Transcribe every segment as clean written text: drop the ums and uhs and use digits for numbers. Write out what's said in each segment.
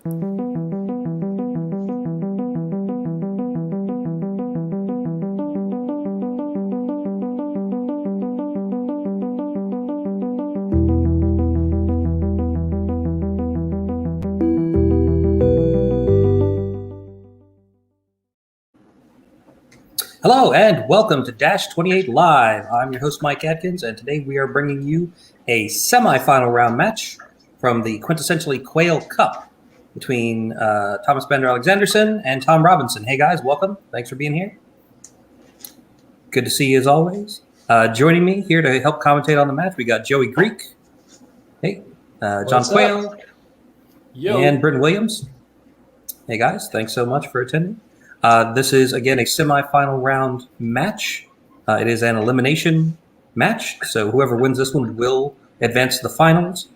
Hello and welcome to Dash 28 Live. I'm your host Mike Atkins, and today we are bringing you a semifinal round match from the Quintessentially Quayle Cup between Thomas Bandur Aleksandersen and Tom Robinson. Hey guys, welcome. Thanks for being here. Good to see you as always. Joining me here to help commentate on the match, we got Joey Greek. Hey, John Quayle. And Britton Williams. Hey guys, thanks so much for attending. This is, again, a semifinal round match. It is an elimination match, so whoever wins this one will advance to the finals.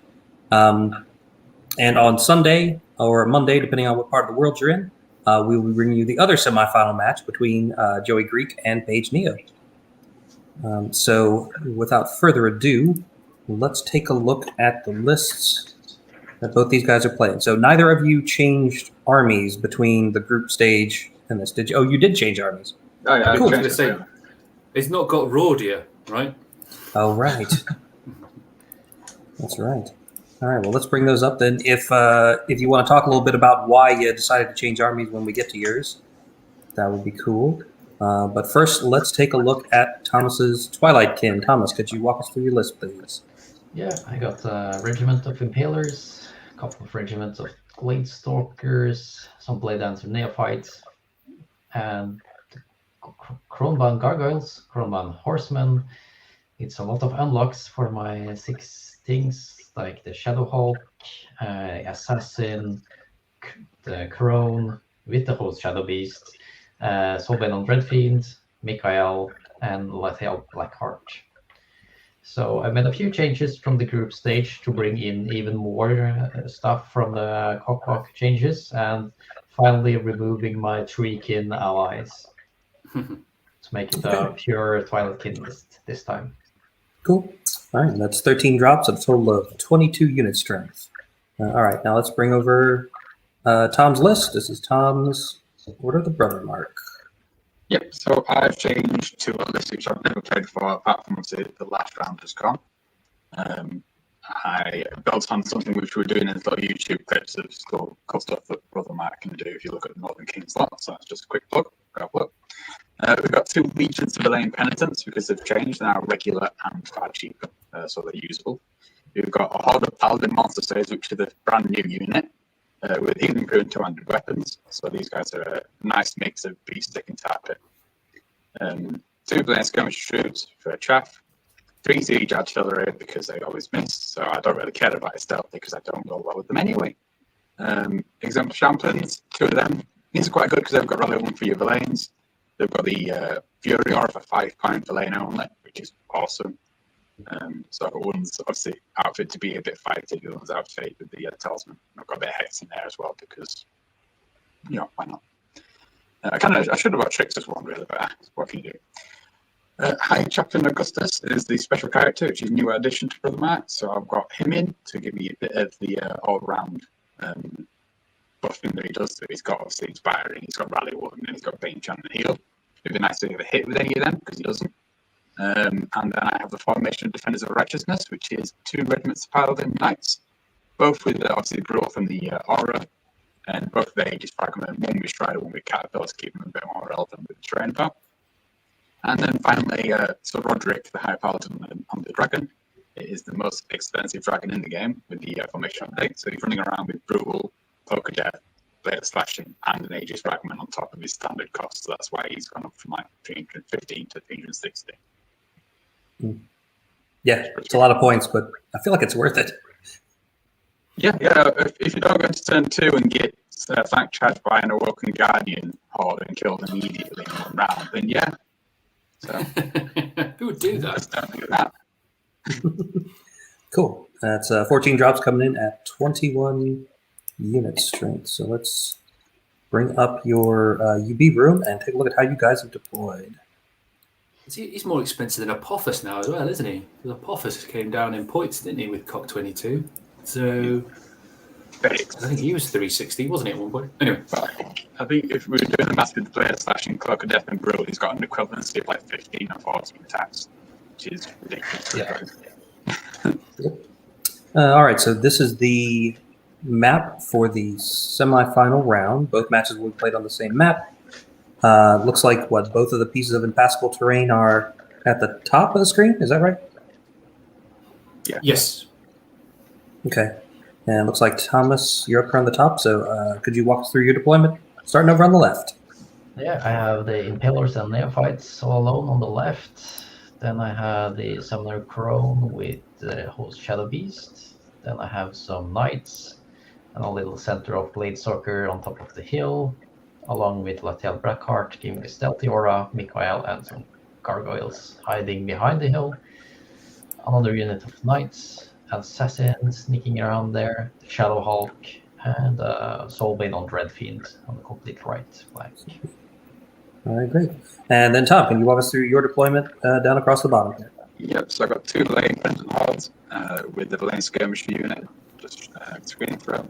And on Sunday or Monday, depending on what part of the world you're in, we will bring you the other semifinal match between Joey Greek and Paige Neo. So without further ado, let's take a look at the lists that both these guys are playing. So neither of you changed armies between the group stage and this, did you? Oh, you did change armies. Oh, yeah. Cool. I was going to say, it's not got Rordia, right? Oh, right. That's right. All right, well, let's bring those up then. If you want to talk a little bit about why you decided to change armies when we get to yours, that would be cool. But first, let's take a look at Thomas's Twilight kin. Thomas, could you walk us through your list, please? Yeah, I got a regiment of Impalers, a couple of regiments of Glade Stalkers, some Blade Dancer Neophytes, and Kronban Gargoyles, Kronban Horsemen. It's a lot of unlocks for my 6 things, like the Shadowhawk, Assassin, the Crone, with the host Shadow Beast, Solvenon Dreadfiend, Mikael, and Lethael Blackheart. So I made a few changes from the group stage to bring in even more stuff from the Cocklock changes, and finally removing my 3 kin allies to make it a pure Twilight kin list this time. Cool. All right, that's 13 drops, a total of 22 unit strength. All right, now let's bring over Tom's list. This is Tom's Order of the Brothermark. Yep, so I've changed to a list which I've never played before, apart from obviously the last round has gone. I built on something which we're doing in little YouTube clips of cool stuff that Brothermark can do if you look at the Northern King slot, so that's just a quick plug. We've got 2 Legions of Elaine Penitents because they've changed, they're now regular and far cheaper, so they're usable. We've got a Horde of Paladin Monster Slayers, which is a brand new unit with Healing Crew and 200 weapons, so these guys are a nice mix of beast stick and target. 2 Blade Skirmish Troops for a chaff, 3 Siege Artillery because they always miss, so I don't really care about stealth because I don't go well with them anyway. Example Champions, 2 of them. These are quite good because they've got Rally 1 for your Villains. They've got the Fury Aura for 5 Villain only, which is awesome. So I've got one's obviously outfit to be a bit fighty, the one's outfit with the Talisman. I've got a bit of Hex in there as well because, why not? I should have got Tricks as one really, but what can you do? High Chaplain Augustus is the special character, which is a new addition to Brothermark. So I've got him in to give me a bit of the all-round buffing that he does. So he's got obviously Inspiring, he's got Rally 1, and he's got Bane, Chant, and Heal. It'd be nice to have a hit with any of them because he doesn't. And then I have the Formation of Defenders of Righteousness, which is 2 regiments of Paladin Knights, both with obviously growth and the aura, and both of the Aegis Fragment, one with Strider, one with Caterpillar to keep them a bit more relevant with the terrain power. And then finally, so Roderick, the High Paladin on the Dragon. It is the most expensive dragon in the game with the Formation update. So he's running around with Brutal, Poker Death, Blade of Slashing, and an Aegis Fragment on top of his standard cost. So that's why he's gone up from like 315 to 360. Yeah, it's a lot of points, but I feel like it's worth it. Yeah. If you don't go to turn 2 and get flank charged by an Awoken Guardian horde and killed immediately in 1 round, then yeah. So who would do that? Don't do that. Cool. That's 14 drops coming in at 21 unit strength. So let's bring up your UB room and take a look at how you guys have deployed. He's more expensive than Apophis now as well, isn't he? Because Apophis came down in points, didn't he, with Cock 22? So fixed. I think he was 360, wasn't he, at one point? Anyway. But I think if we were doing the math with the player slashing Cloak of Death and Grill, he's got an equivalency of like 15 or 14 attacks, which is ridiculous. Yeah. All right, so this is the map for the semifinal round. Both matches will be played on the same map. Looks like both of the pieces of impassable terrain are at the top of the screen. Is that right? Yeah. Yes. Okay. And it looks like Thomas, you're up here on the top. So could you walk us through your deployment? Starting over on the left. Yeah, I have the Impalers and Neophytes all alone on the left. Then I have the Summoner Crone with the host Shadow Beast. Then I have some Knights and a little center of Bladestalker on top of the hill, along with Latel Blackheart giving a stealthy aura, Mikael and some gargoyles hiding behind the hill. Another unit of Knights, Assassins sneaking around there, the Shadow Hulk, and Soulbane on Dreadfiend on the complete right flank. All right, great. And then Tom, can you walk us through your deployment down across the bottom here? Yep, so I've got 2 Lane Penitent Hordes with the Lane Skirmisher unit just screening through.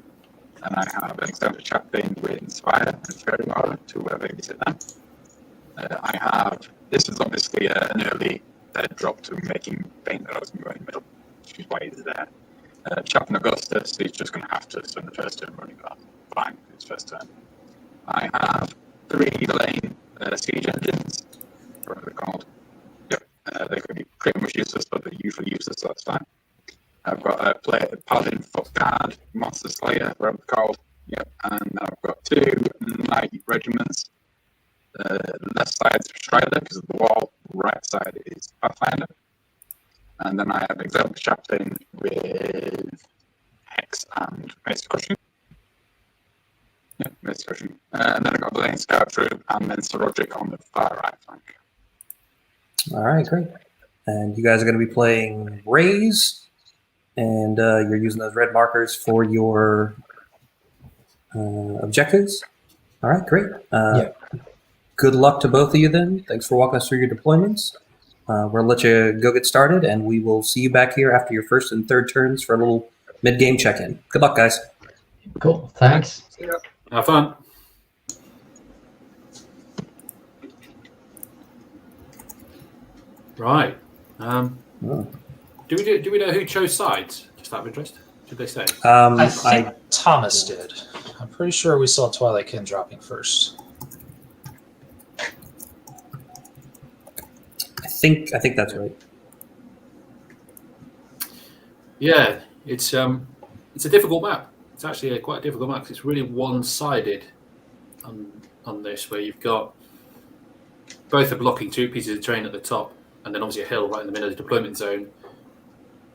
And I have an Exotic Chaplain with Inspire and Fairy Aura to babysit them. I have, this is obviously an early drop to making Bane that I was going to go in the middle, which is why he's there. Chaplain Augustus, so he's just going to have to spend the first turn running that. Fine, his first turn. I have 3 Lane Siege Engines, whatever they're called. Yep, they're going to be pretty much useless, but they're usually useless, so that's fine. I've got a Paladin Foot Guard, Monster Slayer, whatever they're called. Yep, and I've got 2 Knight Regiments. Left side is Strider because of the wall, right side is Pathfinder. And then I have Exotic Chaplain with Hex and Mace Crushing. Yeah, Mace Crushing. And then I've got the Lane Scout Troop and then Sir Roderick on the far right flank. All right, great. And you guys are going to be playing Raise, and you're using those red markers for your objectives. All right, great. Yeah. Good luck to both of you then. Thanks for walking us through your deployments. We're going to let you go get started, and we will see you back here after your first and third turns for a little mid-game check-in. Good luck, guys. Cool, thanks. Have fun. Right. Oh. Do we know who chose sides? Just out of interest. Did they say? I think Thomas did. I'm pretty sure we saw Twilight Kin dropping first. I think that's right. Yeah, it's a difficult map. It's actually quite a difficult map because it's really one-sided on this, where you've got both are blocking 2 pieces of terrain at the top, and then obviously a hill right in the middle of the deployment zone.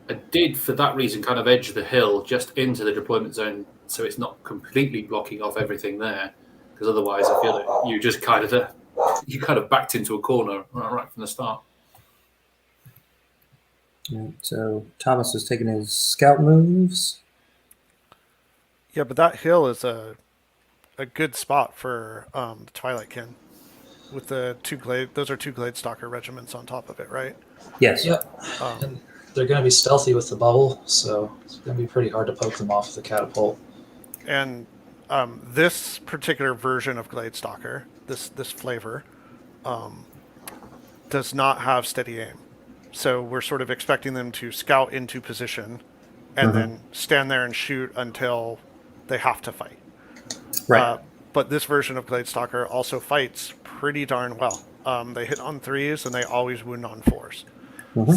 I did, for that reason, kind of edge the hill just into the deployment zone, so it's not completely blocking off everything there. Because otherwise, I feel that you just kind of backed into a corner right from the start. Right, so Thomas has taken his scout moves. Yeah, but that hill is a good spot for the Twilight Kin. With the 2 Glade, those are 2 Glade Stalker regiments on top of it, right? Yes. Yep. And they're going to be stealthy with the bubble, so it's going to be pretty hard to poke them off the catapult. And this particular version of Glade Stalker, this flavor, does not have steady aim. So we're sort of expecting them to scout into position and then stand there and shoot until they have to fight. Right. But this version of Glade Stalker also fights pretty darn well. They hit on 3s and they always wound on 4s.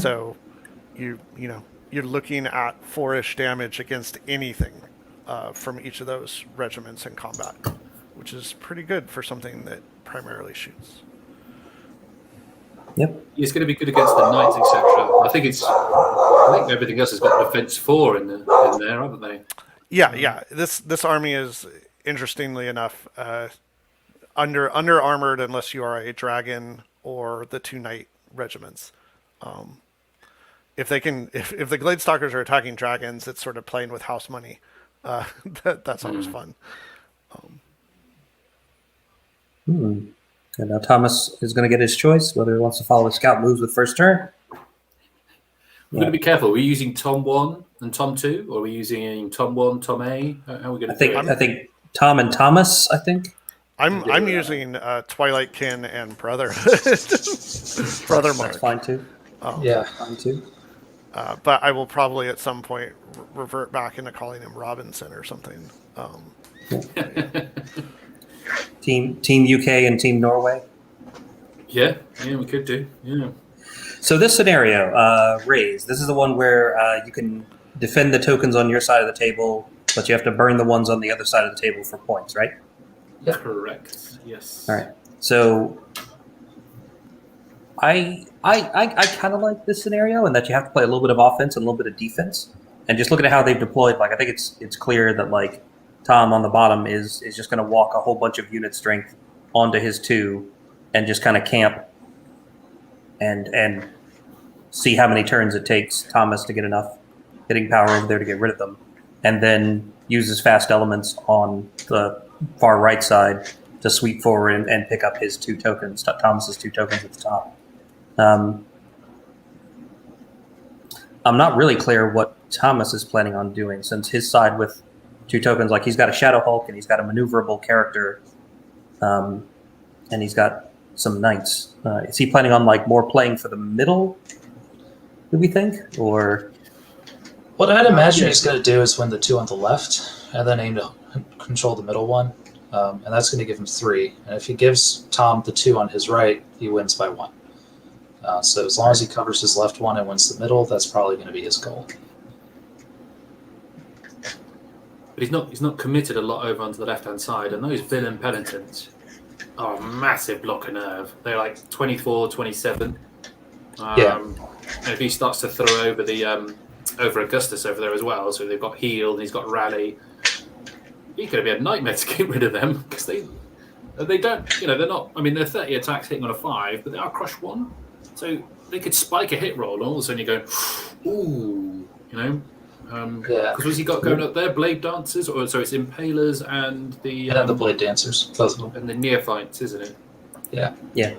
So you're looking at 4-ish damage against anything from each of those regiments in combat, which is pretty good for something that primarily shoots. Yep. It's going to be good against the knights, etc. I think everything else has got defense 4 in there, haven't they? Yeah. This army is, interestingly enough, under armored unless you are a dragon or the 2 knight regiments. If the Glade Stalkers are attacking dragons, it's sort of playing with house money. That's always fun. And now Thomas is going to get his choice, whether he wants to follow his scout moves with first turn. We're going to be careful. Are we using Tom 1 and Tom 2, or are we using Tom 1, Tom A? How are we going to do it? I think Tom and Thomas, I think. I'm using Twilight Kin and Brothermark. That's fine too. Yeah. Fine too. But I will probably at some point revert back into calling him Robinson or something. Team UK and Team Norway. Yeah, we could do. Yeah. So this scenario, Raise, this is the one where you can defend the tokens on your side of the table, but you have to burn the ones on the other side of the table for points, right? Yep. Correct. Yes. All right. So I kind of like this scenario in that you have to play a little bit of offense and a little bit of defense. And just looking at how they've deployed, like I think it's clear that like Tom on the bottom is just going to walk a whole bunch of unit strength onto his 2 and just kind of camp and see how many turns it takes Thomas to get enough hitting power over there to get rid of them, and then use his fast elements on the far right side to sweep forward and pick up his 2 tokens, Thomas's 2 tokens at the top. I'm not really clear what Thomas is planning on doing, since his side with 2 tokens, like he's got a Shadow Hulk and he's got a maneuverable character, and he's got some knights. Is he planning on like more playing for the middle, do we think? Or What I'd imagine he's going to do is win the 2 on the left, and then aim to control the middle one, and that's going to give him 3. And if he gives Tom the 2 on his right, he wins by 1. So as long as he covers his left one and wins the middle, that's probably going to be his goal. But he's not committed a lot over onto the left-hand side, and those villain penitents are a massive block of nerve. They're like 24, 27. And if he starts to throw over the over Augustus over there as well, so they've got heal and he's got rally, he could be a nightmare to get rid of them, because they don't, they're not, I mean, they're 30 attacks hitting on a 5, but they are crush 1, so they could spike a hit roll and all of a sudden you're going, ooh, because what's he got going up there? Blade Dancers, or so it's Impalers and the the Blade Dancers, both of them. and the Neophytes, isn't it? Yeah. yeah,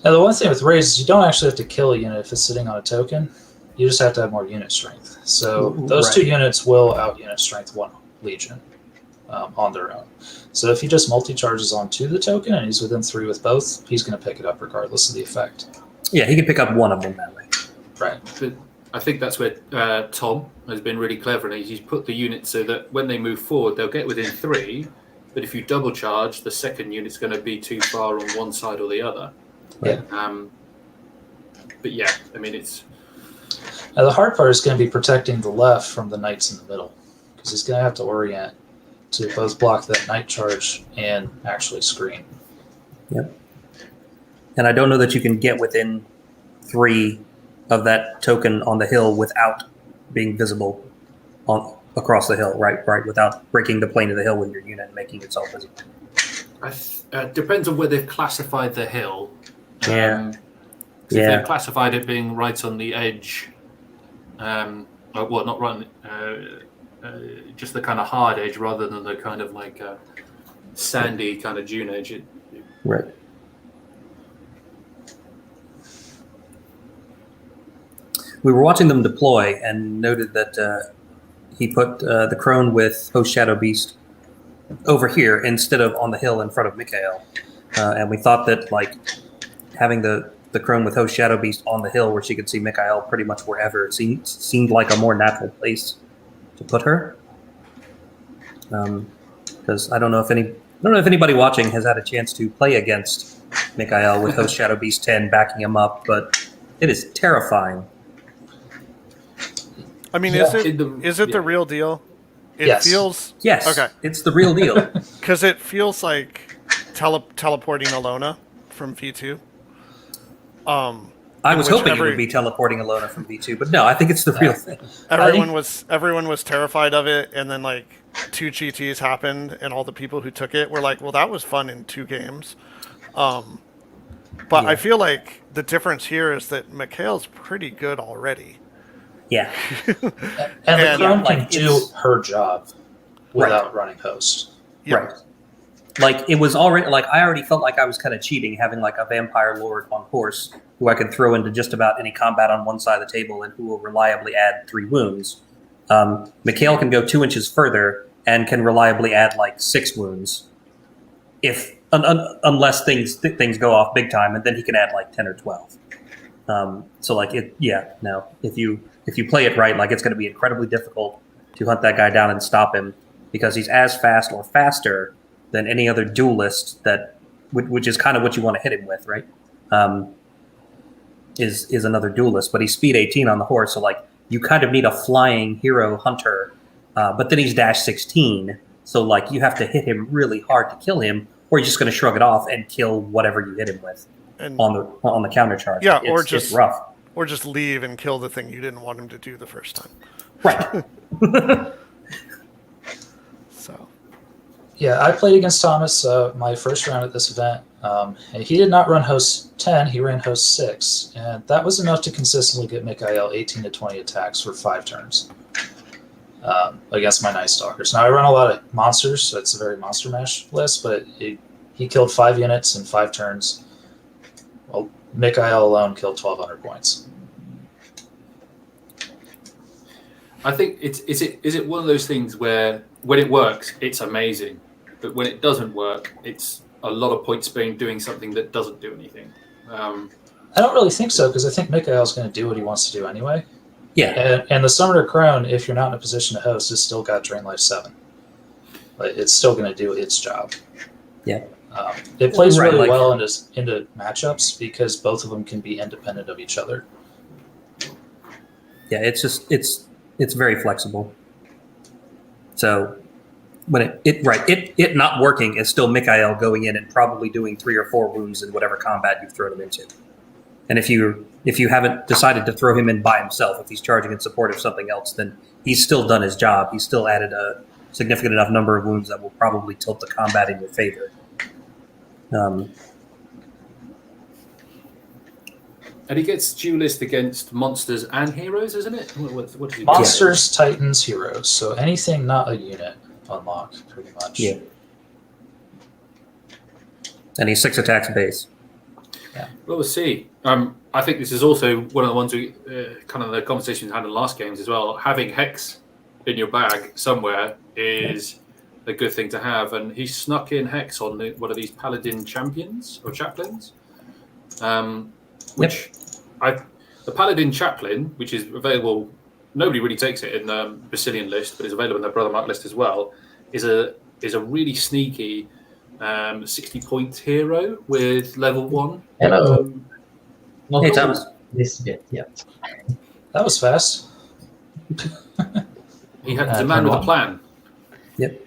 Now the one thing with Raise is you don't actually have to kill a unit if it's sitting on a token. You just have to have more unit strength. So those 2 units will out unit strength 1 Legion on their own. So if he just multi-charges onto the token and he's within 3 with both, he's going to pick it up regardless of the effect. yeah, he can pick up one of them that way. Right. But I think that's where Tom has been really clever, and he's put the units so that when they move forward, they'll get within 3. But if you double charge, the second unit's going to be too far on one side or the other. Yeah. But yeah, I mean, it's. Now the hard part is going to be protecting the left from the knights in the middle, because he's going to have to orient to both block that knight charge and actually screen. Yep. And I don't know that you can get within 3 of that token on the hill without being visible across the hill, right? Without breaking the plane of the hill with your unit and making yourself visible. Depends on where they've classified the hill. Yeah. If they've classified it being right on the edge, well, not right, just the kind of hard edge rather than the kind of like sandy kind of dune edge. Right. We were watching them deploy and noted that he put the crone with Host Shadow Beast over here instead of on the hill in front of Mikhail. And we thought that like having the crone with Host Shadow Beast on the hill where she could see Mikhail pretty much wherever seemed like a more natural place to put her. Because I don't know if anybody watching has had a chance to play against Mikhail with Host Shadow Beast 10 backing him up, but it is terrifying. I mean, is it the real deal? It feels... Yes, okay. It's the real deal. Because it feels like teleporting Alona from V2. I was hoping it would be teleporting Alona from V2, but no, I think it's the real thing. Everyone was terrified of it, and then like 2 GTs happened, and all the people who took it were like, well, that was fun in 2 games. But I feel like the difference here is that Mikhail's pretty good already. Yeah. And the crone can do her job without running host. Yeah. Right. like it was already like I already felt like I was kind of cheating having like a vampire lord on horse who I could throw into just about any combat on one side of the table and who will reliably add 3 wounds. Mikhail can go 2 inches further and can reliably add like 6 wounds, unless things go off big time, and then he can add like 10 or 12. So like if you play it right, like it's going to be incredibly difficult to hunt that guy down and stop him because he's as fast or faster than any other duelist which is kind of what you want to hit him with, right? Is another duelist, but he's speed 18 on the horse, so like you kind of need a flying hero hunter, but then he's dash 16, so like you have to hit him really hard to kill him, or you're just going to shrug it off and kill whatever you hit him with on the counter charge. Yeah, it's rough. Or just leave and kill the thing you didn't want him to do the first time. Right. So. Yeah, I played against Thomas my first round at this event. And he did not run host 10, he ran host 6. And that was enough to consistently get Mikhail 18 to 20 attacks for 5 turns against my Night Stalkers. Now, I run a lot of monsters, so it's a very monster mash list, but he killed 5 units in 5 turns. Well, Mikhail alone killed 1,200 points. I think is it one of those things where when it works, it's amazing, but when it doesn't work, it's a lot of point spain doing something that doesn't do anything. I don't really think so, because I think Mikhail's going to do what he wants to do anyway. Yeah. And the Summoner Crown, if you're not in a position to host, is still got Drain Life 7. Like, it's still going to do its job. Yeah. It plays really well into matchups because both of them can be independent of each other. Yeah, it's very flexible. So when it not working is still Mikhail going in and probably doing 3 or 4 wounds in whatever combat you've thrown him into. And if you haven't decided to throw him in by himself, if he's charging in support of something else, then he's still done his job. He's still added a significant enough number of wounds that will probably tilt the combat in your favor. And he gets duelist against monsters and heroes, isn't it? What does he do? Monsters, Titans, Heroes. So anything not a unit unlock, pretty much. Yeah. And he's 6 attacks base. Yeah. Well, we'll see. I think this is also one of the ones we kind of the conversation we had in the last games as well. Having Hex in your bag somewhere is a good thing to have, and he snuck in Hex on one of these Paladin champions or chaplains, which the Paladin chaplain, which is available. Nobody really takes it in the Basilian list, but is available in the Brothermark list as well. Is a really sneaky 60-point hero with level 1. Hello. Not Hey, Thomas. this bit yet. That was fast. He had a man with a plan. Yep.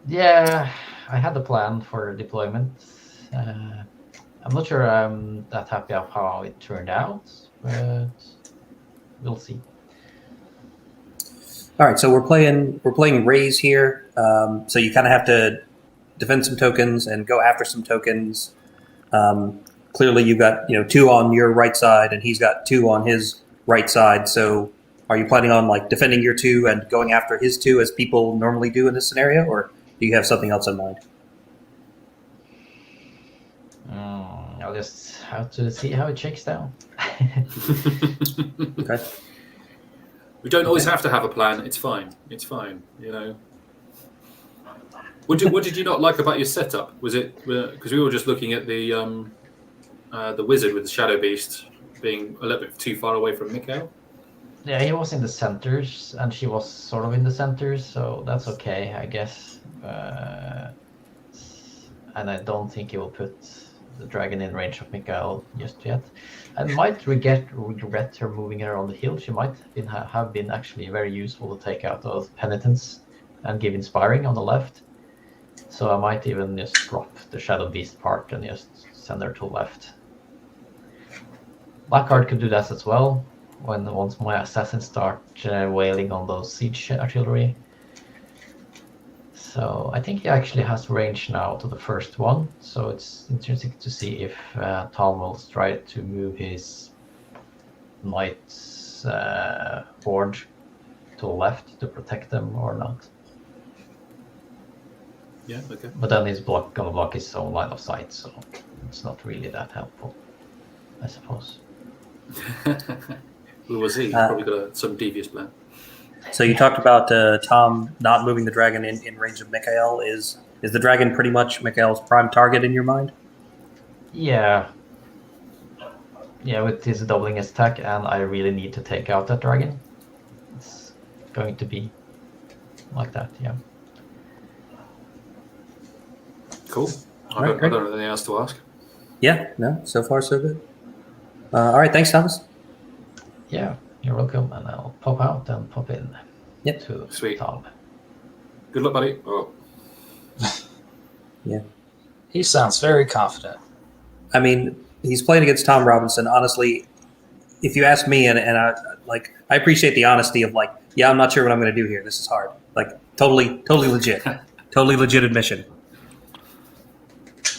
Yeah, I had a plan for deployment. I'm not sure I'm that happy of how it turned out, but we'll see. All right, so we're playing Raise here. So you kind of have to defend some tokens and go after some tokens. Clearly, you've got 2 on your right side, and he's got 2 on his right side. So, are you planning on like defending your 2 and going after his 2 as people normally do in this scenario, or do you have something else in mind? I'll just have to see how it shakes down. Okay. We don't always have to have a plan. It's fine. It's fine. What did you not like about your setup? Was it because we were just looking at the wizard with the Shadow Beast being a little bit too far away from Mikhail? Yeah, he was in the centers, and she was sort of in the centers, so that's okay, I guess. And I don't think he will put the dragon in range of Mikhail just yet. I might regret her moving her on the hill. She might have been actually very useful to take out those penitents and give inspiring on the left. So I might even just drop the Shadow Beast part and just send her to the left. Blackheart could do that as well once my assassins start wailing on those siege artillery. So I think he actually has range now to the first one. So it's interesting to see if Tom will try to move his Knight's Forge to the left to protect them or not. Yeah, okay. But then he's gonna block his own line of sight, so it's not really that helpful, I suppose. We will see. He's probably got some devious plan. So you talked about Tom not moving the dragon in range of Mikhail. Is the dragon pretty much Mikhail's prime target in your mind? Yeah. Yeah, with his doubling his attack, and I really need to take out that dragon. It's going to be like that, yeah. Cool. I Right, don't great. have anything else to ask. Yeah, no, so far so good. All right, thanks, Thomas. Yeah, you're welcome, and I'll pop out and pop in Yep. to Sweet. Tom. Good luck, buddy. Oh. He sounds very confident. I mean, he's playing against Tom Robinson. Honestly, if you ask me, and I appreciate the honesty of like, yeah, I'm not sure what I'm going to do here. This is hard. Like, totally legit, totally legit admission.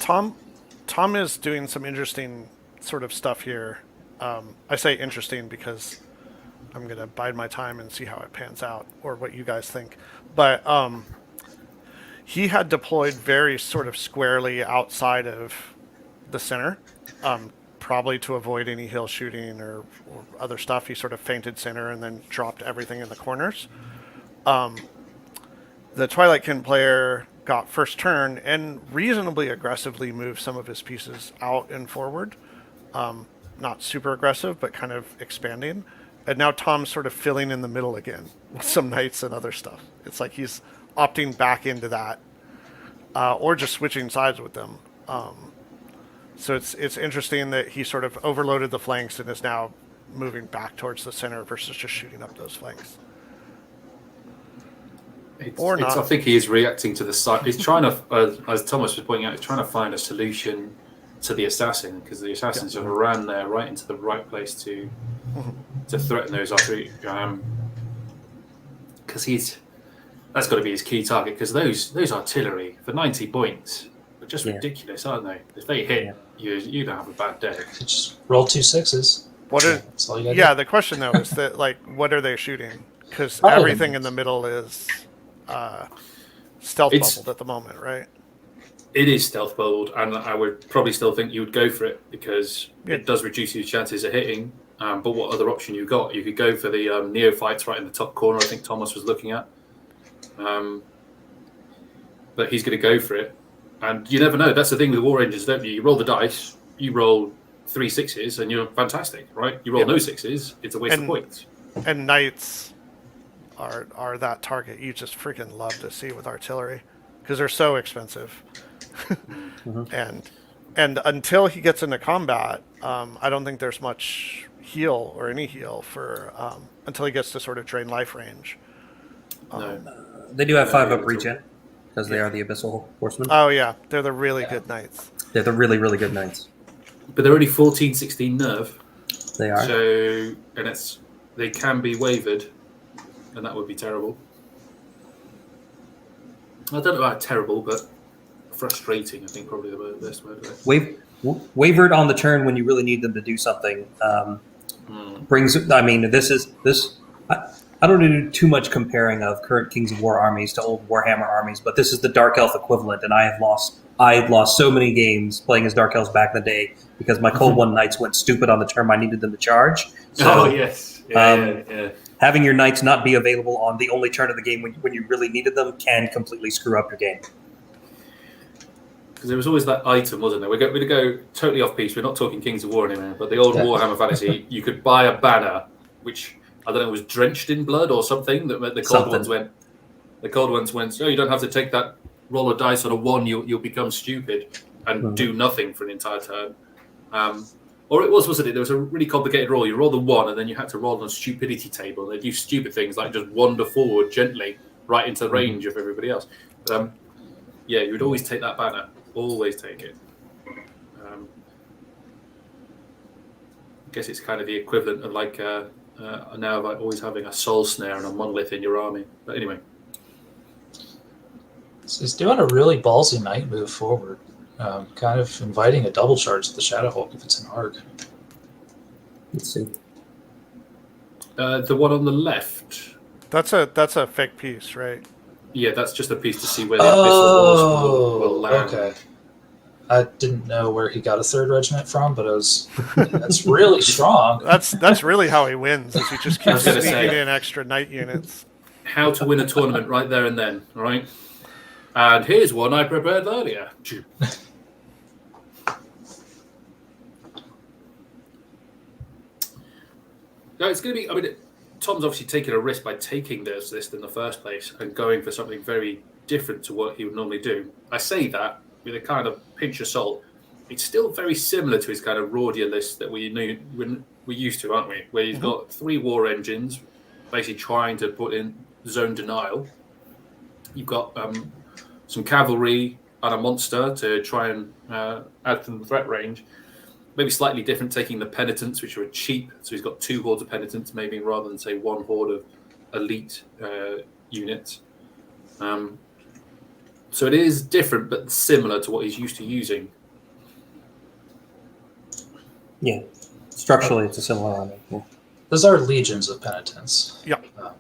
Tom is doing some interesting sort of stuff here. I say interesting because I'm going to bide my time and see how it pans out, or what you guys think. But he had deployed very sort of squarely outside of the center, probably to avoid any hill shooting or other stuff. He sort of feinted center and then dropped everything in the corners. The Twilight Kin player got first turn and reasonably aggressively moved some of his pieces out and forward. Not super aggressive, but kind of expanding. And now Tom's sort of filling in the middle again with some knights and other stuff. It's like he's opting back into that, or just switching sides with them. So it's interesting that he sort of overloaded the flanks and is now moving back towards the center versus just shooting up those flanks. I think he is reacting to the side. He's trying to, as Thomas was pointing out, he's trying to find a solution to the assassin, because the assassins sort of ran there right into the right place to threaten those artillery. Because that's got to be his key target. Because those artillery for 90 points are just ridiculous, aren't they? If they hit, you don't have a bad day. Just roll 2 6s. That's all you gotta do. The question though is that, like, what are they shooting? Because Probably everything in the middle is stealth bubbled at the moment, right? It is stealth bubbled, and I would probably still think you would go for it because it does reduce your chances of hitting. But what other option you got? You could go for the neophytes right in the top corner. I think Thomas was looking at. But he's going to go for it, and you never know. That's the thing with War Rangers, don't you? You roll the dice, you roll 3 6s, and you're fantastic, right? You roll no 6s, it's a waste of points. And knights are that target you just freaking love to see with artillery, because they're so expensive. And until he gets into combat, I don't think there's much heal or any heal for until he gets to sort of drain life range. They do have 5-up regen because they are the Abyssal Horsemen. Oh yeah, they're the really good knights. They're the really good knights. But they're only 14, 16 nerve. They are. So, and they can be wavered, and that would be terrible. I don't know about terrible, but frustrating, I think, probably the best word. Wavered on the turn when you really need them to do something brings. I mean, I don't do too much comparing of current Kings of War armies to old Warhammer armies, but this is the Dark Elf equivalent, and I have lost so many games playing as Dark Elves back in the day because my Cold One Knights went stupid on the turn I needed them to charge. So, yes. Having your Knights not be available on the only turn of the game when you really needed them can completely screw up your game. Because there was always that item, wasn't there? We're going to go totally off piece. We're not talking Kings of War anymore, but the old Warhammer Fantasy, you could buy a banner, which, I don't know, was drenched in blood or something, that the cold ones went. The cold ones went, you don't have to take that roll of dice on a 1, you'll become stupid and do nothing for an entire turn. Or wasn't it? There was a really complicated roll. You roll the 1, and then you had to roll on a stupidity table. They do stupid things like just wander forward gently right into the range of everybody else. You would always take that banner. Always take it. I guess it's kind of the equivalent of like now like always having a soul snare and a monolith in your army. But anyway. So he's doing a really ballsy knight move forward. Kind of inviting a double charge to the Shadow Hulk if it's an arc. Let's see. The one on the left. That's a fake piece, right? Yeah, that's just a piece to see where the Abyssal Wars will land. Okay. I didn't know where he got a 3rd regiment from, but that's really strong. That's really how he wins. Is he just I was keeps gonna sneaking say. in extra knight units. How to win a tournament right there and then, all right? And here's one I prepared earlier. No, it's going to be. I mean, Tom's obviously taking a risk by taking this list in the first place and going for something very different to what he would normally do. I say that with a kind of pinch of salt. It's still very similar to his kind of Rordia list that we knew when we're used to, aren't we? Where you've got 3 war engines, basically trying to put in zone denial. You've got some cavalry and a monster to try and add to the threat range. Maybe slightly different, taking the penitents, which are cheap. So he's got 2 hordes of penitents, maybe rather than say 1 horde of elite units. So it is different, but similar to what he's used to using. Yeah, structurally it's a similar army. Yeah. Those are legions of penitents. Yeah.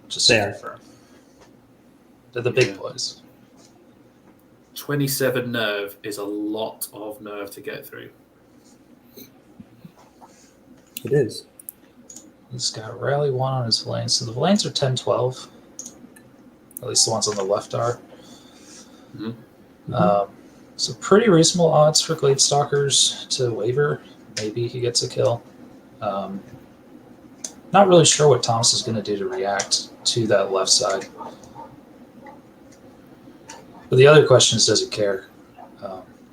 Just to They are. confirm. They're the big boys. 27 nerve is a lot of nerve to get through. It is. He's got rally 1 on his Valains. So the Valains are 10-12. At least the ones on the left are. So pretty reasonable odds for Gladestalkers to waver. Maybe he gets a kill. Not really sure what Thomas is going to do to react to that left side. But the other question is, does he care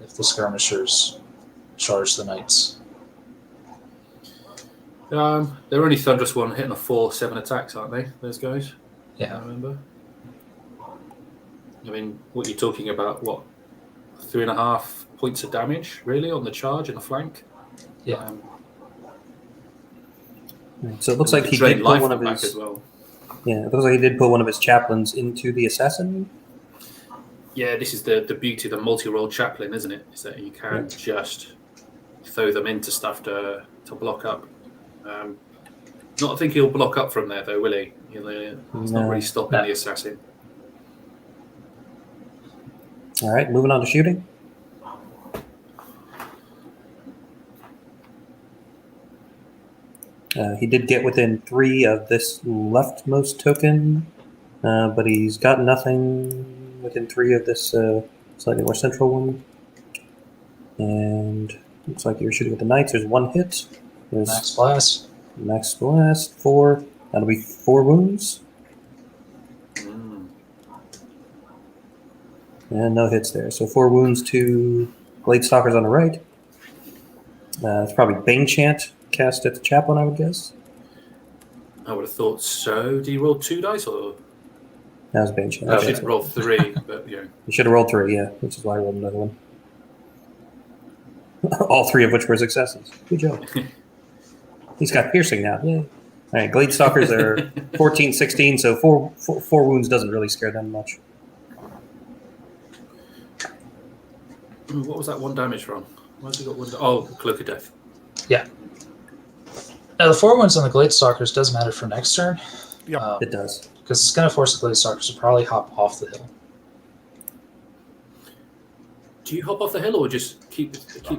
if the skirmishers charge the knights? They're only Thunderous One hitting a 4-7 attacks, aren't they? Those guys. Yeah. I remember. I mean, what you're talking about? What 3.5 points of damage, really, on the charge and the flank? Yeah. So it looks like he drain did life put one of back his. as well. Yeah, it looks like he did put one of his chaplains into the assassin. Yeah, this is the beauty of the multi-role chaplain, isn't it? Is that you can just throw them into stuff to block up. Not think he'll block up from there, though, will he? He's not really stopping the assassin. All right, moving on to shooting. He did get within 3 of this leftmost token, but he's got nothing within 3 of this slightly more central one. And looks like you're shooting with the knights. There's 1 hit. There's Max blast. Max blast, 4. That'll be 4 wounds. And no hits there. So 4 wounds to Gladestalkers on the right. It's probably Bane Chant cast at the chaplain, I would guess. I would have thought so. Do you roll 2 dice or? That was Bane Chant. I Okay. should roll 3, but yeah. You should have rolled 3, yeah, which is why I rolled another one. All 3 of which were successes. Good job. He's got piercing now. Yay. All right, Gladestalkers are 14, 16, so 4 wounds doesn't really scare them much. What was that 1 damage from? Where's he got 1? Oh, Cloak of Death. Yeah. Now, the 4 wounds on the Gladestalkers does matter for next turn. Yep. It does. Because it's going to force the Gladestalkers to probably hop off the hill. Do you hop off the hill or just keep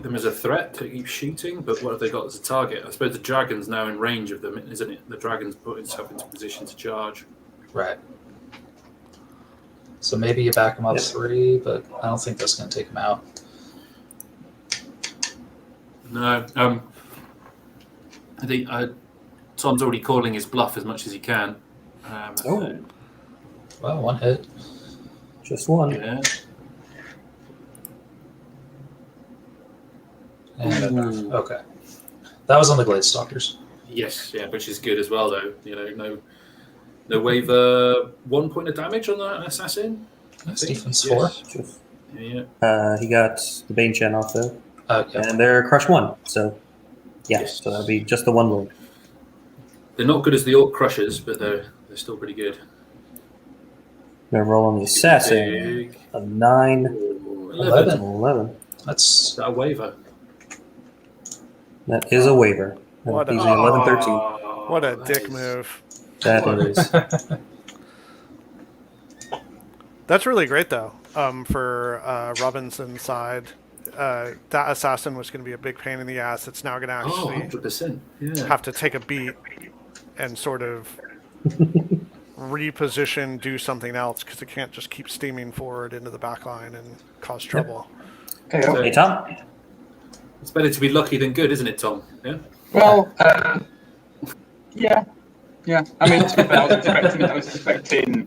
them as a threat to keep shooting? But what have they got as a target? I suppose the dragon's now in range of them, isn't it? The dragon's put itself into position to charge. Right. So maybe you back them up 3, but I don't think that's going to take them out. No. I think Tom's already calling his bluff as much as he can. Well, 1 hit. Just 1. Yeah. And okay. That was on the Gladestalkers. Yes, yeah, which is good as well, though. No waiver. 1 point of damage on that assassin. That's defense 4. Yeah. He got the Bane Chant off, though. Yeah. And they're crush 1, so Yes. so that'll be just the 1 wound. They're not good as the Orc Crushers, but they're still pretty good. Gonna roll on the assassin. Big. A 9, 11. 11. That's Is that a waiver? That is a waiver. What He's a- 11, 13. What a nice. dick move. That is. That's really great, though, for Robinson's side. That assassin was going to be a big pain in the ass. It's now going to Oh, actually 100%. Yeah. have to take a beat and sort of reposition, do something else, because it can't just keep steaming forward into the back line and cause trouble. Okay, So Hey, Tom. it's better to be lucky than good, isn't it, Tom? Yeah. well, yeah. I mean, to be fair, I was expecting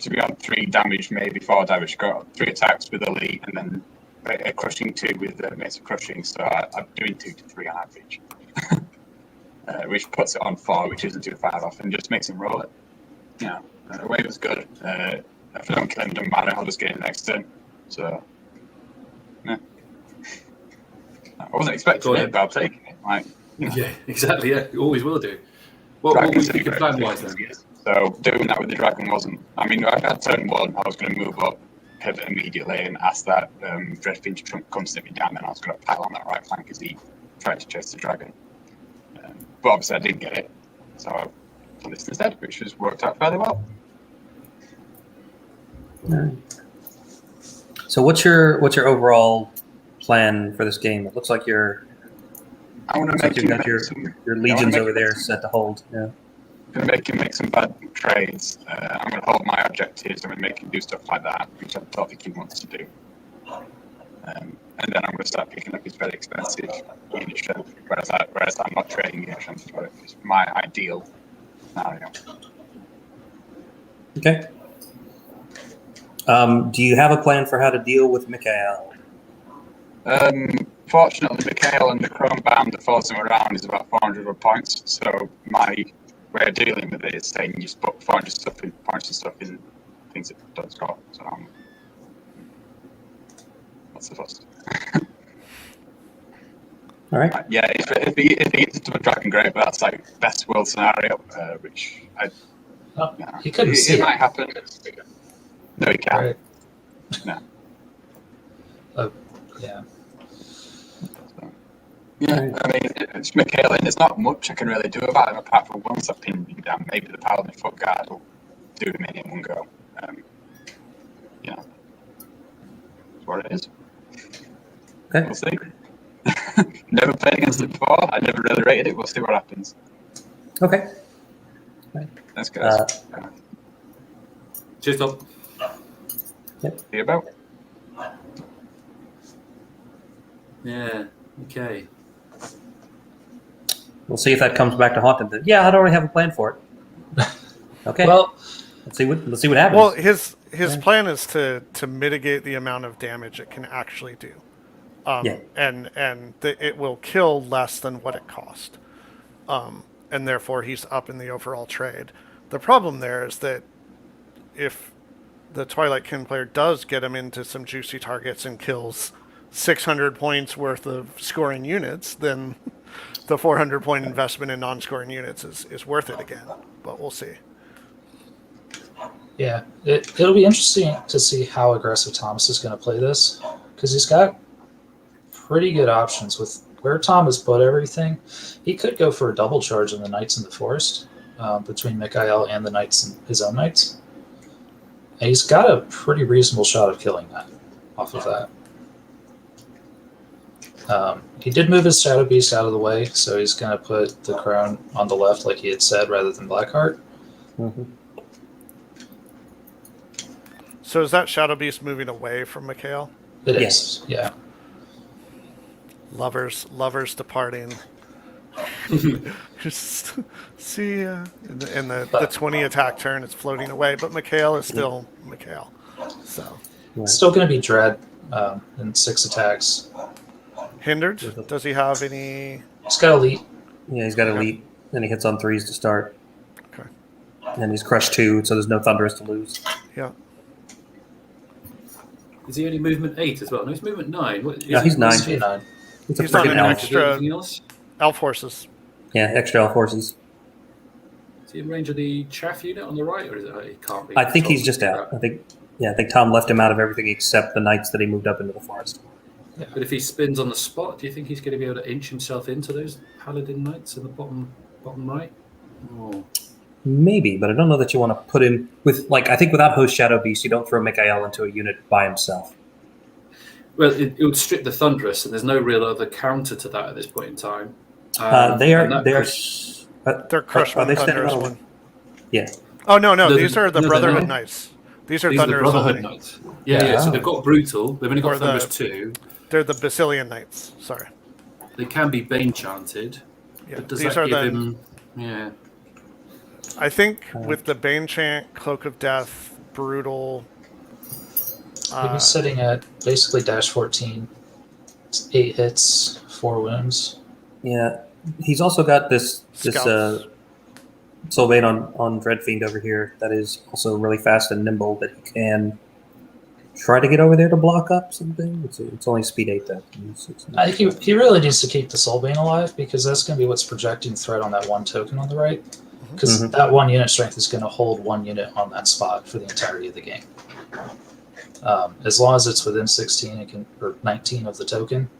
to be on 3 damage, maybe 4 damage. Got 3 attacks with elite, and then a crushing 2 with mace of crushing. So I'm doing 2 to 3 on average, which puts it on 4, which isn't too far off, and just makes him roll it. Yeah, the wave was good. If I don't kill him, doesn't matter. I'll just get it next turn. So, yeah. I wasn't expecting it, but I'll take it. Like, Yeah, exactly. Yeah, you always will do. What were you thinking plan-wise then? So doing that with the dragon wasn't. I mean, I had turn 1. I was going to move up, pivot immediately, and ask that Dreadfinch to come sit me down. Then I was going to pile on that right flank as he tried to chase the dragon. But obviously, I didn't get it, so I did this instead, which has worked out fairly well. So what's your overall plan for this game? It looks like I want to looks make like him you got your legions over there set to hold. Yeah. I'm going to make him make some bad trades. I'm going to hold my objectives. I'm going to make him do stuff like that, which I don't think he wants to do. And then I'm going to start picking up his very expensive unit strength, whereas I'm not trading unit strength for it. It's my ideal scenario. Okay. Do you have a plan for how to deal with Mikhail? Fortunately, Mikhail and the Chrome Band that follows him around is about 400 points, so my way of dealing with it is saying you just put 400 points and stuff in things that don't score. So that's the first. All right. Yeah, if he gets into a dragon, great, but that's like best world scenario, which He couldn't see it might happen. No, he can't. Right. No. Yeah. Yeah, I mean, it's Mikhail, and there's not much I can really do about him apart from once I've pinned him down, maybe the Paladin Foot Guard will do him in one go. Yeah, that's what it is. Okay. We'll see. Never played against it before. I never really rated it. We'll see what happens. Okay. Let's go. Cheers, Tom. See you about. Yeah. Okay. We'll see if that comes back to haunt him. Then. Yeah, I'd already have a plan for it. Okay. Well, let's see what happens. Well, his plan is to mitigate the amount of damage it can actually do, and it will kill less than what it cost, and therefore he's up in the overall trade. The problem there is that if the Twilight Kin player does get him into some juicy targets and kills 600 points worth of scoring units, then the 400 point investment in non-scoring units is worth it again. But we'll see. yeah, it'll be interesting to see how aggressive Thomas is going to play this, because he's got pretty good options with where Tom has put everything. He could go for a double charge on the Knights in the Forest between Mikhail and the Knights and his own Knights. And he's got a pretty reasonable shot of killing that off of that. He did move his Shadow Beast out of the way, so he's going to put the Crone on the left like he had said rather than Blackheart. Mm-hmm. So is that Shadow Beast moving away from Mikhail? It is, yeah. Lovers departing. Just see in the 20 attack turn, it's floating away, but Mikhail is still Mikhail. So Still going to be Dread in 6 attacks. hindered? Does he have any? He's got Elite. Yeah, he's got elite, and he hits on 3s to start. Okay. And he's crushed 2, so there's no Thunderous to lose. Yeah. Is he only movement 8 as well? No, he's movement 9. No, he's 9. He's 9. He's a He's on freaking an elf. extra- Anything else? Elf horses. Yeah, extra elf horses. Is he in range of the chaff unit on the right, or is it he can't be? I think he's just out. I think Tom left him out of everything except the Knights that he moved up into the forest. But if he spins on the spot, do you think he's going to be able to inch himself into those Paladin Knights in the bottom right? Oh. Maybe, but I don't know that you want to put him with, like, I think without Host Shadow Beast, you don't throw Mikael into a unit by himself. Well, it would strip the Thunderous, and there's no real other counter to that at this point in time. They're Crushman they standing Thunderous on one. Yeah. Oh no, No, these are the no, they're Brotherhood not. Knights. These are These are the Thunderous Brotherhood only. Knights. Yeah. So they've got Brutal. They've only got Or the- Thunderous 2. They're the Basilian Knights. Sorry. They can be Bane chanted. Yeah, But does these that are give the. him? Yeah. I think with the Bane Chant, Cloak of Death, Brutal. He'd be sitting at basically -14. It's 8 hits, 4 wounds. Yeah. He's also got this Scouts. Soulbane on Dreadfiend over here that is also really fast and nimble that he can try to get over there to block up something. It's only speed 8 though. I think he really needs to keep the Soulbane alive because that's going to be what's projecting threat on that one token on the right. Because that 1 unit strength is going to hold 1 unit on that spot for the entirety of the game. As long as it's within 16 or 19 of the token,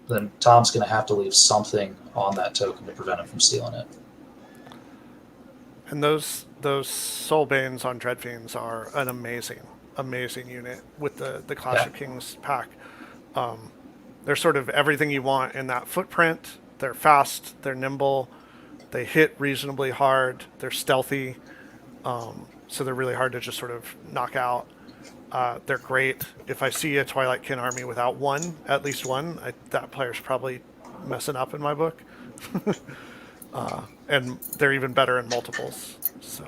then Tom's going to have to leave something on that token to prevent him from stealing it. And those Soulbanes on Dreadfiends are an amazing unit with the Clash of Kings pack. They're sort of everything you want in that footprint. They're fast, they're nimble, they hit reasonably hard, they're stealthy, so they're really hard to just sort of knock out. They're great. If I see a Twilight Kin army without at least one, that player's probably messing up in my book. And they're even better in multiples. So.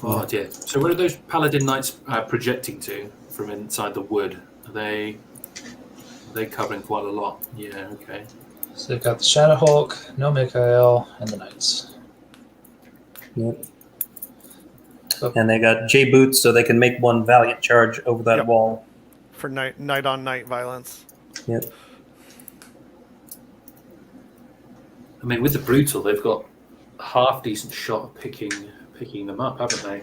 Oh dear. So where are those Paladin Knights projecting to from inside the wood? Are they covering quite a lot? Yeah. Okay. So they've got the Shadow Hulk, no Mikael, and the Knights. Yep. And they got J boots, so they can make 1 Valiant charge over that wall. For night on night violence. Yep. I mean, with the Brutal, they've got a half decent shot of picking them up, haven't they?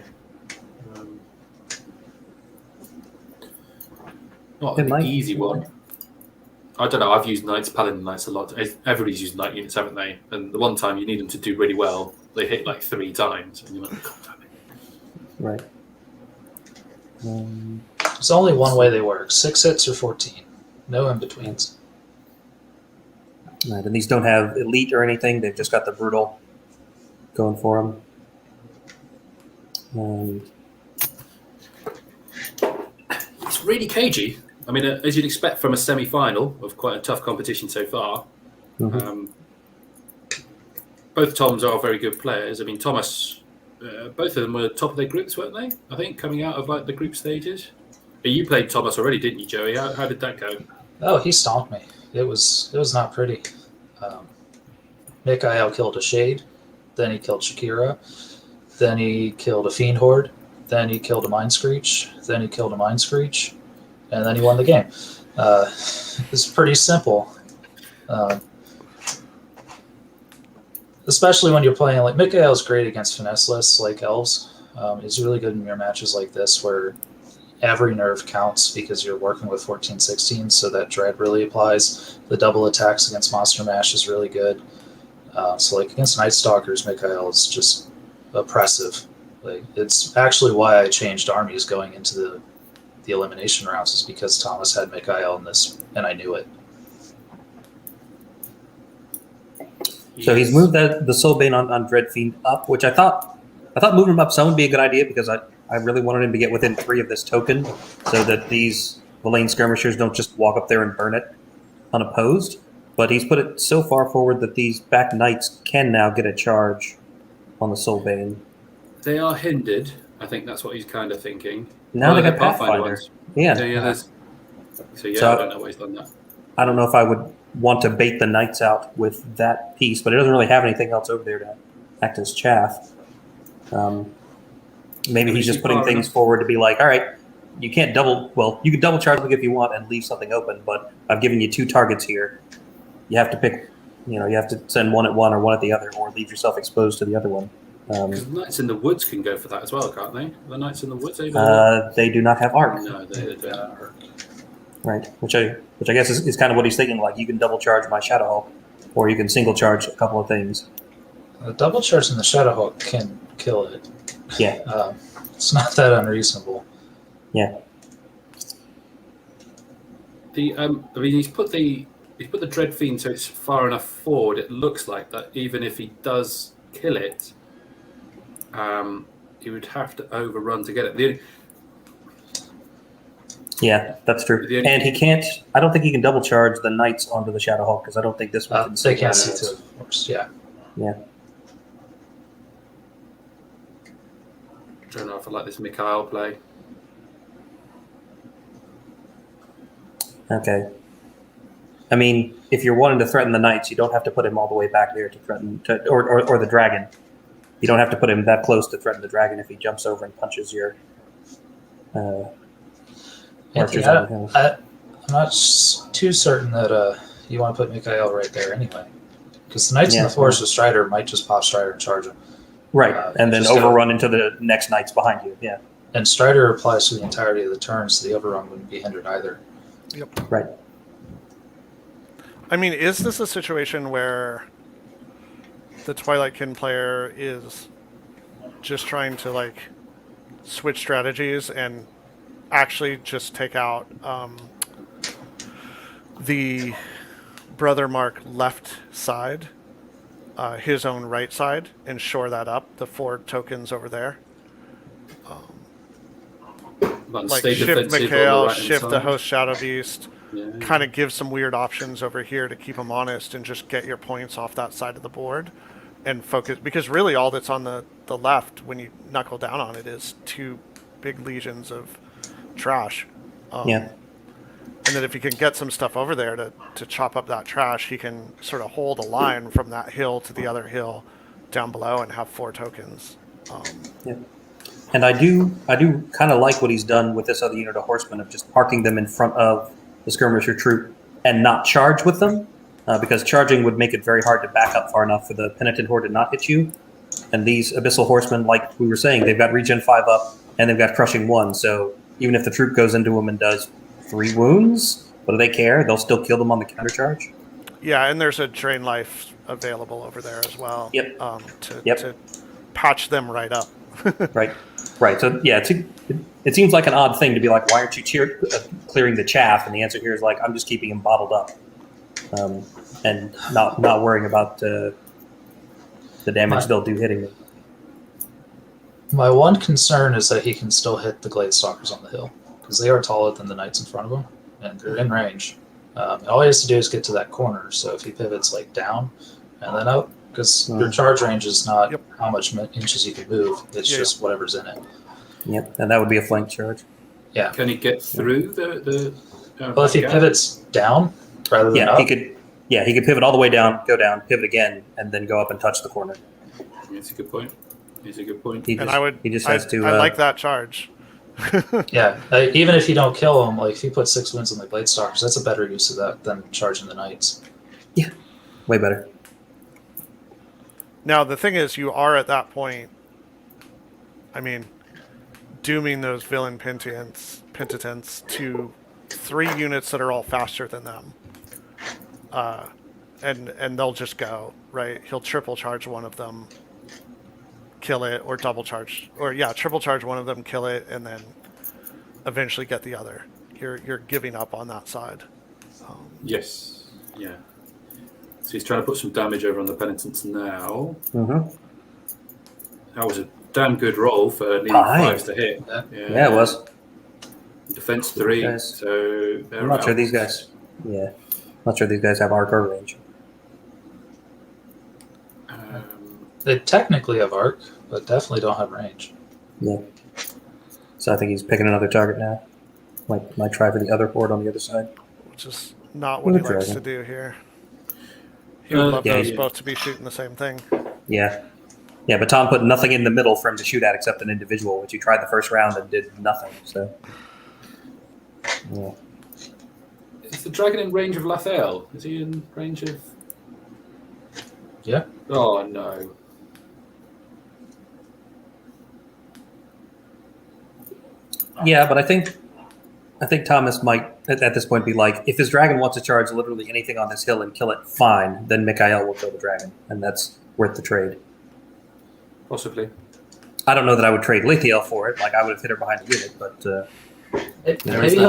Not an easy one. I don't know. I've used Paladin Knights a lot. Everybody's used Knight units, haven't they? And the one time you need them to do really well, they hit like 3 times, and you're like, God damn it. Right. There's only one way they work: 6 hits or 14. No in betweens. Right, and these don't have elite or anything. They've just got the brutal going for them. It's really cagey. I mean, as you'd expect from a semi-final of quite a tough competition so far. Both Toms are very good players. I mean, Thomas, both of them were top of their groups, weren't they? I think coming out of like the group stages. You played Thomas already, didn't you, Joey? How did that go? Oh, he stomped me. It was not pretty. Mikael killed a Shade, then he killed Shakira, then he killed a Fiend Horde, then he killed a Mind Screech, then he killed a Mind Screech, and then he won the game. It's pretty simple. Especially when you're playing, like, Mikael's great against finesse lists like Elves. He's really good in mirror matches like this where every nerve counts because you're working with 14/16, so that dread really applies. The double attacks against Monster Mash is really good. So like against Night Stalkers, Mikael is just oppressive. Like, it's actually why I changed armies going into the elimination rounds, is because Thomas had Mikael in this, and I knew it. So he's moved the Soulbane on Dreadfiend up, which I thought moving him up some would be a good idea because I really wanted him to get within 3 of this token so that these Lane skirmishers don't just walk up there and burn it unopposed. But he's put it so far forward that these back knights can now get a charge on the Soulbane. They are hindered. I think that's what he's kind of thinking. Now they got Pathfinder. Yeah. So I don't know why he's done that. I don't know if I would want to bait the knights out with that piece, but it doesn't really have anything else over there to act as chaff. Maybe he's just putting things forward to be like, all right, you can't you can double charge if you want and leave something open, but I've given you 2 targets here. You have to pick, you have to send one at one or one at the other, or leave yourself exposed to the other one. Because Knights in the Woods can go for that as well, can't they? The Knights in the Woods able they do not have arc. No, they don't have arc. Right, which I guess is kind of what he's thinking. Like, you can double charge my Shadow Hulk or you can single charge a couple of things. A double charge in the Shadowhawk can kill it. Yeah. It's not that unreasonable. Yeah. He's put the Dread Fiend so it's far enough forward. It looks like that even if he does kill it, he would have to overrun to get it. Yeah, that's true. And he can't. I don't think he can double charge the knights onto the Shadowhawk because I don't think this one can. They can't see to it, of course. Yeah. Yeah. I don't know if I like this Mikhail play. Okay. I mean, if you're wanting to threaten the knights, you don't have to put him all the way back there to threaten, or the dragon. You don't have to put him that close to threaten the dragon if he jumps over and punches your archers on him. I'm not too certain that you want to put Mikhail right there anyway. Because the Knights in the Forest with Strider might just pop Strider and charge him. Right, and then overrun into the next knights behind you, yeah. And Strider applies to the entirety of the turn, so the overrun wouldn't be hindered either. Yep. Right. I mean, is this a situation where the Twilight Kin player is just trying to, like, switch strategies and actually just take out the Brothermark left side, his own right side, and shore that up, the 4 tokens over there? Like shift Mikhail, shift the host Shadow Beast, kind of give some weird options over here to keep them honest and just get your points off that side of the board and focus, because really all that's on the left when you knuckle down on it is 2 big legions of trash. Yeah. And then if he can get some stuff over there to chop up that trash, he can sort of hold a line from that hill to the other hill down below and have 4 tokens. Yeah. And I do kind of like what he's done with this other unit of horsemen of just parking them in front of the skirmisher troop and not charge with them, because charging would make it very hard to back up far enough for the penitent horde to not hit you. And these abyssal horsemen, like we were saying, they've got regen 5 up and they've got crushing 1. So even if the troop goes into them and does 3 wounds, what do they care? They'll still kill them on the countercharge. Yeah, and there's a drain life available over there as well. Yep. To patch them right up. Right. So yeah, it seems like an odd thing to be like, why aren't you clearing the chaff? And the answer here is like, I'm just keeping him bottled up, and not worrying about the damage they'll do hitting me. My one concern is that he can still hit the Gladestalkers on the hill, because they are taller than the knights in front of him, and they're in range. All he has to do is get to that corner, so if he pivots like down and then up, because your charge range is not how much inches you can move, it's just whatever's in it. Yep, and that would be a flank charge. Yeah. Can he get through the well, if he pivots down rather than up? He could pivot all the way down, go down, pivot again, and then go up and touch the corner. That's a good point. It's a good point. He just has to. I like that charge. Yeah, even if you don't kill him, like if you put 6 wounds on the Bladestalkers, that's a better use of that than charging the knights. Yeah, way better. Now, the thing is, you are at that point, I mean, dooming those villain penitents to 3 units that are all faster than them. And they'll just go, right? He'll triple charge one of them, kill it, or double charge, or triple charge one of them, kill it, and then eventually get the other. You're giving up on that side. Yes. Yeah. So he's trying to put some damage over on the penitents now. Mm-hmm. That was a damn good roll for nearly 5s to hit. Yeah, it was. Defense 3, so they're I'm not sure out. these guys. Yeah, not sure these guys have arc or range. They technically have arc, but definitely don't have range. Yeah. So I think he's picking another target now. Might try for the other horde on the other side. Which is not what he likes to do here. He would love those both to be shooting the same thing. Yeah. Yeah, but Tom put nothing in the middle for him to shoot at except an individual, which he tried the first round and did nothing. So, yeah. Is the dragon in range of Lathael? Is he in range of... Yeah. Oh, no. Yeah, but I think I think Thomas might, at this point, be like, if his dragon wants to charge literally anything on this hill and kill it, fine. Then Mikhail will kill the dragon, and that's worth the trade. Possibly. I don't know that I would trade Lithiel for it. Like, I would have hit her behind the unit, but... Maybe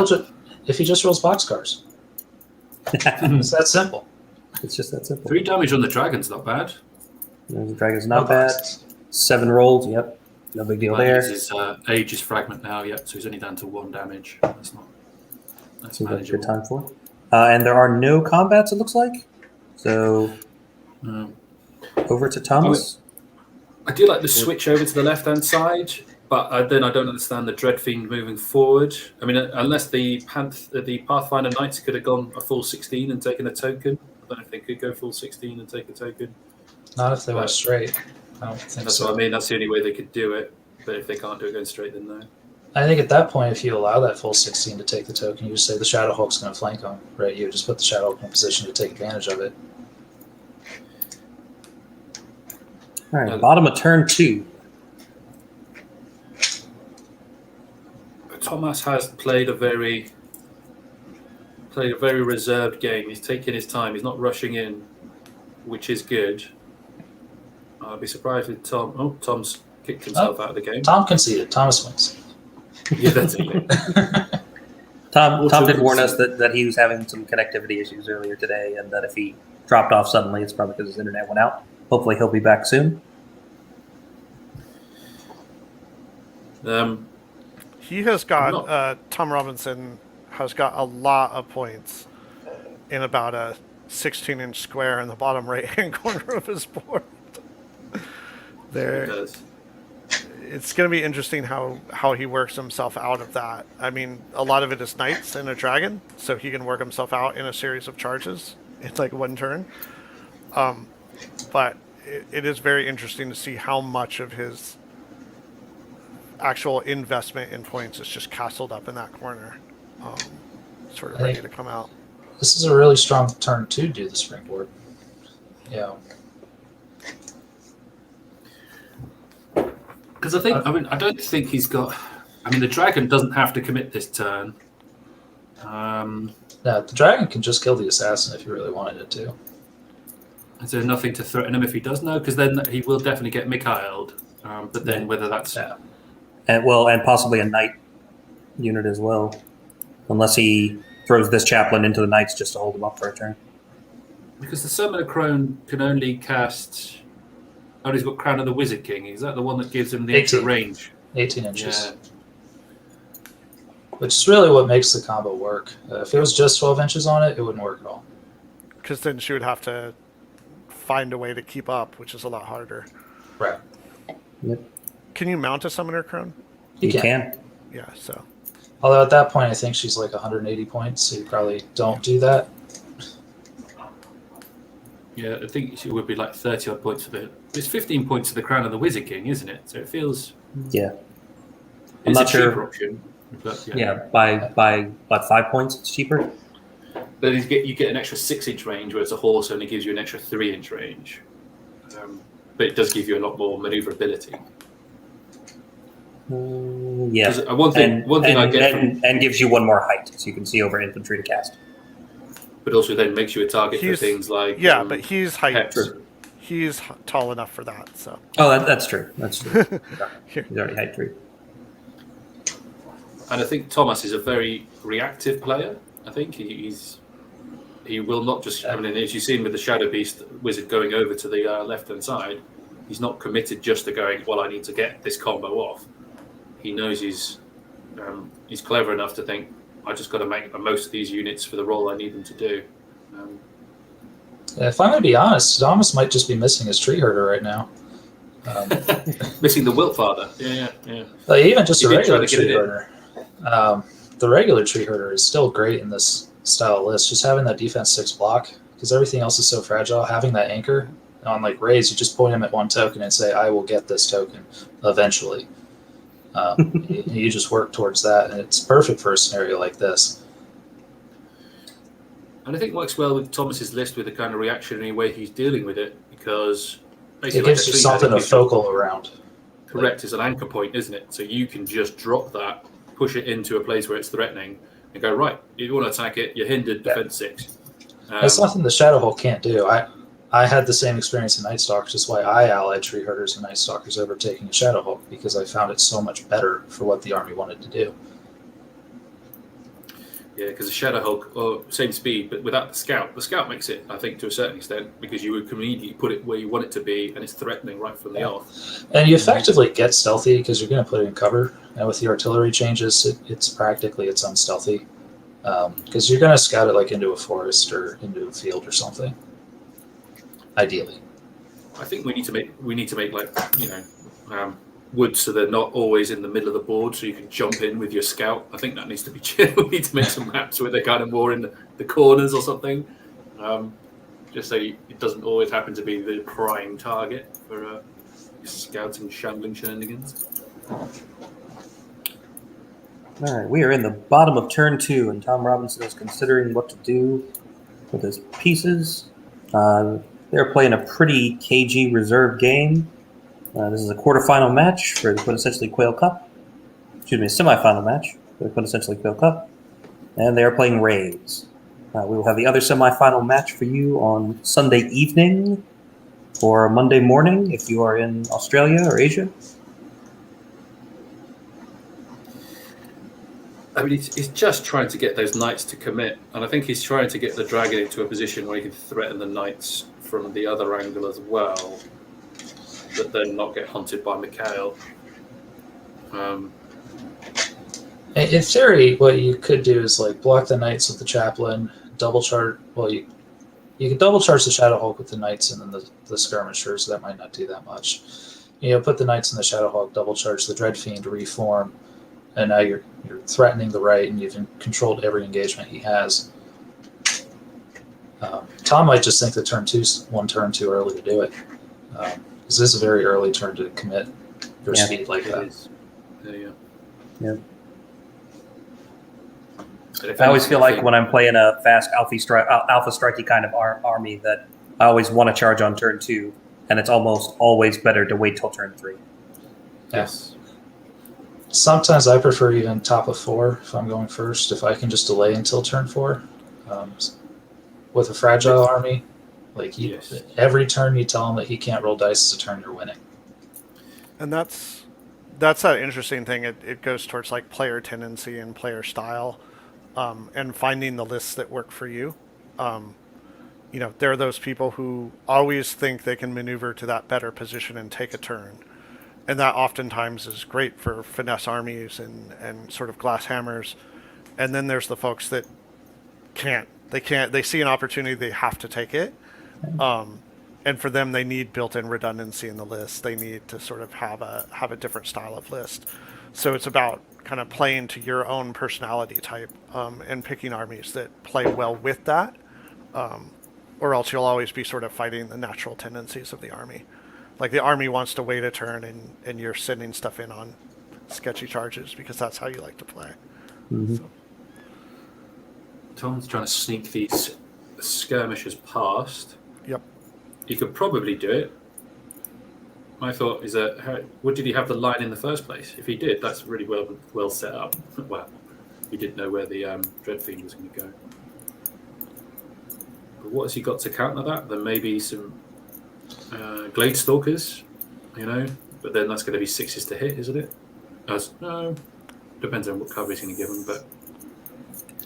if he just rolls boxcars. It's that simple. It's just that simple. 3 damage on the dragon's not bad. The dragon's not bad. 7 rolls, yep. No big deal there. His Aegis fragment now, yep, so he's only down to 1 damage. That's Seems like a manageable. good time for it. And there are no combats, it looks like. So, over to Thomas. I do like the switch over to the left-hand side, but then I don't understand the Dreadfiend moving forward. I mean, unless the Pathfinder Knights could have gone a full 16 and taken a token. I don't know if they could go full 16 and take a token. Not if they went straight. I don't think That's so. what I mean. That's the only way they could do it. But if they can't do it going straight, then no. I think at that point, if you allow that full 16 to take the token, you just say the Shadowhawk's going to flank them, right? You just put the Shadowhawk in a position to take advantage of it. All right, bottom of turn 2. Thomas has played a very reserved game. He's taking his time. He's not rushing in, which is good. I'd be surprised if Tom. Oh, Tom's kicked himself out of the game. Tom conceded. Thomas wins. Yeah, that's it. Tom did warn us that he was having some connectivity issues earlier today, and that if he dropped off suddenly, it's probably because his internet went out. Hopefully, he'll be back soon. He has got Tom Robinson has got a lot of points in about a 16-inch square in the bottom right-hand corner of his board. There, it's going to be interesting how he works himself out of that. I mean, a lot of it is knights and a dragon, so he can work himself out in a series of charges in like 1 turn. But it is very interesting to see how much of his actual investment in points is just castled up in that corner, sort of ready to come out. This is a really strong turn to do the springboard. Yeah. Because I don't think he's got. I mean, the dragon doesn't have to commit this turn. No, the dragon can just kill the assassin if you really wanted it to. Is there nothing to threaten him if he does? No, because then he will definitely get Mikhail'd. But then whether that's and possibly a knight unit as well, unless he throws this chaplain into the knights just to hold him up for a turn. Because the Summoner Crone can only cast. Oh, he's got Crown of the Wizard King. Is that the one that gives him the extra range? 18 inches. Yeah. Which is really what makes the combo work. If it was just 12 inches on it, it wouldn't work at all. Because then she would have to find a way to keep up, which is a lot harder. Right. Yep. Can you mount a Summoner Crone? You can. Yeah, so. Although at that point, I think she's like 180 points, so you probably don't do that. Yeah, I think it would be like 30 odd points for the. It's 15 points to the Crown of the Wizard King, isn't it? So it feels. Yeah. It's not a cheaper sure. option. But by what, 5 points? It's cheaper. But you get an extra 6-inch range, whereas a horse only gives you an extra 3-inch range. But it does give you a lot more maneuverability. Yeah. One thing I get and gives you 1 more height, so you can see over infantry to cast. But also then makes you a target for things like but he's height. Hector. He's tall enough for that. So. Oh, that's true. That's true. He's already height 3. And I think Thomas is a very reactive player. I think he will not just. I mean, as you've seen with the Shadow Beast Wizard going over to the left-hand side, he's not committed just to going. Well, I need to get this combo off. He knows he's clever enough to think. I just got to make the most of these units for the role I need them to do. If I'm going to be honest, Thomas might just be missing his tree herder right now. Missing the Wilt Father. Yeah. Like even just a He did try regular to get tree it in. herder. The regular tree herder is still great in this style list. Just having that defense 6 block, because everything else is so fragile. Having that anchor on like raids, you just point him at 1 token and say, "I will get this token eventually." You just work towards that, and it's perfect for a scenario like this. And I think works well with Thomas's list with the kind of reactionary way he's dealing with it, because It basically gives you something to focal around. Correct, is an anchor point, isn't it? So you can just drop that, push it into a place where it's threatening, and go, right, if you want to attack it, you're hindered, defense 6. That's nothing the Shadow Hulk can't do. I had the same experience in Night Stalkers. That's why I allied Tree Herders and Night Stalkers over taking a Shadow Hulk, because I found it so much better for what the army wanted to do. Yeah, because the Shadow Hulk, same speed, but without the scout makes it, I think, to a certain extent, because you would immediately put it where you want it to be, and it's threatening right from the off. And you effectively get stealthy because you're going to put it in cover. And with the artillery changes, it's practically its unstealthy, because you're going to scout it like into a forest or into a field or something. Ideally, I think we need to make like woods so they're not always in the middle of the board, so you can jump in with your scout. I think that needs to be changed. We need to make some maps where they're kind of more in the corners or something, just so it doesn't always happen to be the prime target for scouting shambling shenanigans. All right, we are in the bottom of turn 2, and Tom Robinson is considering what to do with his pieces. They're playing a pretty cagey reserve game. This is a quarterfinal match for the Quintessentially Quayle Cup. Excuse me, a semifinal match for the Quintessentially Quayle Cup. And they are playing Rays. We will have the other semifinal match for you on Sunday evening or Monday morning if you are in Australia or Asia. I mean, he's just trying to get those knights to commit, and I think he's trying to get the dragon into a position where he can threaten the knights from the other angle as well, but then not get hunted by Mikhail. In theory, what you could do is like block the knights with the chaplain, double charge. Well, you can double charge the Shadow Hulk with the knights and then the skirmishers. That might not do that much. Put the knights in the Shadow Hulk, double charge the Dread Fiend to reform, and now you're threatening the right, and you've controlled every engagement he has. Tom might just think that turn 2's one turn too early to do it, because this is a very early turn to commit your speed like that. Yeah. I always feel like when I'm playing a fast alpha strikey kind of army that I always want to charge on turn 2, and it's almost always better to wait till turn 3. Yes. Sometimes I prefer even top of 4 if I'm going first, if I can just delay until turn 4. With a fragile army, every turn you tell him that he can't roll dice as a turn, you're winning. And that's that interesting thing. It goes towards like player tendency and player style, and finding the lists that work for you. There are those people who always think they can maneuver to that better position and take a turn. And that oftentimes is great for finesse armies and sort of glass hammers. And then there's the folks that can't. They see an opportunity, they have to take it. And for them, they need built-in redundancy in the list. They need to sort of have a different style of list. So it's about kind of playing to your own personality type, and picking armies that play well with that. Or else you'll always be sort of fighting the natural tendencies of the army. Like the army wants to wait a turn, and you're sending stuff in on sketchy charges because that's how you like to play. Mm-hmm. So. Tom's trying to sneak these skirmishers past. Yep. He could probably do it. My thought is that, what did he have the line in the first place? If he did, that's really well set up. Well, he didn't know where the Dread Fiend was going to go. But what has he got to counter that? There may be some Glade Stalkers, but then that's going to be 6s to hit, isn't it? No, depends on what cover he's going to give them, but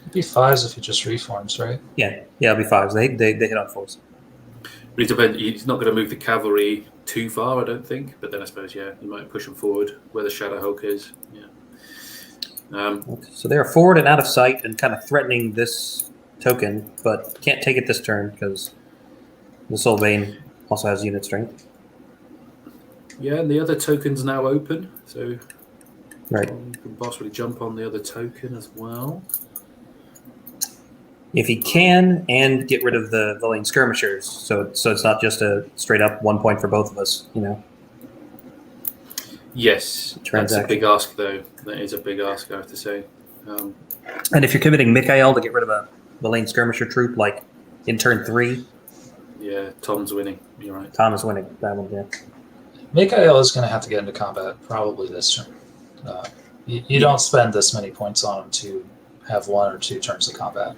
It'd be 5s if he just reforms, right? Yeah, it'll be 5s. They hit on 4s. But it depends. He's not going to move the cavalry too far, I don't think. But then I suppose, you might push them forward where the Shadow Hulk is. Yeah. So they are forward and out of sight and kind of threatening this token, but can't take it this turn because the Sylvain also has unit strength. Yeah, and the other token's now open, so right. You can possibly jump on the other token as well. If he can, and get rid of the Lane skirmishers, so it's not just a straight up 1 point for both of us, Yes, that's a big ask, though. That is a big ask, I have to say. And if you're committing Mikhail to get rid of a Lane skirmisher troop, like in turn 3, yeah, Tom's winning. You're right. Tom is winning that one. Yeah. Mikhail is going to have to get into combat probably this turn. You don't spend this many points on him to have 1 or 2 turns of combat.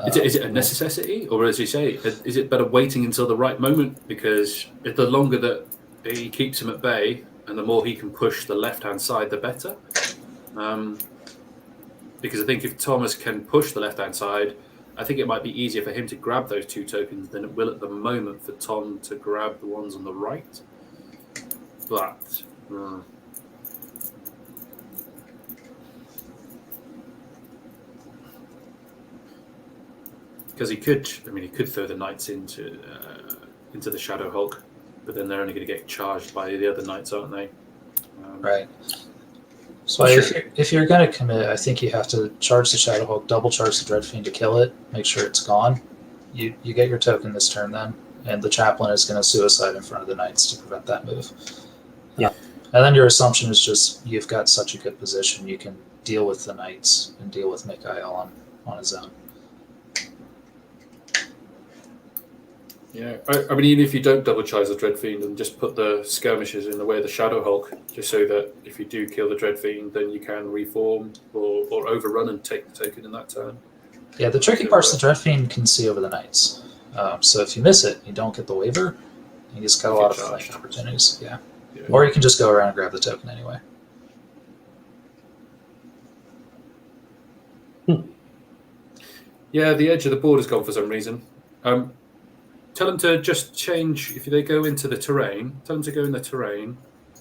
Is it a necessity, or as you say, is it better waiting until the right moment? Because the longer that he keeps him at bay, and the more he can push the left-hand side, the better. Because I think if Thomas can push the left-hand side, I think it might be easier for him to grab those 2 tokens than it will at the moment for Tom to grab the ones on the right. But because he could throw the knights into the Shadow Hulk, but then they're only going to get charged by the other knights, aren't they? Right. So if you're going to commit, I think you have to charge the Shadow Hulk, double charge the Dread Fiend to kill it, make sure it's gone. You get your token this turn then, and the Chaplain is going to suicide in front of the knights to prevent that move. Yeah. And then your assumption is just you've got such a good position, you can deal with the knights and deal with Mikhail on his own. Yeah, I mean, even if you don't double charge the Dread Fiend and just put the skirmishes in the way of the Shadow Hulk, just so that if you do kill the Dread Fiend, then you can reform or overrun and take the token in that turn. Yeah, the tricky part's the Dread Fiend can see over the knights. So if you miss it, you don't get the waiver. You just got a lot of flank opportunities. Yeah. Or you can just go around and grab the token anyway. Yeah, the edge of the board has gone for some reason. Tell them to just change, if they go into the terrain, tell them to go in the terrain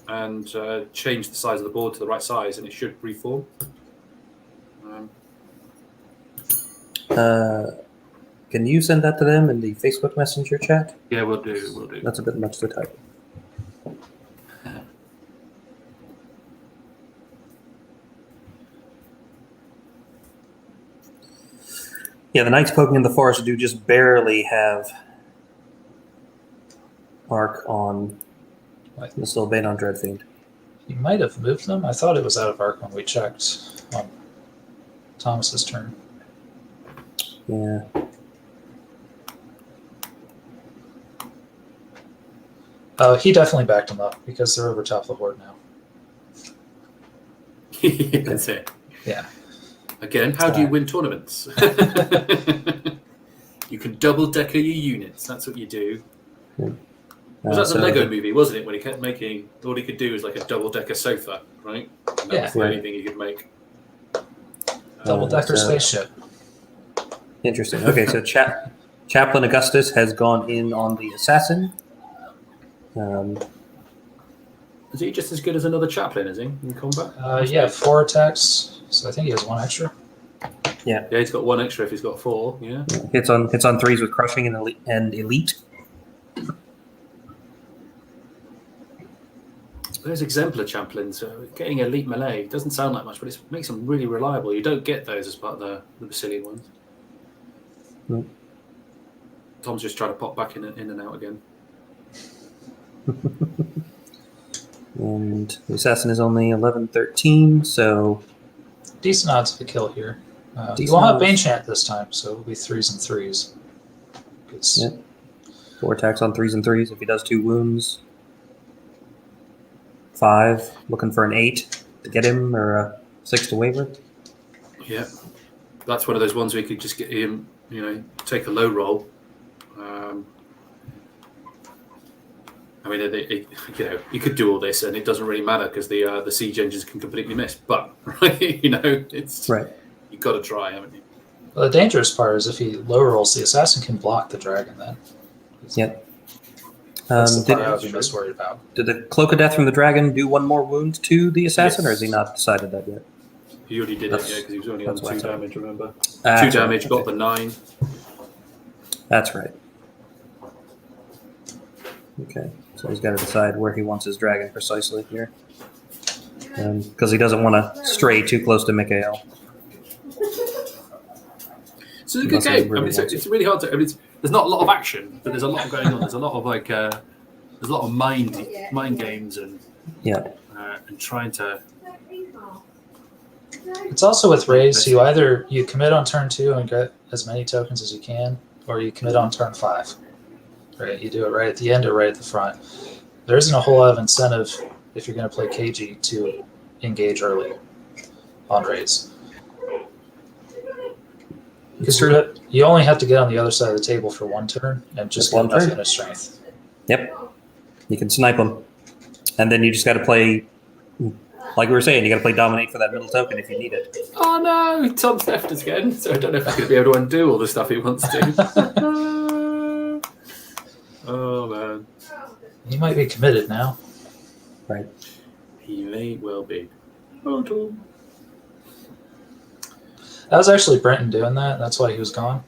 and change the size of the board to the right size, and it should reform. Can you send that to them in the Facebook Messenger chat? Yeah, we'll do. That's a bit much to type. Yeah, the knights poking in the forest do just barely have arc on the Sylvain on Dreadfiend. You might have moved them. I thought it was out of arc when we checked on Thomas's turn. Yeah. He definitely backed him up because they're over top of the horde now. That's it. Yeah. Again, how do you win tournaments? You can double-decker your units. That's what you do. Was that the Lego movie, wasn't it? When he kept making, all he could do was like a double-decker sofa, right? And that was the only thing he could make. Double-decker spaceship. Interesting. Okay, so Chaplain Augustus has gone in on the assassin. Is he just as good as another Chaplain, is he, in combat? Yeah, 4 attacks. So I think he has 1 extra. Yeah. Yeah, he's got 1 extra if he's got 4, yeah. Hits on 3s with crushing and elite. Those exemplar chaplains, getting elite melee doesn't sound like much, but it makes them really reliable. You don't get those as part of the Basilian ones. Mm. Tom's just trying to pop back in and out again. And the assassin is only 11-13, so decent odds of a kill here. You won't have Bane Chant this time, so it'll be 3s and 3s. Yep. 4 attacks on 3s and 3s. If he does 2 wounds, 5, looking for an 8 to get him, or a 6 to waiver. Yeah, that's one of those ones where you could just get him, take a low roll. I mean, you could do all this, and it doesn't really matter because the siege engines can completely miss. But it's right. You've got to try, haven't you? Well, the dangerous part is if he low rolls, the assassin can block the dragon. Then. Yep. That's the part I would be most worried about. Did the Cloak of Death from the dragon do 1 more wound to the assassin, or has he not decided that yet? He already did it, because he was only on 2 damage. Remember, 2 damage, got the 9. That's right. Okay, so he's got to decide where he wants his dragon precisely here, because he doesn't want to stray too close to Mikhail. So it's a good game. Really it's really hard to. There's not a lot of action, but there's a lot going on. There's a lot of there's a lot of mind games and and trying to. It's also with Raise, you either you commit on turn 2 and get as many tokens as you can, or you commit on turn 5. Right, you do it right at the end or right at the front. There isn't a whole lot of incentive if you're going to play KG to engage early on Raise. It's true. You only have to get on the other side of the table for one turn and just get enough unit strength. Yep. You can snipe them. And then you just got to play, like we were saying, you got to play dominate for that middle token if you need it. Oh no, Tom's left us again, so I don't know if he's going to be able to undo all the stuff he wants to. Oh man. He might be committed now. Right. He may well be. Oh, Tom. That was actually Brenton doing that. That's why he was gone.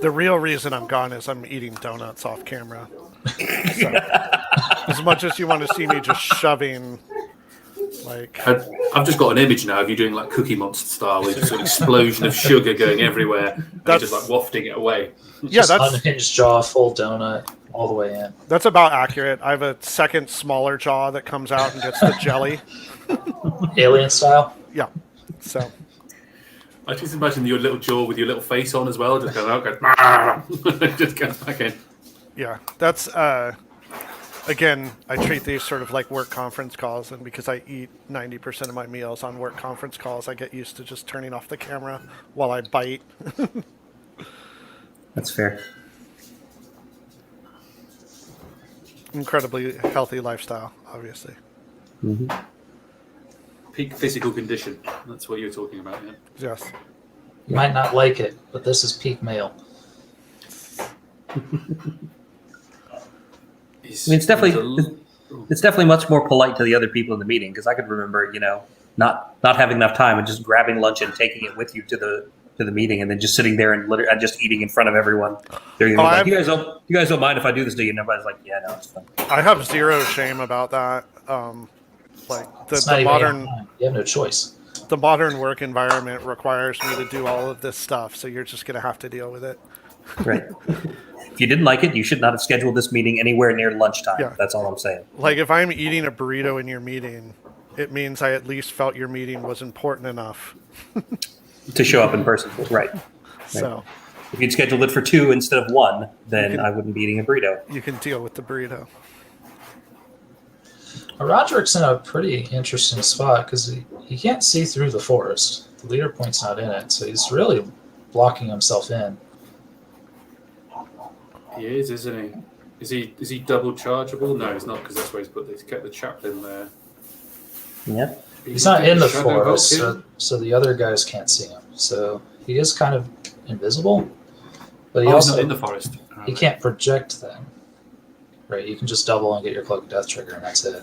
The real reason I'm gone is I'm eating donuts off camera. So, as much as you want to see me just shoving, like... I've just got an image now of you doing like Cookie Monster style with just an explosion of sugar going everywhere. That's just like wafting it away. Yeah, that's unhinged jaw, full donut, all the way in. That's about accurate. I have a second smaller jaw that comes out and gets the jelly. Alien style? Yeah. So... I just imagine your little jaw with your little face on as well, just going out, just goes back in. Yeah, that's again. I treat these sort of like work conference calls, and because I eat 90% of my meals on work conference calls, I get used to just turning off the camera while I bite. That's fair. Incredibly healthy lifestyle, obviously. Mm-hmm. Peak physical condition. That's what you're talking about, yeah? Yes. You might not like it, but this is peak male. It's definitely much more polite to the other people in the meeting, because I could remember, not having enough time and just grabbing lunch and taking it with you to the meeting, and then just sitting there and just eating in front of everyone. You guys don't mind if I do this, do you? And everybody's like, yeah, no, it's fine. I have zero shame about that. Like the modern, you have no choice. The modern work environment requires me to do all of this stuff, so you're just going to have to deal with it. Right. If you didn't like it, you should not have scheduled this meeting anywhere near lunchtime. Yeah. That's all I'm saying. Like if I'm eating a burrito in your meeting, it means I at least felt your meeting was important enough to show up in person. Right. So if you'd scheduled it for 2 instead of 1, then I wouldn't be eating a burrito. You can deal with the burrito. Roderick's in a pretty interesting spot because he can't see through the forest. The leader point's not in it, so he's really blocking himself in. He is, isn't he? Is he double chargeable? No, he's not, because that's where he's kept the chaplain there. Yeah. He's not in the forest, so the other guys can't see him. So he is kind of invisible, but he's not in the forest. He can't project them. Right, you can just double and get your Cloak of Death trigger, and that's it.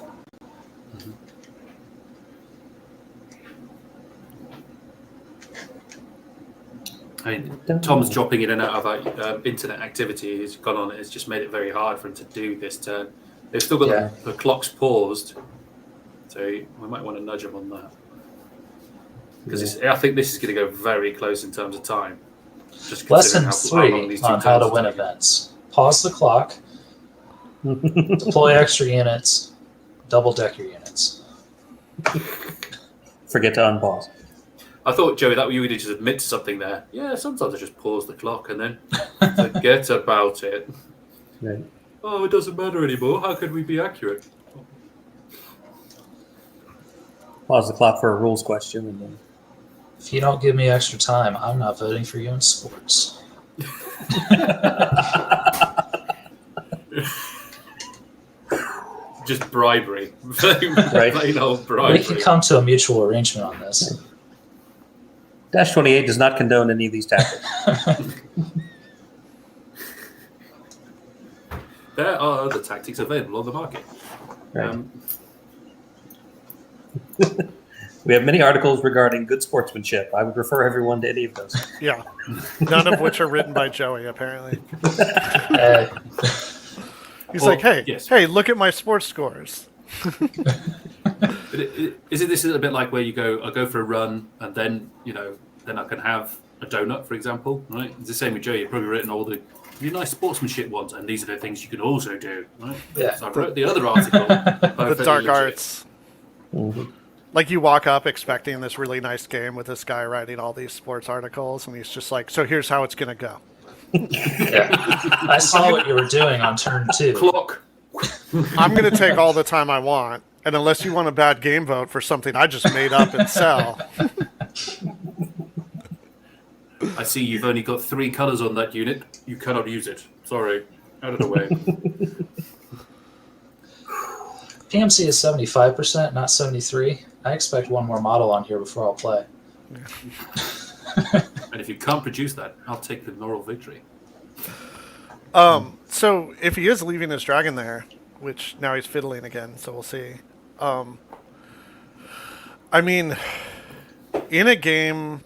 I mean, Tom's dropping in and out of internet activity. He's gone on. It's just made it very hard for him to do this turn. They've still got the clocks paused, so we might want to nudge him on that. Because I think this is going to go very close in terms of time. Just Lesson 3 on how to win events. Pause the clock. Deploy extra units. Double deck your units. Forget to unpause. I thought, Joey, that you would just admit to something there. Yeah, sometimes I just pause the clock and then forget about it. Right. Oh, it doesn't matter anymore. How can we be accurate? Pause the clock for a rules question. And then... If you don't give me extra time, I'm not voting for you in sports. Just bribery. Right. Plain old bribery. We can come to a mutual arrangement on this. Dash 28 does not condone any of these tactics. There are other tactics available on the market. Right. We have many articles regarding good sportsmanship. I would refer everyone to any of those. Yeah. None of which are written by Joey, apparently. He's like, hey, look at my sports scores. Isn't this a bit like where I go for a run and then, then I can have a donut, for example, right? It's the same with Joe. You've probably written all the nice sportsmanship ones, and these are the things you can also do, right? Yeah. So I wrote the other article. The dark legit. arts. Mm-hmm. Like you walk up expecting this really nice game with this guy writing all these sports articles, and he's just like, so here's how it's going to go. Yeah. I saw what you were doing on turn 2. Clock. I'm going to take all the time I want, And unless you want a bad game vote for something I just made up and sell. I see you've only got 3 colours on that unit. You cannot use it. Sorry. Out of the way. PMC is 75%, not 73. I expect one more model on here before I'll play. And if you can't produce that, I'll take the moral victory. So if he is leaving his dragon there, which now he's fiddling again, so we'll see. I mean, in a game,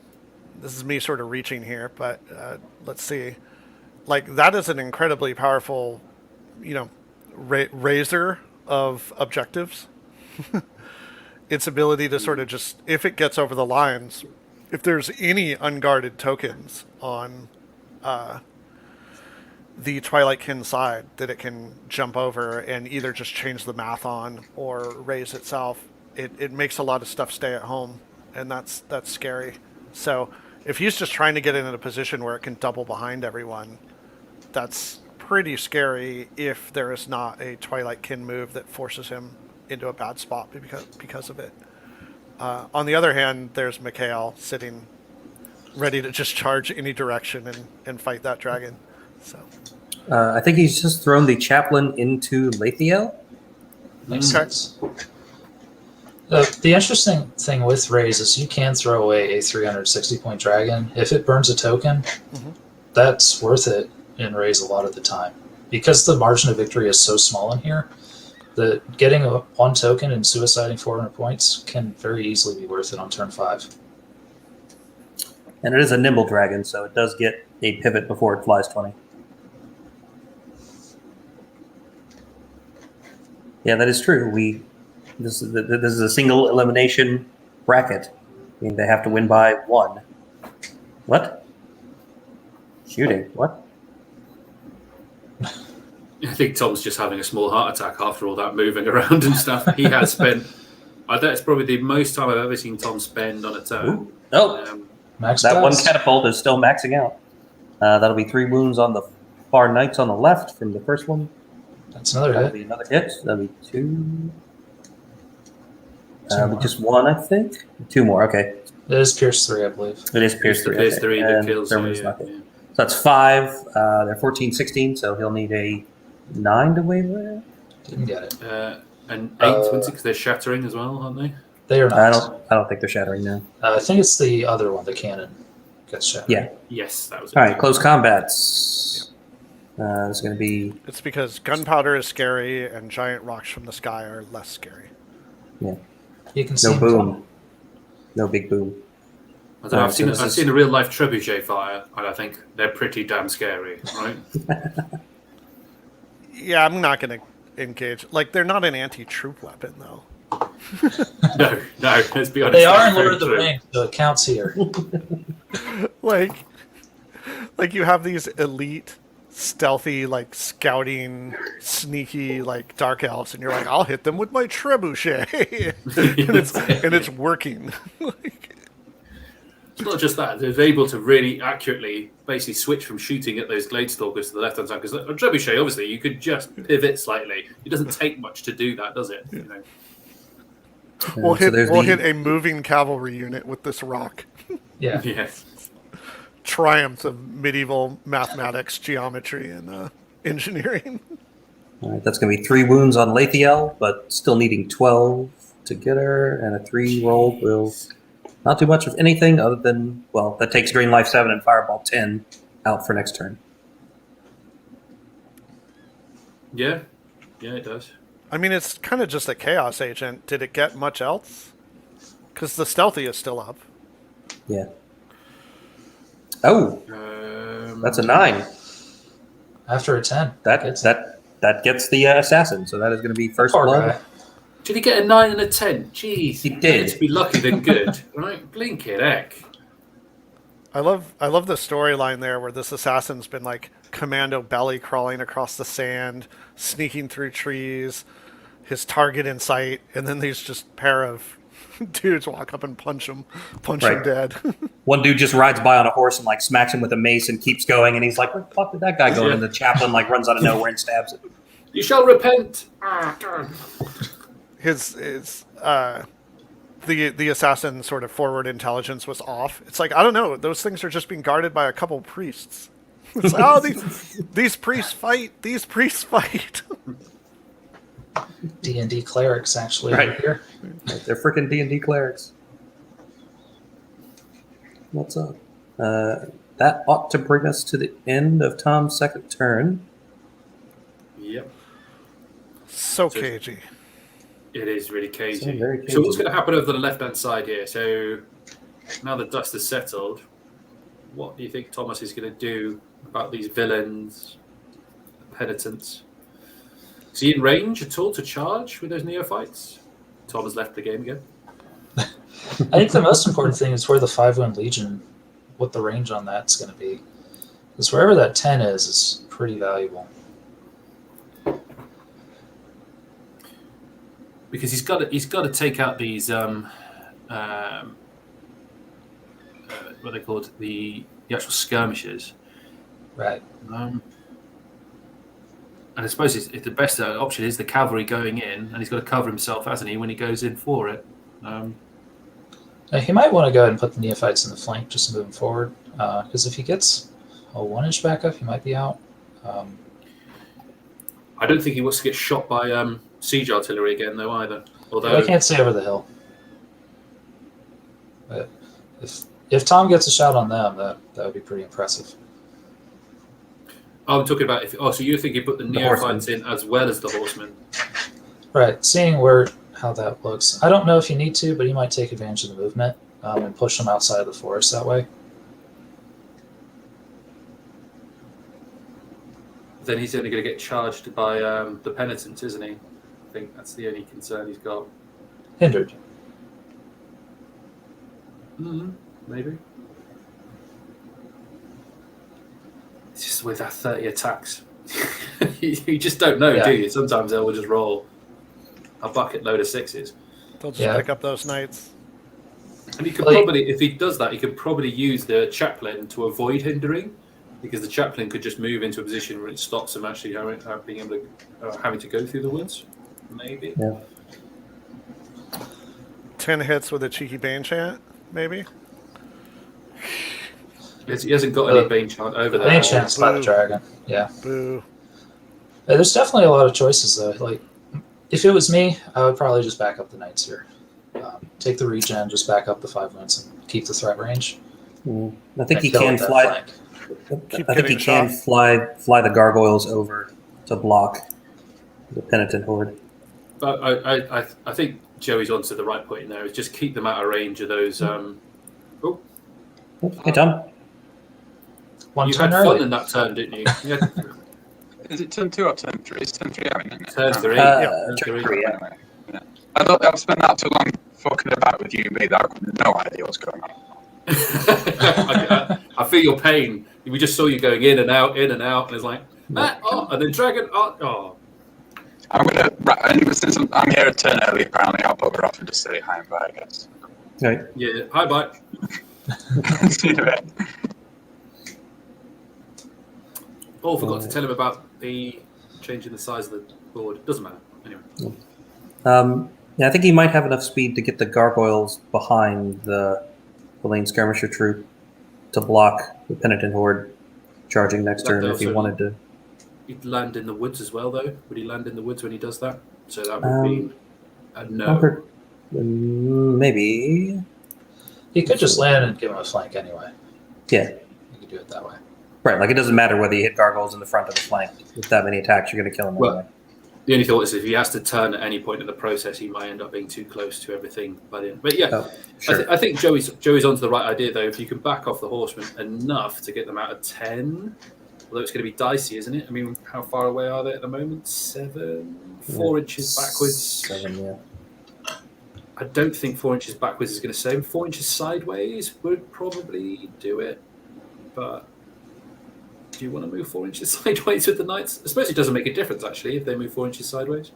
this is me sort of reaching here, but let's see. Like, that is an incredibly powerful, razor of objectives. Its ability to sort of just, if it gets over the lines, if there's any unguarded tokens on the Twilight Kin side that it can jump over and either just change the math on or raise itself, it makes a lot of stuff stay at home, and that's scary. So if he's just trying to get in a position where it can double behind everyone, that's pretty scary if there is not a Twilight Kin move that forces him into a bad spot because of it. On the other hand, there's Mikhail sitting ready to just charge any direction and fight that dragon. So I think he's just thrown the chaplain into Lathiel. Makes sense. The interesting thing with Raise is you can throw away a 360-point dragon. If it burns a token, that's worth it in Raise a lot of the time. Because the margin of victory is so small in here, that getting one token and suiciding 400 points can very easily be worth it on turn 5. And it is a nimble dragon, so it does get a pivot before it flies 20. Yeah, that is true. This is a single elimination bracket. I mean, they have to win by 1. What? Shooting? What? I think Tom's just having a small heart attack after all that moving around and stuff. He has spent... I think it's probably the most time I've ever seen Tom spend on a turn. Ooh. Oh, Max that dice. one catapult is still maxing out. That'll be 3 wounds on the far knights on the left from the first one. That's another That'll hit. be another hit. That'll be 2. More. Just 1, I think. 2 more. Okay. It is Pierce 3, I believe. It is Pierce 3. Pierce okay. 3 that And kills Thermal's you, not yeah. hit. So that's 5. They're 14, 16, so he'll need a 9 to wave there. Didn't get it. And 8, because they're shattering as well, aren't they? They are not. I don't think they're shattering now. I think it's the other one, the cannon, gets shattered. Yeah. Yes, that was it. All right, close combats. It's going to be... it's because gunpowder is scary and giant rocks from the sky are less scary. Yeah. You can see No him boom. flying. No big boom. I don't know, Alright, I've seen so this a real life trebuchet fire, and I think they're pretty damn scary, right? Yeah, I'm not going to engage. Like, they're not an anti-troop weapon, though. No, let's be honest. They are in that's Lord very of the true. Rings, so it counts here. Like you have these elite, stealthy, like scouting, sneaky, like dark elves, and you're like, I'll hit them with my trebuchet, and it's working. It's not just that; they're able to really accurately, basically, switch from shooting at those glade stalkers to the left hand side. Because a trebuchet, obviously, you could just pivot slightly. It doesn't take much to do that, does it? You know? We'll so there's hit a moving cavalry unit with this rock. Yeah. Yes. Triumphs of medieval mathematics, geometry, and engineering. All right, that's going to be 3 wounds on Lathiel, but still needing 12 to get her, and a 3 roll will... Not too much of anything other than, well, that takes Drain Life 7 and Fireball 10 out for next turn. Yeah, it does. I mean, it's kind of just a chaos agent. Did it get much else? Because the stealthy is still up. Yeah. Oh, that's a 9. After a 10. That gets the assassin, so that is going to be first Poor blood. guy. Did he get a 9 and a 10? Jeez, He did. To be lucky than good, right? Blinking heck. I love the storyline there where this assassin's been like commando belly crawling across the sand, sneaking through trees, his target in sight, and then these just pair of dudes walk up and punch him Right. dead. One dude just rides by on a horse and like smacks him with a mace and keeps going, and he's like, "Where the fuck did that guy go?" Yeah. And the chaplain like runs out of nowhere and stabs it. You shall repent. the assassin sort of forward intelligence was off. It's like, I don't know, those things are just being guarded by a couple priests. It's like, oh, these priests fight. These priests fight. D&D clerics actually Right. over here. They're freaking D&D clerics. What's up? That ought to bring us to the end of Tom's second turn. Yep. So cagey. It is really cagey. So very cagey. So what's going to happen over the left-hand side here? So now the dust has settled, what do you think Thomas is going to do about these villains, penitents? Is he in range at all to charge with those neophytes? Tom has left the game again. I think the most important thing is where the 5-1 Legion, what the range on that's going to be. Because wherever that 10 is pretty valuable. Because he's got to take out these what are they called, the actual skirmishers. Right. And I suppose it's the best option is the cavalry going in, and he's got to cover himself, hasn't he, when he goes in for it. Now, he might want to go ahead and put the neophytes in the flank just moving forward. Because if he gets a 1-inch backup, he might be out. I don't think he wants to get shot by siege artillery again, though, either. Although I can't see over the hill. But if Tom gets a shot on them, that would be pretty impressive. I'm talking about so you think you put the neophytes horsemen in as well as the horsemen? Right. Seeing how that looks. I don't know if you need to, but you might take advantage of the movement and push them outside of the forest that way. Then he's only going to get charged by the penitents, isn't he? I think that's the only concern he's got. Hindered. Maybe. It's just with that 30 attacks. You just don't know, do you? Sometimes they'll just roll a bucket load of 6s. They'll just pick up those knights. And he could probably, if he does that, he could probably use the chaplain to avoid hindering, because the chaplain could just move into a position where it stops him actually being able to having to go through the woods. Maybe. Yeah. 10 hits with a cheeky Bane chant, maybe. He hasn't got any Bane chant over there. Bane chant's by the dragon. Yeah. Boo. There's definitely a lot of choices though. Like, if it was me, I would probably just back up the knights here. Take the regen, just back up the 5 wounds, and keep the threat range. I think he can fly. I think he can fly the gargoyles over to block the penitent horde. But I think Joey's onto the right point in there. Is just keep them out of range of those. Hey, Tom. You had fun in that turn, didn't you? Is it turn 2 or turn 3? It's turn 3, I mean, isn't it? Turn 3. Turn 3, yeah. Yeah. I've spent that too long fucking about with you and me that I've got no idea what's going on. I feel your pain. We just saw you going in and out, and it's like, and then dragon, I'm gonna. Anyway, since I'm here a turn early, apparently I'll bugger off and just say hi and bye, I guess. Right. Yeah. Hi, bye. See you in a bit. Oh, forgot to tell him about the changing the size of the board. Doesn't matter. Anyway. Yeah, I think he might have enough speed to get the gargoyles behind the lane skirmisher troop to block the penitent horde charging next turn if he wanted to. He'd land in the woods as well, though. Would he land in the woods when he does that? So that would be a no. Maybe. He could just land and give him a flank anyway. Yeah. You could do it that way. Right, like it doesn't matter whether you hit gargoyles in the front or the flank. With that many attacks, you're going to kill him anyway. The only thought is if he has to turn at any point in the process, he might end up being too close to everything by the end. But yeah, sure. I think Joey's onto the right idea, though. If you can back off the horsemen enough to get them out of 10, although it's going to be dicey, isn't it? I mean, how far away are they at the moment? 7? 4 inches backwards? 7, yeah. I don't think 4 inches backwards is going to save. 4 inches sideways would probably do it. But do you want to move 4 inches sideways with the knights? I suppose it doesn't make a difference, actually, if they move 4 inches sideways.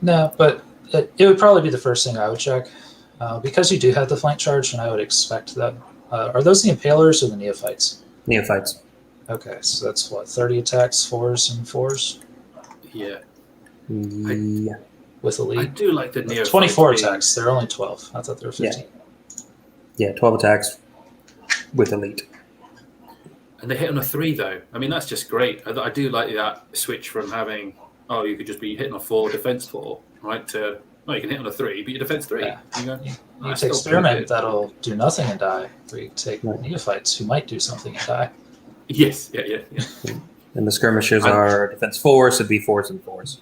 No, but it would probably be the first thing I would check. Because you do have the flank charge, and I would expect that. Are those the impalers or the neophytes? Neophytes. Okay, so that's what, 30 attacks, 4s and 4s? Yeah. Yeah. with I elite. do like the neophytes 24 being- attacks. They're only 12. I thought they were 15. Yeah, 12 attacks with elite. And they hit on a 3, though. I mean, that's just great. I do like that switch from having, you could just be hitting on 4, defense 4, right, to, you can hit on a 3, but your defense 3. Yeah. You go, You that's take still pretty Spearmint, good. that'll do nothing and die. Or you take Right. Neophytes, who might do something and die. Yes, yeah. And the skirmishers are defense 4, so it'd be 4s and 4s.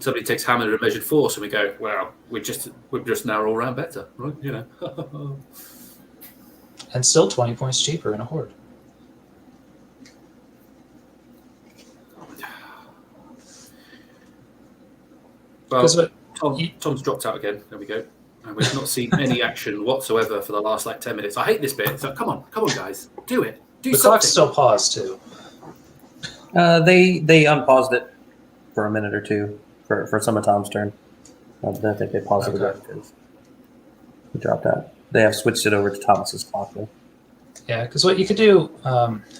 Somebody takes hammer and measured force, and we go, wow, we're just now all round better, right? You know. And still 20 points cheaper in a horde. Well, 'Cause what- Tom's dropped out again. There we go. And we've not seen any action whatsoever for the last 10 minutes. I hate this bit. So come on, guys, do it. Do the something. clock's still paused too. They unpaused it for a minute or two for some of Tom's turn. I think they paused it again because he dropped out. They have switched it over to Thomas's clock though. Yeah, because what you could do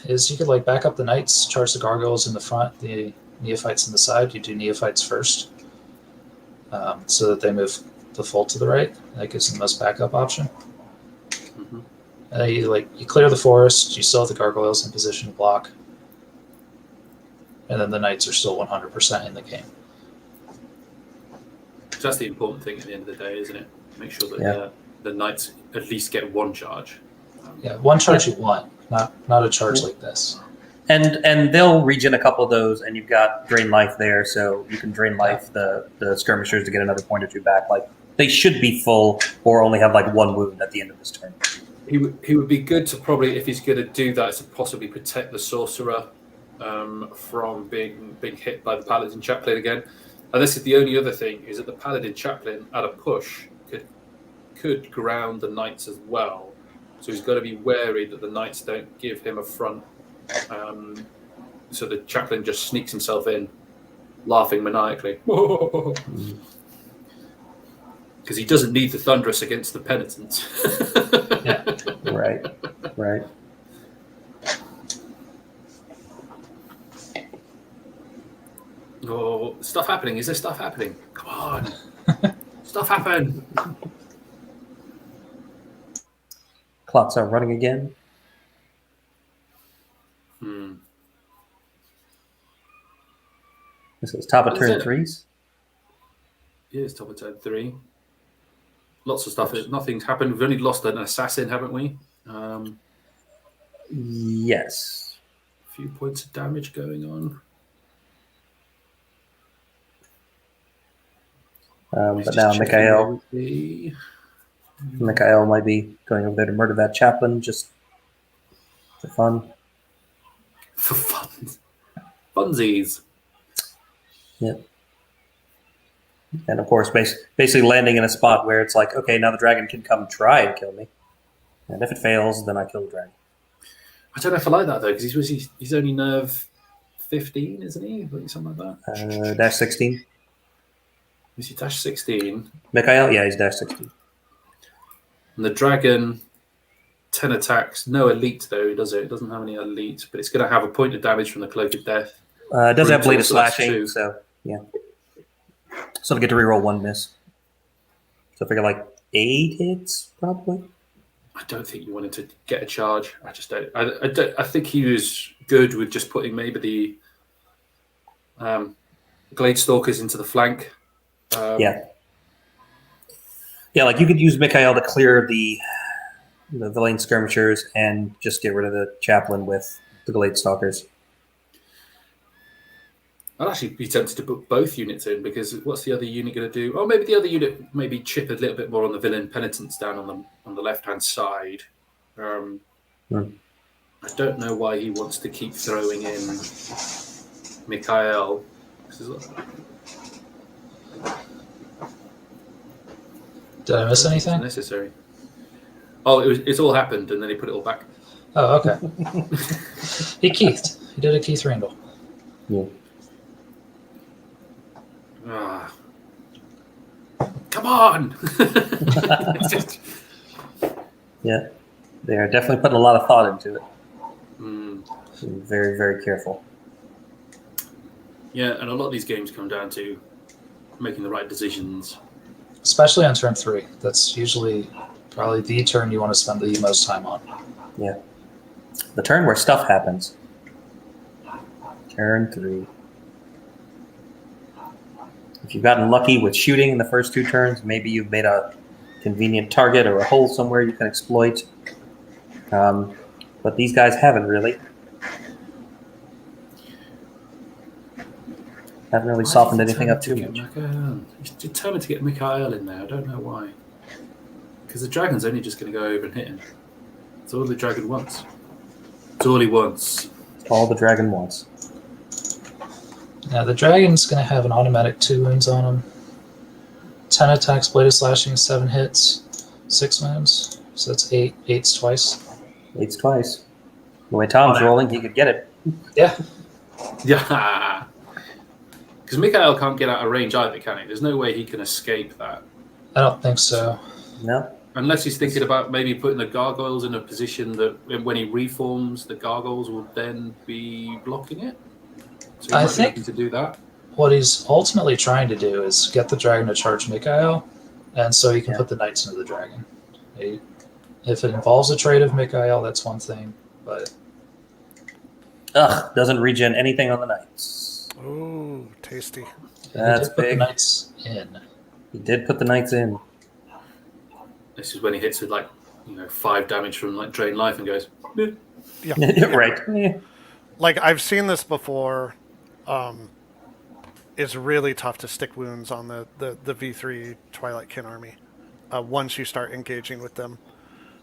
is you could back up the knights, charge the gargoyles in the front, the neophytes in the side. You do neophytes first, so that they move the full to the right. That gives them the most backup option. Mm-hmm. You clear the forest. You still have the gargoyles in position to block, and then the knights are still 100% in the game. That's the important thing at the end of the day, isn't it? Make sure that the knights at least get one charge. Yeah, one charge you want, not a charge like this. And they'll regen a couple of those, and you've got drain life there, so you can drain life the skirmishers to get another point or two back. They should be full or only have one wound at the end of this turn. He would be good to probably, if he's going to do that, to possibly protect the sorcerer from being hit by the paladin chaplain again. And this is the only other thing, is that the paladin chaplain at a push could ground the knights as well. So he's got to be wary that the knights don't give him a front. So the chaplain just sneaks himself in, laughing maniacally. Because he doesn't need the thunderous against the penitent. Yeah. Right. Oh, stuff happening. Is there stuff happening? Come on. Stuff happen. Clocks are running again. This is top of What is turn it? 3s. Yeah, it's top of turn 3. Lots of stuff. Nothing's happened. We've only lost an assassin, haven't we? Yes. A few points of damage going on. But now Mikhail might be going over there to murder that chaplain just for fun. For fun. Funsies. Yep. And of course, basically landing in a spot where it's okay, now the dragon can come try and kill me. And if it fails, then I kill the dragon. I don't know if I like that, though, because he's only nerve 15, isn't he? Something like that. Dash 16. Is he dash 16? Mikhail? Yeah, he's dash 16. And the dragon, 10 attacks. No elite, though, does it? It doesn't have any elite, but it's going to have a point of damage from the Cloak of Death. It does have Blade of So that's Slashing, 2. so yeah. So I get to reroll 1 miss. So I figure 8 hits, probably. I don't think you wanted to get a charge. I just don't. I think he was good with just putting maybe the Glade Stalkers into the flank. Yeah, you could use Mikhail to clear the lane skirmishers and just get rid of the chaplain with the Glade Stalkers. I'd actually be tempted to put both units in, because what's the other unit going to do? Oh, maybe the other unit maybe chip a little bit more on the villain penitents down on the left-hand side. I don't know why he wants to keep throwing in Mikhail. Did I miss anything? Necessary. Oh, it's all happened, and then he put it all back. Oh, okay. He keithed. He did a Keith Randall. Yeah. Come on! Yeah, they're definitely putting a lot of thought into it. Mm. So very, very careful. Yeah, and a lot of these games come down to making the right decisions. Especially on turn 3. That's usually probably the turn you want to spend the most time on. Yeah. The turn where stuff happens. Turn 3. If you've gotten lucky with shooting in the first 2 turns, maybe you've made a convenient target or a hole somewhere you can exploit. But these guys haven't really. Haven't really softened anything up too much. He's determined to get Mikhail in there. I don't know why. Because the dragon's only just going to go over and hit him. It's all the dragon wants. It's all he wants. All the dragon wants. Now, the dragon's going to have an automatic 2 wounds on him. 10 attacks, bladed slashing, 7 hits, 6 wounds. So that's 8. 8's twice. 8's twice. The way Tom's rolling, he could get it. Yeah. Yeah. Because Mikhail can't get out of range either, can he? There's no way he can escape that. I don't think so. No. Unless he's thinking about maybe putting the gargoyles in a position that when he reforms, the gargoyles will then be blocking it. So he I might be think looking to do that. what he's ultimately trying to do is get the dragon to charge Mikhail, and so he can put the knights into the dragon. If it involves a trade of Mikhail, that's one thing, but... Ugh, doesn't regen anything on the knights. Ooh, tasty. That's he did put big. the knights in. He did put the knights in. This is when he hits with 5 damage from Drain Life and goes, "Meh." Yeah. Right. Yeah. Like, I've seen this before. It's really tough to stick wounds on the V3 Twilight Kin army once you start engaging with them.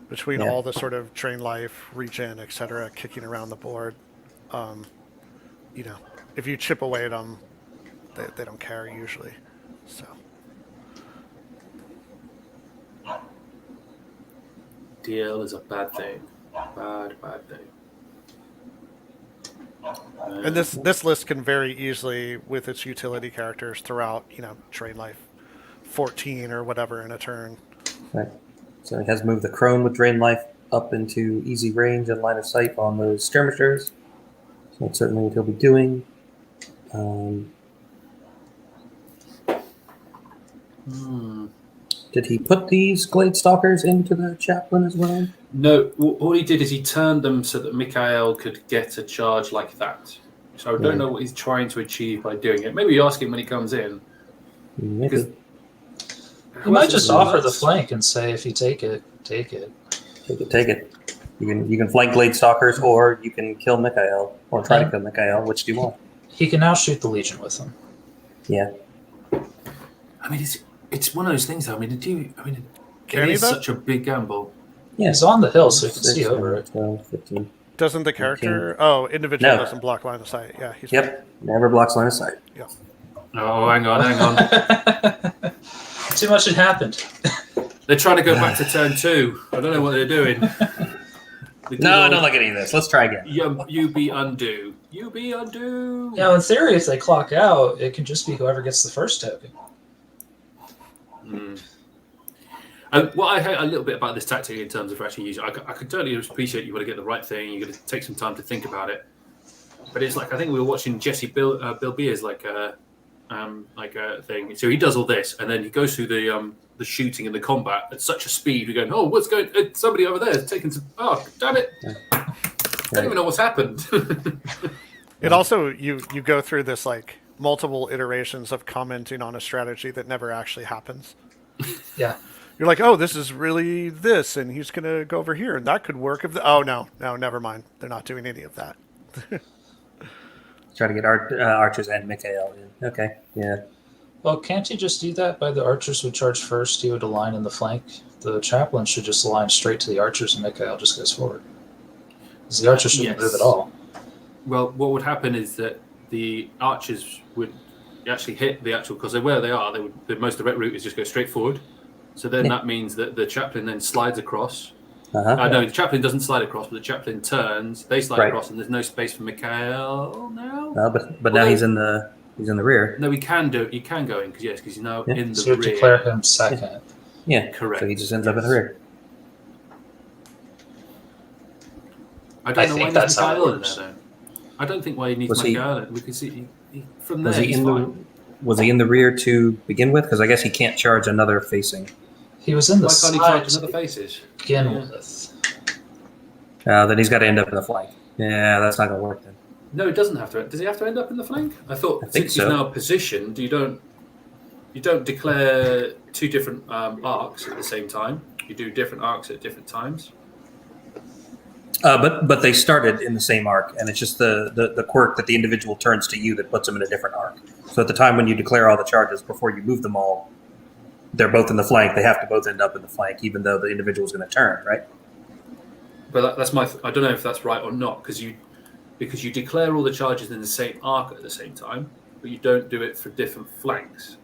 Between all the sort of Drain Life, regen, etc., kicking around the board. If you chip away at them, they don't care usually. So. DL is a bad thing. Bad thing. And this list can very easily, with its utility characters, throughout, Drain Life 14 or whatever in a turn. Right. So he has moved the crone with Drain Life up into easy range and line of sight on those skirmishers. So that's certainly what he'll be doing. Did he put these Glade Stalkers into the chaplain as well? No, all he did is he turned them so that Mikhail could get a charge like that. So I don't know what he's trying to achieve by doing it. Maybe you ask him when he comes in. Maybe. You might just offer the flank and say, if you take it, take it. Take it. You can flank Glade Stalkers, or you can kill Mikhail, or try to kill Mikhail. Which do you want? He can now shoot the Legion with them. Yeah. I mean, it's one of those things. It Can he is though? such a big gamble. Yeah. He's on the hill, so you can see over it. 12, 15. Doesn't the character... Oh, individual No. doesn't block line of sight. Yeah, he's... Yep. Never blocks line of sight. Oh, hang on. Too much had happened. They're trying to go back to turn 2. I don't know what they're doing. No, I don't like any of this. Let's try again. You be undo. You be undo. Now, in theory, if they clock out, it can just be whoever gets the first token. What I hate a little bit about this tactic in terms of actually using, I could totally appreciate you want to get the right thing. You're going to take some time to think about it. But it's like I think we were watching Jesse Bill Beers thing. So he does all this, and then he goes through the shooting and the combat at such a speed. We're going, oh, what's going? Somebody over there is taking some. Oh, damn it! I don't even know what's happened. It also you go through this multiple iterations of commenting on a strategy that never actually happens. Yeah. You're like, oh, this is really this, and he's gonna go over here, and that could work. Oh no, never mind. They're not doing any of that. Try to get archers and Mikhail in. Okay. Yeah. Well, can't you just do that by the archers would charge first? He would align in the flank. The chaplain should just align straight to the archers, and Mikhail just goes forward. Because the archers shouldn't move at all. Well, what would happen is that the archers would actually hit the actual, because where they are, the most direct route is just go straight forward. So then that means that the chaplain then slides across. No, the chaplain doesn't slide across, but the chaplain turns. They slide across, and there's no space for Mikhail now. But now he's in the rear. No, he can go in because he's now in the So you rear. declare him second. Yeah, correct. So he just ends up in the rear. I don't know why think that's how it Mikhail in works. there, though. I don't think why he needs Was to he- make Ireland. We can see from there Was he he's in fine. was he in the rear to begin with? Because I guess he can't charge another facing. He was in the Why can't he side charge to another faces? begin Yeah. with. Then he's got to end up in the flank. Yeah, that's not going to work then. No, it doesn't have to. Does he have to end up in the flank? I thought I think since so. he's now positioned, you don't declare two different arcs at the same time. You do different arcs at different times. But they started in the same arc, and it's just the quirk that the individual turns to you that puts them in a different arc. So at the time when you declare all the charges before you move them all, they're both in the flank. They have to both end up in the flank, even though the individual is going to turn, right? But that's my. I don't know if that's right or not because you declare all the charges in the same arc at the same time, but you don't do it for different flanks.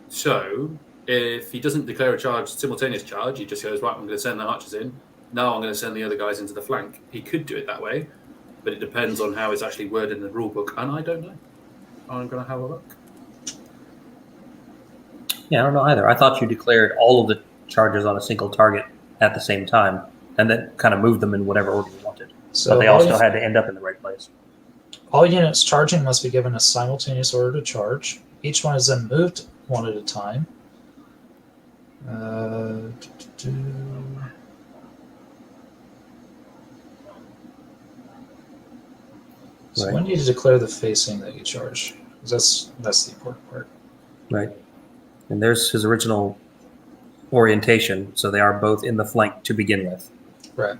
So if he doesn't declare a simultaneous charge, he just goes, right, I'm going to send the archers in. Now I'm going to send the other guys into the flank. He could do it that way, but it depends on how it's actually worded in the rule book, and I don't know. I'm going to have a look. Yeah, I don't know either. I thought you declared all of the charges on a single target at the same time, and then kind of moved them in whatever order you wanted. So But they all still had to end up in the right place. all units charging must be given a simultaneous order to charge. Each one is then moved one at a time. So Right. when do you declare the facing that you charge? 'Cause that's the important part. Right. And there's his original orientation, so they are both in the flank to begin with. Right.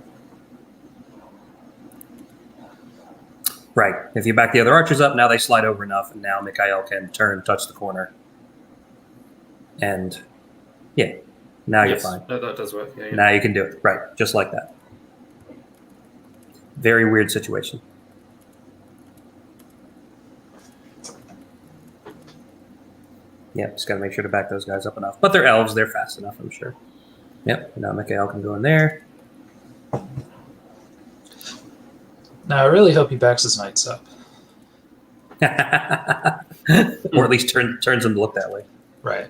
Right. If you back the other archers up, now they slide over enough, and now Mikhail can turn, touch the corner. And, yeah, now Yes, you're fine. that does work. Yeah, yeah. Now you can do it. Right. Just like that. Very weird situation. Yeah, just got to make sure to back those guys up enough. But they're elves. They're fast enough, I'm sure. Yep. Now Mikhail can go in there. Now I really hope he backs his knights up. Or at least turns them to look that way. Right.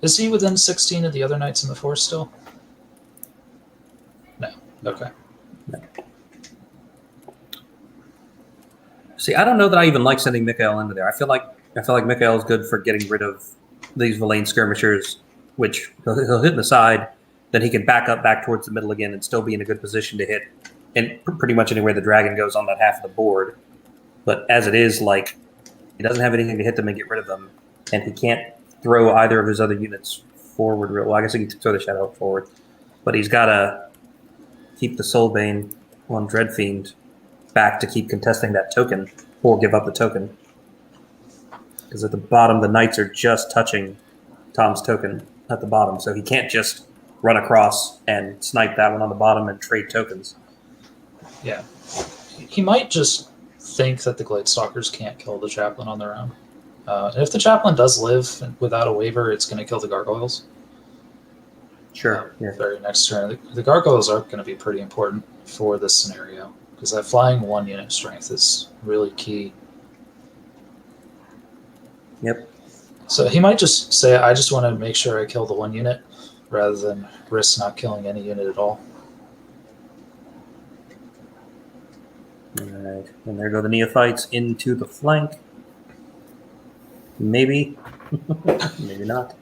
Is he within 16 of the other knights in the force still? No. Okay. See, I don't know that I even like sending Mikhail into there. I feel like Mikhail is good for getting rid of these Villain skirmishers, which he'll hit in the side, then he can back up back towards the middle again and still be in a good position to hit and pretty much anywhere the dragon goes on that half of the board. But as it is, like, he doesn't have anything to hit them and get rid of them, and he can't throw either of his other units forward. Well, I guess he can throw the Shadow forward, but he's got to keep the Soulbane on Dreadfiend back to keep contesting that token or give up the token. Because at the bottom, the knights are just touching Tom's token at the bottom, so he can't just run across and snipe that one on the bottom and trade tokens. Yeah. He might just think that the Gladestalkers can't kill the Chaplain on their own. And if the Chaplain does live without a waiver, it's going to kill the Gargoyles. Sure. Yeah. Very next turn. The Gargoyles are going to be pretty important for this scenario because that flying 1 unit strength is really key. Yep. So he might just say, I just want to make sure I kill the 1 unit rather than risk not killing any unit at all. All right. And there go the Neophytes into the flank. Maybe. Maybe not.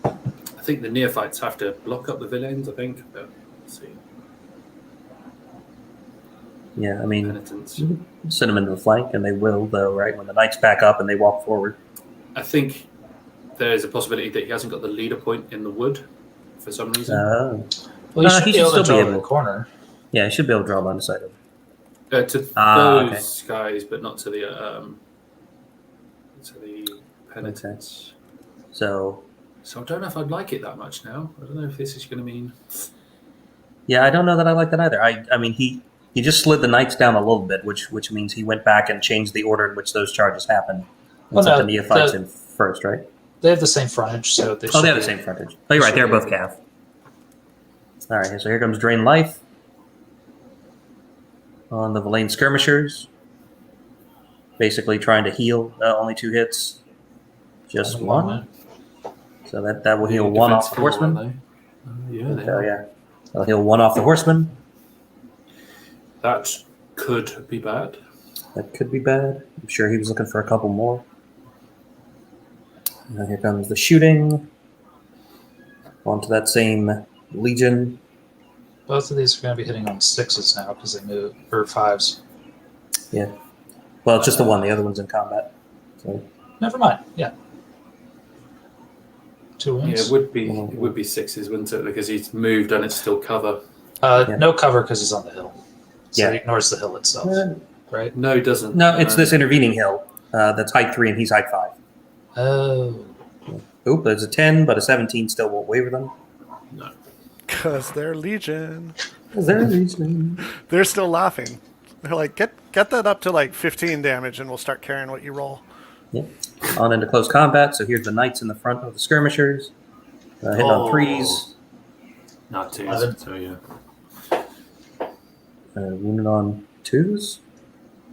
I think the neophytes have to block up the villains. I think, but let's see. Yeah, I mean, Penitence. send them into the flank, and they will, though, right? When the knights back up and they walk forward. I think there is a possibility that he hasn't got the leader point in the wood for some reason. Oh. Well, you should he be should able to still be draw able- the corner. Yeah, you should be able to draw line of sight of it. To okay. those guys, but not to the penitents. So, So I don't know if I'd like it that much now. I don't know if this is going to mean. yeah, I don't know that I like that either. I mean, he just slid the knights down a little bit, which means he went back and changed the order in which those charges happened. And Well, set no, the Neophytes the- in first, right? They have the same frontage, so they Oh, should they have the be- same frontage. Oh, you're right. They're both calf. All right, so here comes Drain Life on the Villain Skirmishers. Basically trying to heal. Only 2 hits. Just Only one. one. So that will heal 1 off the Defense four, Horseman. aren't Yeah, they Oh are. yeah. They'll heal one off the horseman. That could be bad. That could be bad. I'm sure he was looking for a couple more. And here comes the shooting. Onto that same Legion. Both of these are going to be hitting on 6s now because they move, or 5s. Yeah. Well, it's just the one. The other one's in combat. So Never mind. Yeah. 2 Yeah, wounds. it would be 6s, wouldn't it? Because he's moved and it's still cover. Yeah. No cover because he's on the hill. So Yeah. he ignores the hill itself, right? No, it doesn't. no, it's this intervening hill that's height 3 and he's height 5. Oh. Oop, there's a 10, but a 17 still won't waver them. No. Because they're Legion. Is there a reason? They're still laughing. They're like, get that up to like 15 damage and we'll start carrying what you roll. Yeah. On into close combat. So here's the knights in the front of the skirmishers. Hitting on 3s. Not 2s. 11. So yeah. Wounded on 2s.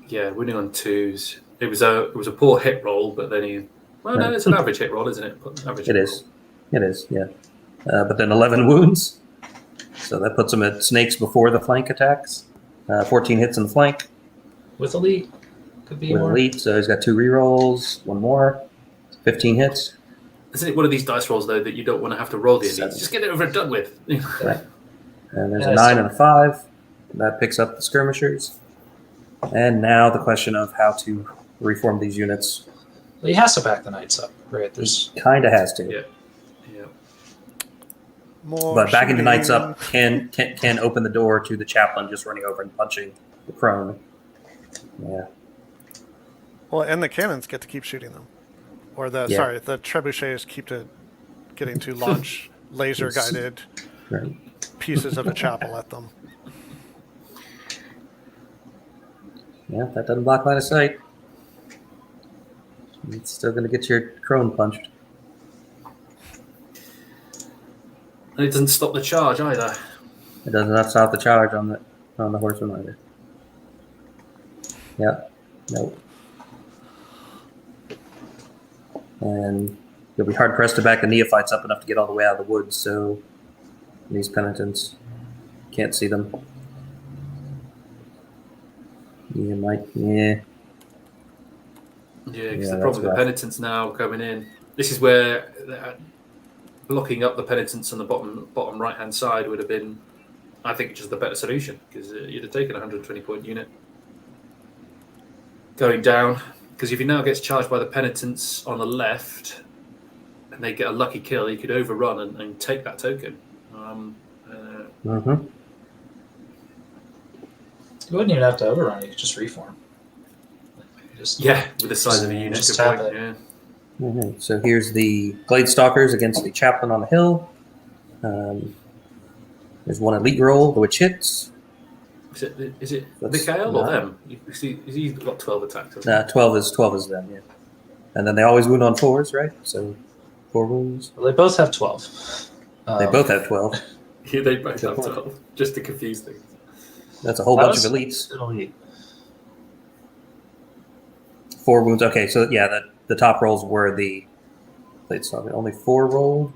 Yeah, winning on 2s. It was a poor hit roll, but then he. Well, no, it's an average hit roll, isn't it? Average It hit is. It is, yeah. But then 11 wounds. So that puts him at snakes before the flank attacks. 14 hits in the flank With elite. Could be with more. elite. So he's got 2 rerolls, 1 more. 15 hits. Isn't it one of these dice rolls though that you don't want to have to roll the elites? 7. Just get it over and done with. Right. And there's Yeah, a 9 and a 5. That picks up the skirmishers. And now the question of how to reform these units. Well, he has to back the knights up, right? There's Kind of has to. Yeah. Yeah. More But backing the knights shooting. up can open the door to the chaplain just running over and punching the crone. Yeah. Well, and the cannons get to keep shooting them. Or the trebuchets getting to launch laser guided Right. pieces of a chapel at them. Yeah, that doesn't block line of sight. It's still going to get your crone punched. And it doesn't stop the charge either. It does not stop the charge on the horseman either. Yeah. Nope. And you'll be hard pressed to back the neophytes up enough to get all the way out of the woods, so these penitents can't see them. You might, yeah. Yeah, because Yeah, the problem that's with the rough. penitents now coming in. This is where blocking up the penitents on the bottom right hand side would have been, I think, just the better solution because you'd have taken a 120 point unit going down. Because if he now gets charged by the penitents on the left and they get a lucky kill, he could overrun and take that token. Mm-hmm. you wouldn't even have to overrun. You could just reform. Yeah, with the size of the unit. Just good tap point, it. yeah. Mm-hmm. So here's the Glade Stalkers against the Chaplain on the hill. There's one elite roll, which hits. Is it That's Mikhail or not- them? He's got 12 attacks. hasn't 12 is them, yeah. And then they always wound on 4s, right? So 4 wounds. Well, they both have 12. They both have 12. he? Yeah, they both Good have point. 12, just to confuse things. That's a whole That bunch of was- elites. Elite. 4 wounds. Okay, so yeah, the top rolls were the Glade Stalker. Only 4 rolled.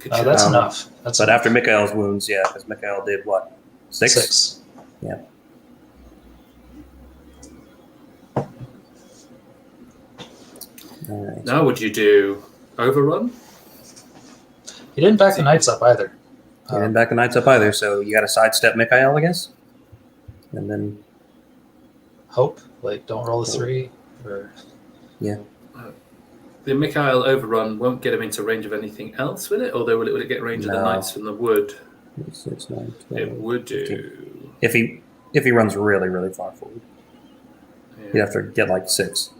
Good That's Um, enough. That's But enough. after Mikhail's wounds, yeah, because Mikhail did what? 6? 6. Yeah. All right. Now, would you do overrun? He didn't back the knights up either. You didn't back the knights up either, so you got to sidestep Mikhail, I guess. And then, Hope, like, don't roll a 3. Or The Mikhail overrun won't get him into range of anything else with it, although will it get range of the No. knights from the wood? 6, 9, 12, It would 15. do. If he runs really, really far forward, Yeah. you'd have to get like 6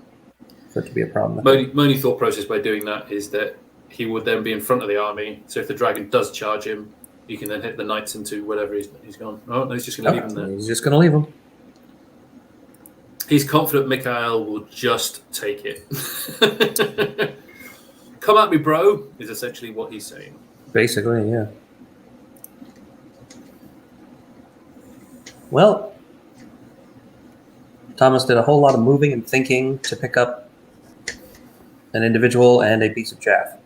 for it to be a problem. My only thought process by doing that is that he would then be in front of the army. So if the dragon does charge him, you can then hit the knights into whatever he's gone. Oh, no, he's just going to leave him there. He's just going to leave him. He's confident Mikhail will just take it. Come at me, bro, is essentially what he's saying. Basically, yeah. Well, Thomas did a whole lot of moving and thinking to pick up an individual and a piece of chaff.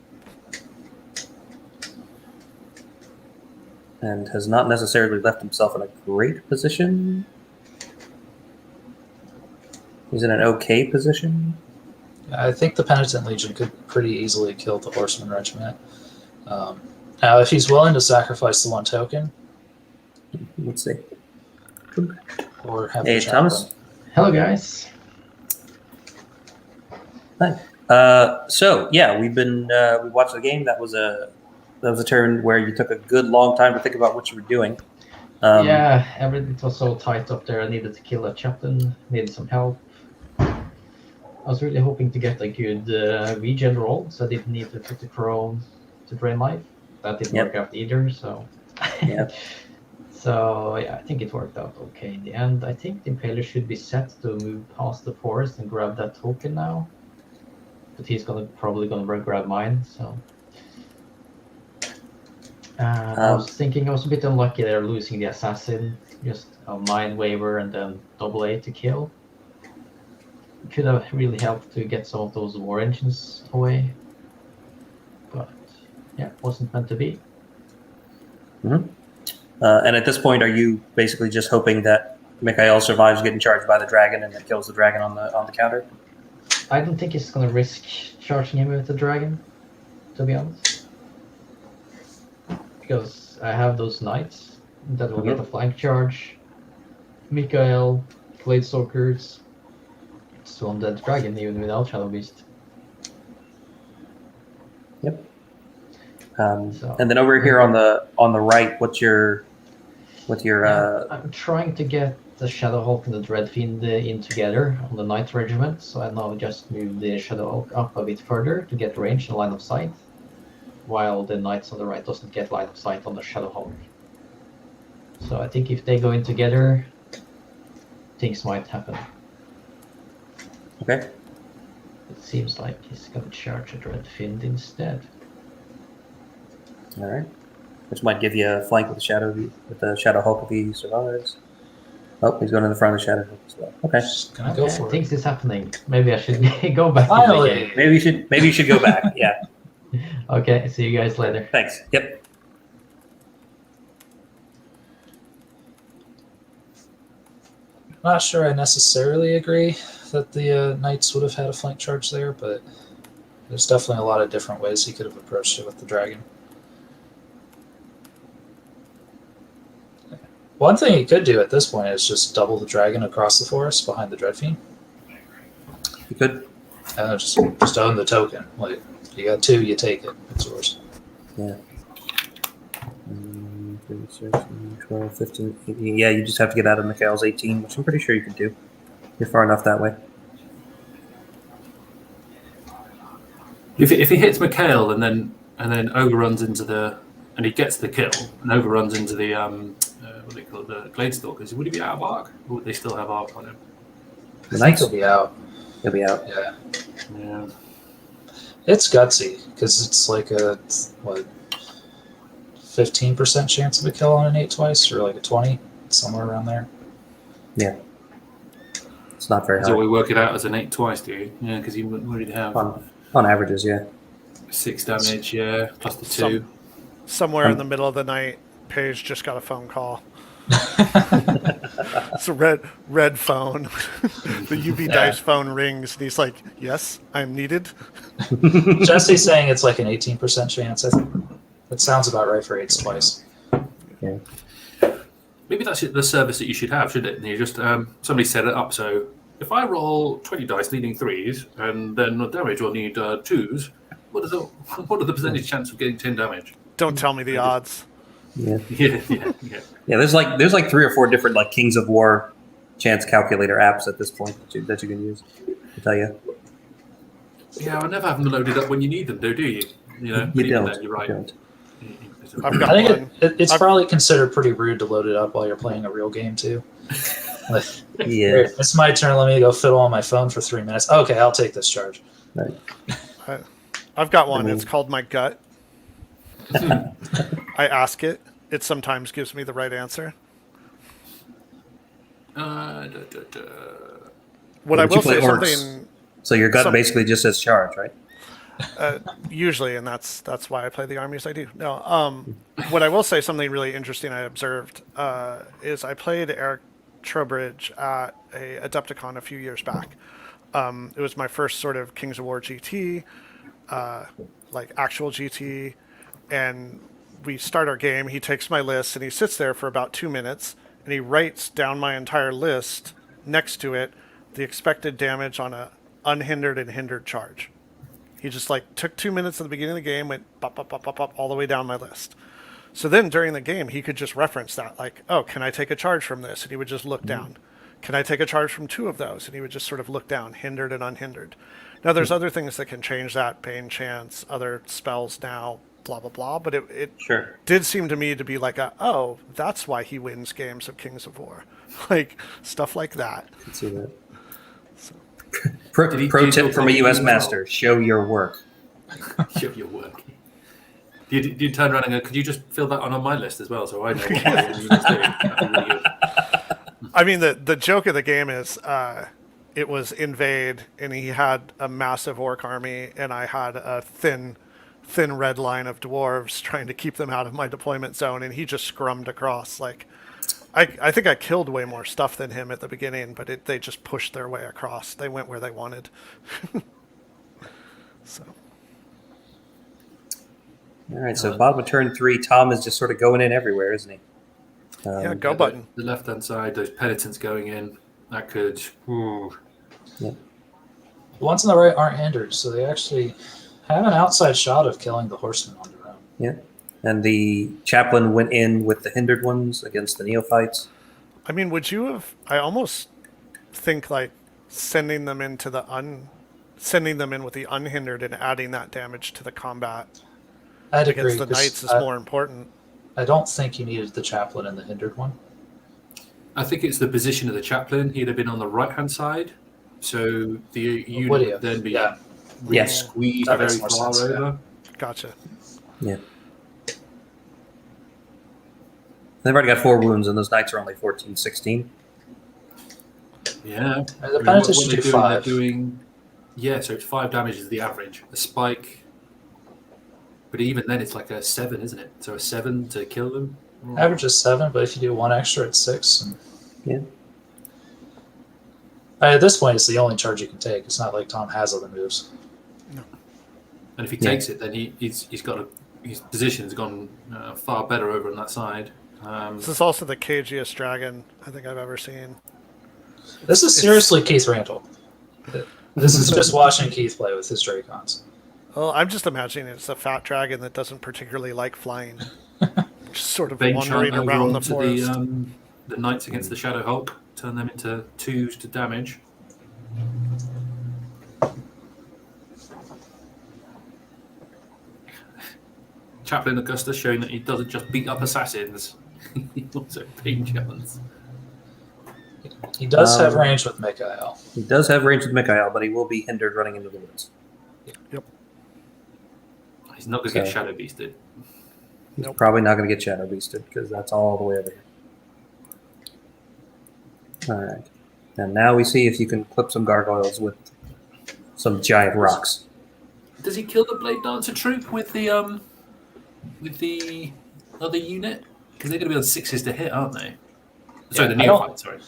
and has not necessarily left himself in a great position. He's in an okay position. I think the Penitent Legion could pretty easily kill the Horseman Regiment. Now, if he's willing to sacrifice the 1 token, Let's see. or have Hey, the Thomas. Hello, guys. Hi. So yeah, we watched the game. That was a turn where you took a good long time to think about what you were doing. Yeah, everything was so tight up there. I needed to kill a chaplain, needed some help. I was really hoping to get a good regen roll, so I didn't need to put the Crone to drain life. That didn't work out either, so... Yeah. So, yeah, I think it worked out okay in the end. I think the Impaler should be set to move past the forest and grab that token now. But he's probably gonna grab mine, so... I was thinking I was a bit unlucky there losing the Assassin. Just a Mind Waver and then double A to kill. Could have really helped to get some of those war engines away. But yeah, wasn't meant to be. Mm-hmm. And at this point, are you basically just hoping that Mikhail survives getting charged by the dragon and then kills the dragon on the counter? I don't think he's gonna risk charging him with the dragon, to be honest. Because I have those knights that will get a flank charge. Mikhail, Gladestalkers, still undead dragon even without Shadow Beast. Yep. And then over here on the right, what's your I'm trying to get the Shadow Hulk and the Dread Fiend in together on the Knight Regiment, so I now just move the Shadow Hulk up a bit further to get range and line of sight, while the Knights on the right doesn't get line of sight on the Shadow Hulk. So I think if they go in together, things might happen. Okay. It seems like he's gonna charge a Dread Fiend instead. All right. Which might give you a flank with the Shadow Hulk if he survives. Oh, he's going in the front of the Shadow Hulk as well. Okay. Just gonna go for it. Things is happening. Maybe I should go back to the Finally. game. Maybe you should go back. Yeah. Okay, see you guys later. Thanks. Yep. Not sure I necessarily agree that the Knights would have had a flank charge there, but there's definitely a lot of different ways he could have approached it with the dragon. One thing he could do at this point is just double the dragon across the forest behind the Dreadfiend. You could. And just own the token. Like, you got 2, you take it. It's yours. Yeah. 12, 15, 18. Yeah, you just have to get out of Mikhail's 18, which I'm pretty sure you can do. You're far enough that way. If he hits Mikhail and then overruns into and he gets the kill and overruns into the what they call the Gladestalkers, would he be out of arc, or would they still have arc on him? The I think Knights he'll be out. He'll be out. Yeah. Yeah. It's gutsy, because it's like a, 15% chance of a kill on an 8 twice, or like a 20, somewhere around there. Yeah. It's not very high. So we work it out as an 8 twice, do you? Yeah, because you would have On averages, yeah. 6 damage, yeah, plus the 2. Somewhere in the middle of the night, Paige just got a phone call. It's a red phone. The UB Dice phone rings, and he's like, "Yes, I'm needed." Jesse's saying it's like an 18% chance. I think that sounds about right for 8s twice. Yeah. Maybe that's the service that you should have, shouldn't it? And you just somebody set it up so if I roll 20 dice needing 3s and then the damage will need 2s, what are the percentage chance of getting 10 damage? Don't tell me the odds. Yeah. Yeah. There's like 3 or 4 different like Kings of War chance calculator apps at this point that you can use to tell you. Yeah, I never have them loaded up when you need them, though, do you? You know, You even don't. then, you're right. You don't. I've got I one. think it's probably considered pretty rude to load it up while you're playing a real game, too. Like, Yeah. "Here, it's my turn. Let me go fiddle on my phone for 3 minutes. Okay, I'll take this charge. Right. I've got one. I mean- It's called my gut. I ask it. It sometimes gives me the right answer. What But I you will play say orcs. something. So your gut basically just says charge, right? Usually, and that's why I play the armies I do. No, what I will say, something really interesting I observed is I played Eric Trowbridge at a Adepticon a few years back. It was my first sort of Kings of War GT, like actual GT, and we start our game. He takes my list and he sits there for about 2 minutes and he writes down my entire list next to it, the expected damage on a unhindered and hindered charge. He just like took 2 minutes at the beginning of the game, went pop, pop, pop, pop, pop, all the way down my list. So then during the game, he could just reference that, like, oh, can I take a charge from this? And he would just look down. Can I take a charge from 2 of those? And he would just sort of look down, hindered and unhindered. Now, there's other things that can change that, pain chance, other spells now, blah, blah, blah. But it Sure. did seem to me to be like, oh, that's why he wins games of Kings of War. Like, stuff like that. I can see that. So, Pro Did he tip from a feel U.S. comfortable? master: show your work. Show your work. You turn around and go, could you just fill that on my list as well, so I know what my unit's doing? That'd be really good. I mean, the joke of the game is it was invade, and he had a massive orc army, and I had a thin red line of dwarves trying to keep them out of my deployment zone, and he just scrummed across. Like, I think I killed way more stuff than him at the beginning, but they just pushed their way across. They went where they wanted. So. All right, so bottom of turn 3, Tom is just sort of going in everywhere, isn't he? Yeah, go button. The left-hand side, those penitents going in, that could... Ooh. The ones on the right aren't hindered, so they actually have an outside shot of killing the horsemen on their own. Yeah. And the chaplain went in with the hindered ones against the neophytes. I mean, would you have? I almost think like sending them in with the unhindered and adding that damage to the combat I'd agree. against the 'cause knights is more important. I don't think you needed the chaplain in the hindered one. I think it's the position of the chaplain. He'd have been on the right-hand side, so the unit Would he would have? then be Yeah. really Yes. squeezed That very makes more far sense, yeah. over. Gotcha. Yeah. They've already got 4 wounds, and those knights are only 14, 16. Yeah. The penitents should do 5. Yeah, so it's 5 damage is the average. A spike, but even then it's like a 7, isn't it? So a 7 to kill them. Average is 7, but if you do 1 extra, it's 6. And... Yeah. At this point, it's the only charge you can take. It's not like Tom has other moves. And if he takes it, then he's got his position's gone far better over on that side. This is also the cagiest dragon I think I've ever seen. This is seriously Keith Randall. This is just watching Keith play with his Dracons. Well, I'm just imagining it's a fat dragon that doesn't particularly like flying. Just sort of They wandering chant over around the onto forest. the knights against the Shadow Hulk, turn them into 2s to damage. Chaplain Augustus showing that he doesn't just beat up assassins, he also pain chants. He does have range with Mikael. He does have range with Mikael, but he will be hindered running into the woods. He's not going to get So- Shadow Beasted. He's probably not going to get Shadow Beasted because that's all the way over here. All right. And now we see if you can clip some gargoyles with some giant rocks. Does he kill the Blade Dancer troop with the other unit? Because they're going to be on 6s to hit, aren't they? Sorry, the I don't- neophyte. Sorry.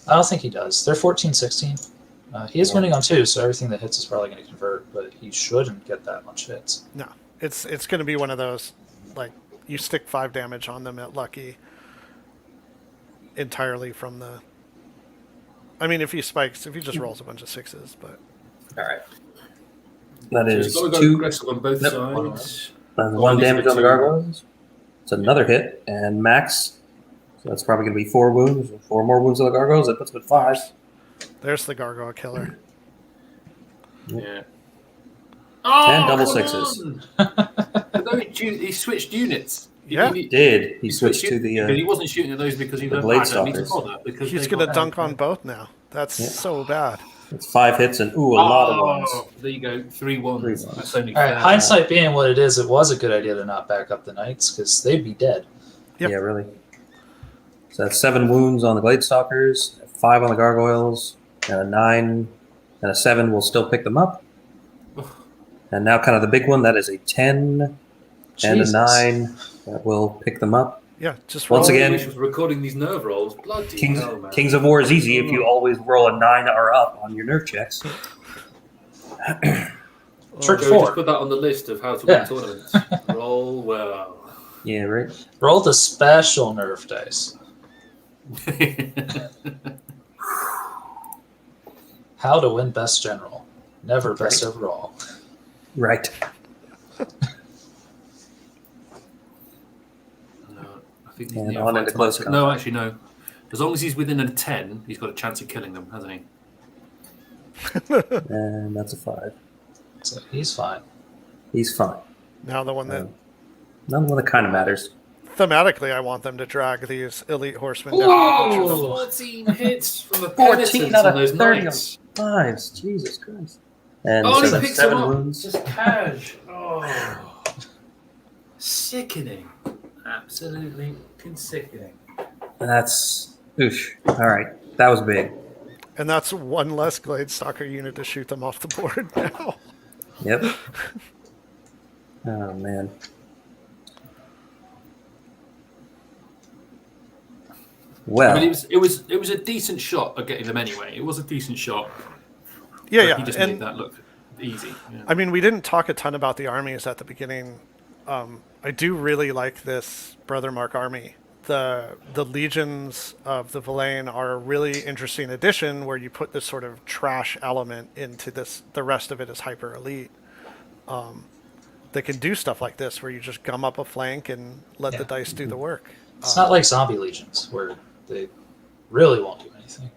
I don't think he does. They're 14, 16. He is winning on 2, so everything that hits is probably going to convert, but he shouldn't get that much hits. No, it's going to be one of those, like, you stick 5 damage on them at lucky entirely from the... I mean, if he spikes, if he just rolls a bunch of 6s, but... All right. That So is he's got to go 2. aggressive on both Yep. sides. That's Well, 1 at least damage with on the 2. gargoyles. It's another hit, and max. So that's probably going to be 4 wounds. 4 more wounds on the gargoyles. That puts him at 5. There's the gargoyle killer. Yeah. Oh, And double come 6s. on! No, he switched units. Yeah. Did. He switched to but he the... wasn't shooting at those because he the was Blade I don't need to Stalkers. bother because He's they going to got- dunk on both now. That's Yeah. so bad. it's 5 hits and, ooh, a lot of ones. There you go, 3 ones. 3 ones. That's only All right, fair. hindsight being what it is, it was a good idea to not back up the Knights, because they'd be dead. Yep. Yeah, really. So that's 7 wounds on the Glade Stalkers, 5 on the gargoyles, and a 9 and a 7 will still pick them up. And now kind of the big one, that is a 10 and a Jesus. 9 that will pick them up. Yeah, just Once roll. again- I was recording these nerve rolls. Bloody hell, man. Kings of War is easy if you always roll a 9 or up on your nerve checks. Trick Joey, 4. just put that on the list of how to win tournaments. Roll well. Yeah, right? Roll the special nerve dice. How to win best general. Never best overall. Right. No, I think And these on into close neophytes- combat. No, actually, no. As long as he's within a 10, he's got a chance of killing them, hasn't he? And that's a 5. So he's fine. He's fine. Now the one that None of that kind of matters. thematically I want them to drag these elite horsemen Whoa! down. Oh. 14 hits from the 14 out on of those 30 knights. 5s. Jesus Christ. And Oh, he so picks 7 them up. wounds. Just cash. Oh. Sickening. Absolutely sickening. That's oosh. All right. That was big. And that's one less Glade Stalker unit to shoot them off the board now. Yep. Oh man. Well, I mean, it was a decent shot at getting them anyway. It was a decent shot. Yeah, but yeah. He just And made that look easy. Yeah. I mean, we didn't talk a ton about the armies at the beginning. I do really like this Brothermark army. The legions of the Villain are a really interesting addition where you put this sort of trash element into this. The rest of it is hyper elite. They can do stuff like this where you just gum up a flank and let the Yeah. dice do the work. It's not like zombie legions where they really won't do anything.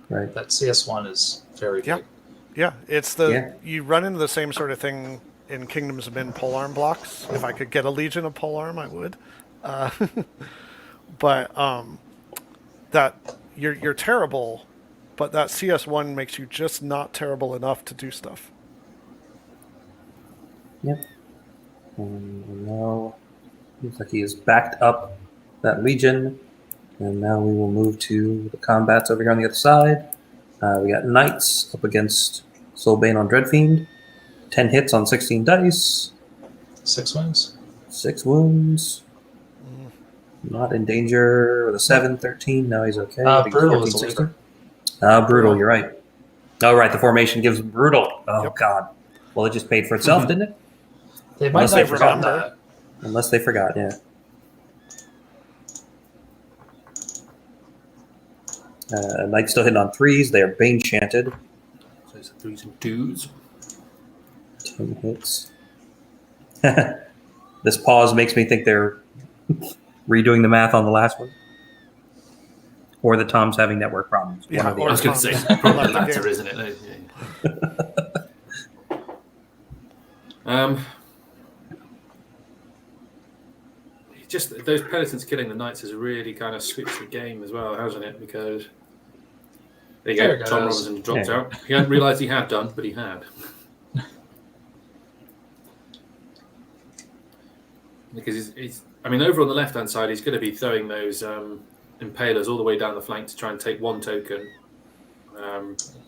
right. That CS1 is very Yeah. big. Yeah, it's the Yeah. you run into the same sort of thing in Kingdoms of Men polearm blocks. If I could get a legion of polearm, I would. But that you're terrible, but that CS1 makes you just not terrible enough to do stuff. Yep. And now looks like he has backed up that legion, and now we will move to the combats over here on the other side. We got knights up against Soulbane on Dreadfiend. 10 hits on 16 dice. 6 wins. 6 wounds. Not in danger with a 7, 13. No, he's okay. I think Brutal 14, is a 16. leader. Brutal, you're right. Oh, right, the formation gives brutal. Oh, Yep. God. Well, it just paid for itself, didn't it? They might Unless not they have forgotten remember. that. Unless they forgot, yeah. Knights still hitting on 3s. They are Bane chanted. So it's 3s and 2s. 10 hits. This pause makes me think they're redoing the math on the last one. Or that Tom's having network problems. One Yeah, or the I or was other. going to say, Tom's probably the left the latter, game. isn't it? Yeah. Just those penitents killing the knights has really kind of switched the game as well, hasn't it? Because there you There go, it Tom goes. Robinson dropped Yeah. out. He hadn't realised he had done, but he had. Because I mean, over on the left-hand side, he's going to be throwing those impalers all the way down the flank to try and take one token.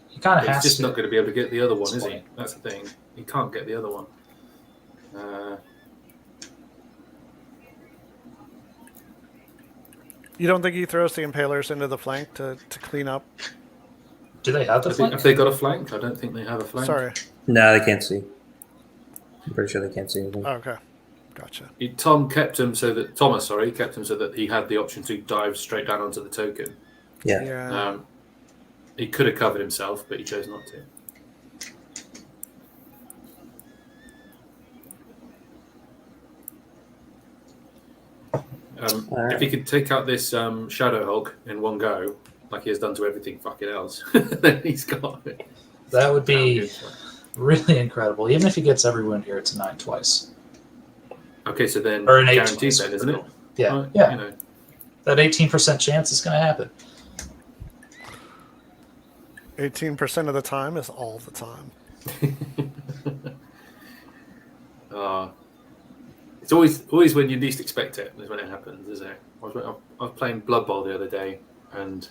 He kind of He's has just to. not going to be able to get the other one, That's is he? funny. That's the thing. He can't get the other one. You don't think he throws the impalers into the flank to clean up? Do they have the flank? Have they got a flank? I don't think they have a flank. Sorry. No, they can't see. I'm pretty sure they can't see anything. Okay. Gotcha. Thomas kept him so that he had the option to dive straight down onto the token. Yeah. Yeah. He could have covered himself, but he chose not to. Alright. If he could take out this Shadow Hulk in one go, like he has done to everything fucking else, then he's got it. That would be really incredible. Even if he gets every wound here, it's a 9 twice. Okay, so then Or an 8 guaranteed twice. then, isn't it? Yeah, Right, yeah. You know, That 18% chance is going to happen. 18% of the time is all the time. it's always when you least expect it is when it happens, isn't it? I was playing Blood Bowl the other day, and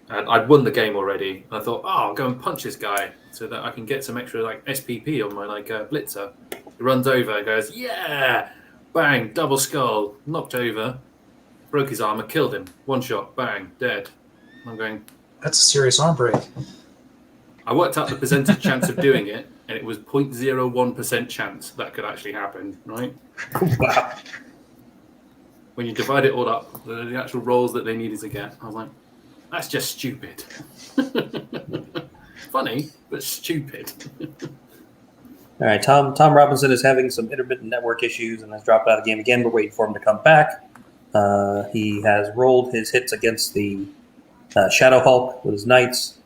And I'd won the game already. And I thought, I'll go and punch this guy so that I can get some extra like SPP on my blitzer. He runs over and goes, yeah, bang, double skull, knocked over, broke his armor, killed him. One shot, bang, dead. I'm going. That's a serious arm break. I worked out the percentage chance of doing it, and it was 0.01% chance that could actually happen, right? Wow. When you divide it all up, the actual rolls that they needed to get, I was like, that's just stupid. Funny, but stupid. All right, Tom Robinson is having some intermittent network issues and has dropped out of the game again. We're waiting for him to come back. He has rolled his hits against the Shadow Hulk with his Knights,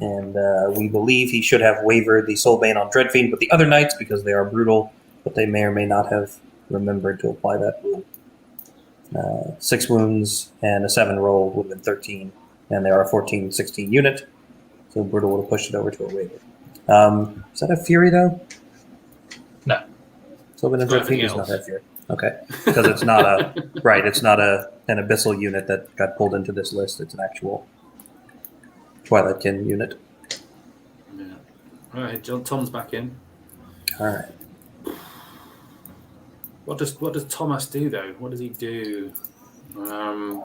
and we believe he should have wavered the Soulbane on Dreadfiend with the other Knights because they are brutal, but they may or may not have remembered to apply that rule. 6 wounds and a 7 roll would have been 13, and they are a 14-16 unit, so Brutal would have pushed it over to a waiver. Is that a Fury, though? No. Soulbane and Dreadfiend does not have Fury. Okay, because it's not a right. It's not an Abyssal unit that got pulled into this list. It's an actual Twilight Kin unit. Yeah. All right, Tom's back in. All right. What does Thomas do though? What does he do? Well,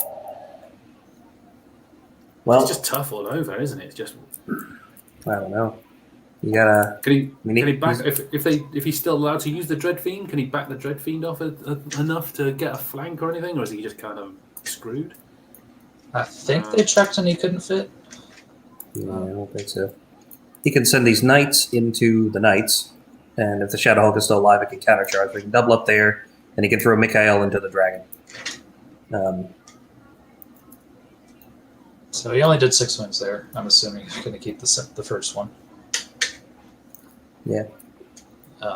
it's just tough all over, isn't it? It's just. I don't know. You gotta. Can he back if he's still allowed to use the Dreadfiend? Can he back the Dreadfiend off enough to get a flank or anything, or is he just kind of screwed? I think they checked and he couldn't fit. No, I don't think so. He can send these Knights into the Knights, and if the Shadow Hulk is still alive, it can countercharge. We can double up there, and he can throw Mikael into the Dragon. So he only did 6 wounds there. I'm assuming he's going to keep the first one. Yeah.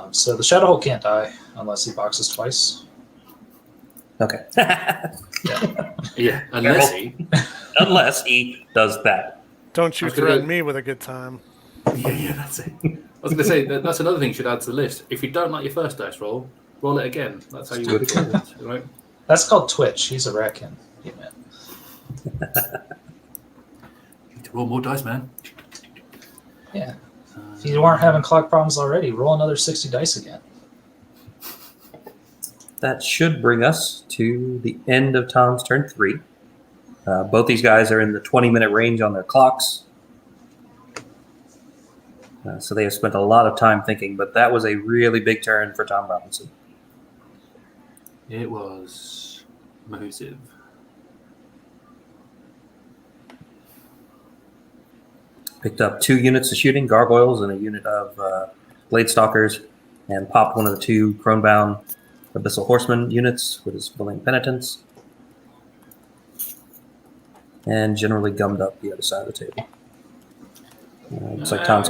So the Shadow Hulk can't die unless he boxes twice. Okay. Yeah, unless he does that. Don't you threaten me with a good time. Yeah, that's it. I was going to say that's another thing you should add to the list. If you don't like your first dice roll, roll it again. That's how you do it again. Right? That's called Twitch. He's a raccoon. You You need to roll more dice, man. Yeah. If you weren't having clock problems already, roll another 60 dice again. That should bring us to the end of Tom's turn 3. Both these guys are in the 20-minute range on their clocks. So they have spent a lot of time thinking, but that was a really big turn for Tom Robinson. It was massive. Picked up 2 units of shooting, gargoyles, and a unit of blade stalkers, and popped one of the 2 Cronebound Abyssal Horseman units with his Villain Penitence, and generally gummed up the other side of the table. Looks like Tom's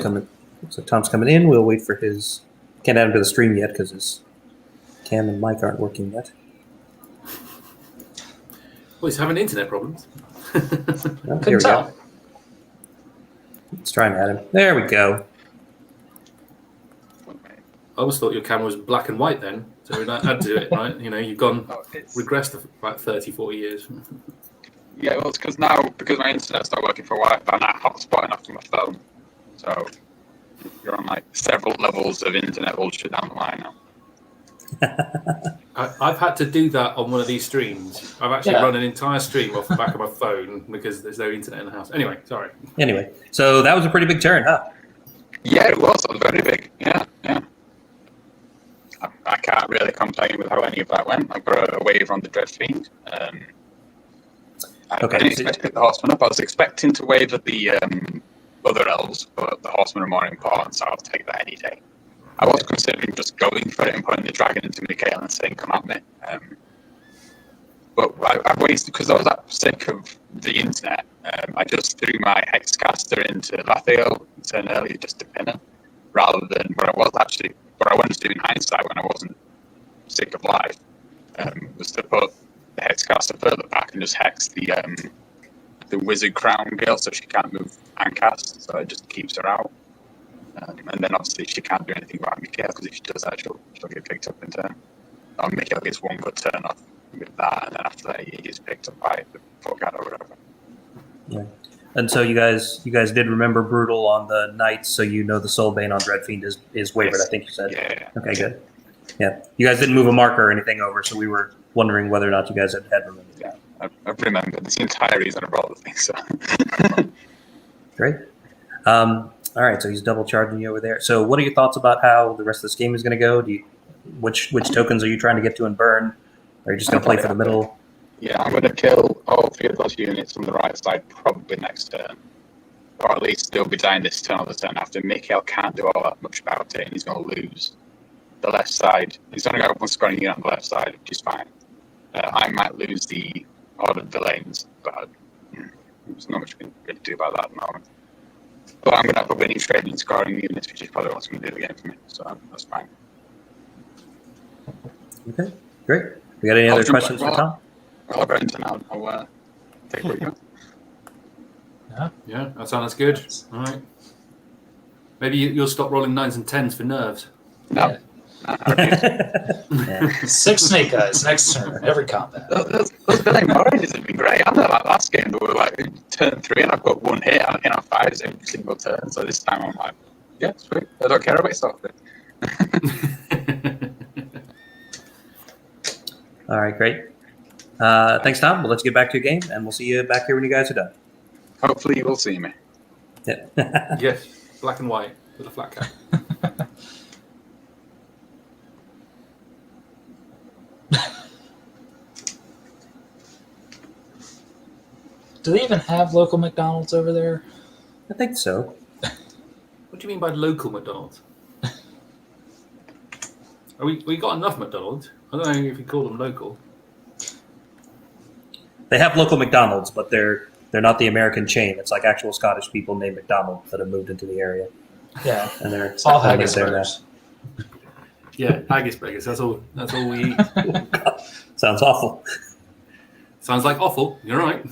coming in. We'll wait for his. Can't add him to the stream yet because his cam and mic aren't working yet. Well, he's having internet problems. Well, here we go. Let's try and add him. There we go. I always thought your camera was black and white then, so we had to do it, right? You know, you've regressed about 30, 40 years. Yeah, well, it's because my internet's not working for a while, but I'm not hotspotting off my phone. So you're on like several levels of internet bullshit down the line now. I've had to do that on one of these streams. I've actually run an entire stream off the back of my phone because there's no internet in the house. Anyway, sorry. Anyway, so that was a pretty big turn, huh? Yeah, it was. It was very big. Yeah. I can't really complain with how any of that went. I got a waiver on the Dreadfiend. I didn't expect to pick the Horseman up. I was expecting to waver the other elves, but the Horsemen are more important, so I'll take that any day. I was considering just going for it and putting the dragon into Mikael and saying, come at me. But I wasted, because I was that sick of the internet, I just threw my Hexcaster into Lathael and turned earlier just to pin him, rather than what I wanted to do in hindsight when I wasn't sick of life, was to put the Hexcaster further back and just hex the Wizard Crown girl so she can't move and cast, so it just keeps her out. And then obviously she can't do anything about Mikael, because if she does that, she'll get picked up in turn. Or Mikael gets one good turn off with that, and then after that he gets picked up by the Forgat or whatever. Yeah. And so you guys did remember Brutal on the Knights, so you know the Soulbane on Dreadfiend is wavered, Yes. I think you said. Yeah. Okay, good. Yeah. You guys didn't move a marker or anything over, so we were wondering whether or not you guys had remembered that. I've remembered the entire reason I brought the thing, so. Great. All right, so he's double charging you over there. So what are your thoughts about how the rest of this game is going to go? Which tokens are you trying to get to and burn? Or are you just going to play for the middle? Yeah, I'm going to kill all 3 of those units on the right side probably next turn. Or at least they'll be dying this turn or the turn after. Mikhail can't do all that much about it, and he's going to lose the left side. He's only got one scoring unit on the left side, which is fine. I might lose the order of the lanes, but there's not much we can really do about that at the moment. But I'm going to have a winning trade in scoring units, which is probably what's going to do the game for me, so that's fine. Okay, great. We got any other questions for Tom? I'll go into now. I'll take what you got. Yeah, that sounds good. All right. Maybe you'll stop rolling 9s and 10s for nerves. No. Yeah. 6 snake eyes next turn, every combat. Those Villain Oranges have been great. I know that last game they were like turn 3 and I've got 1 hit. I'm hitting on 5s every single turn. So this time I'm like, yeah, sweet. I don't care about stuff. All right, great. Thanks, Tom. Well, let's get back to your game, and we'll see you back here when you guys are done. Hopefully you will see me. Yeah. Yes, black and white with a flat cap. Do they even have local McDonald's over there? I think so. What do you mean by local McDonald's? We got enough McDonald's. I don't know if you call them local. They have local McDonald's, but they're not the American chain. It's like actual Scottish people named McDonald that have moved into the area, Yeah, and they're it's all they live haggis there now. burgers. Yeah, haggis burgers. That's all we eat. Sounds awful. Sounds like awful. You're right.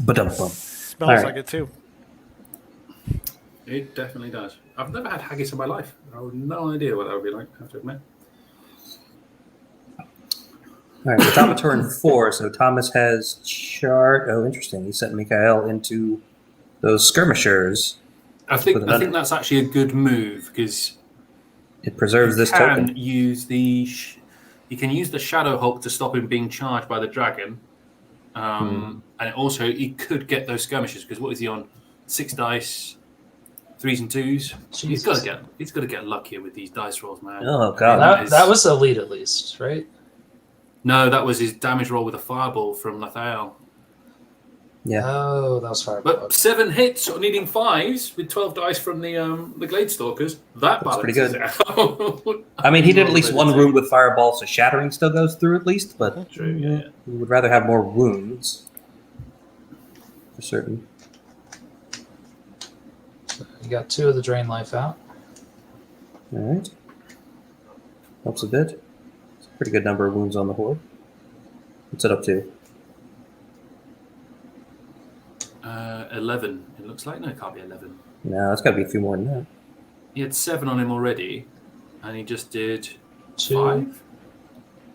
But Smells right. like it too. It definitely does. I've never had haggis in my life. I have no idea what that would be like, I have to admit. All right, so top of turn 4. So Thomas has chart. Oh, interesting. He sent Mikhail into those skirmishers. I think that's actually a good move because It preserves this you can token. use you can use the Shadow Hulk to stop him being charged by the dragon, and also he could get those skirmishes because what is he on? 6 dice, 3s and 2s. He's got to get luckier with these dice rolls, man. Oh god. That was the lead at least, right? No, that was his damage roll with a fireball from Lathael. Yeah. Oh, that was fire. But 7 hits or needing 5s with 12 dice from the Gladestalkers. That That's pretty balances good. it out. I mean, he did at least 1 wound with fireball, so shattering still goes through at least, but True, yeah. we would rather have more wounds. For certain. You got 2 of the drain life out. All right. Helps a bit. It's a pretty good number of wounds on the horde. What's it up to? 11. It looks like. No, it can't be 11. No, it's got to be a few more than that. He had 7 on him already, and he just did 2, 5.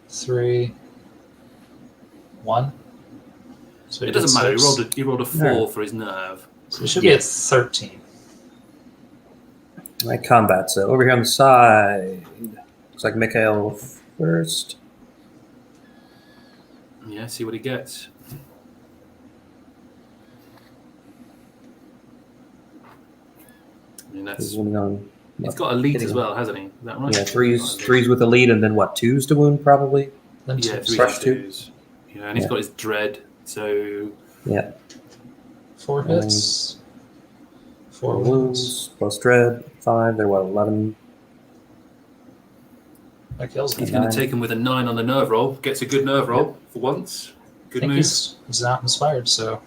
3, 1. So It doesn't matter. Six. He rolled a 4 No. for his nerve. So it should be at 13. All right, combat. So over here on the side, looks like Mikhail first. Yeah, see what he gets. I mean, He's winning on. he's got a lead hitting as well, hasn't he? Is that right? Yeah, threes with a lead, and then what? 2s to wound probably. Then Yeah, 2. 3 Fresh and two. 2s. Yeah, and he's Yeah. got his dread. So Yeah. 4 hits. 4 wounds. Wounds plus dread 5. They're what 11. That kills he's him. going Nine. to take him with a 9 on the nerve roll. Gets a good nerve roll for once. I Good think move. he's not inspired, so.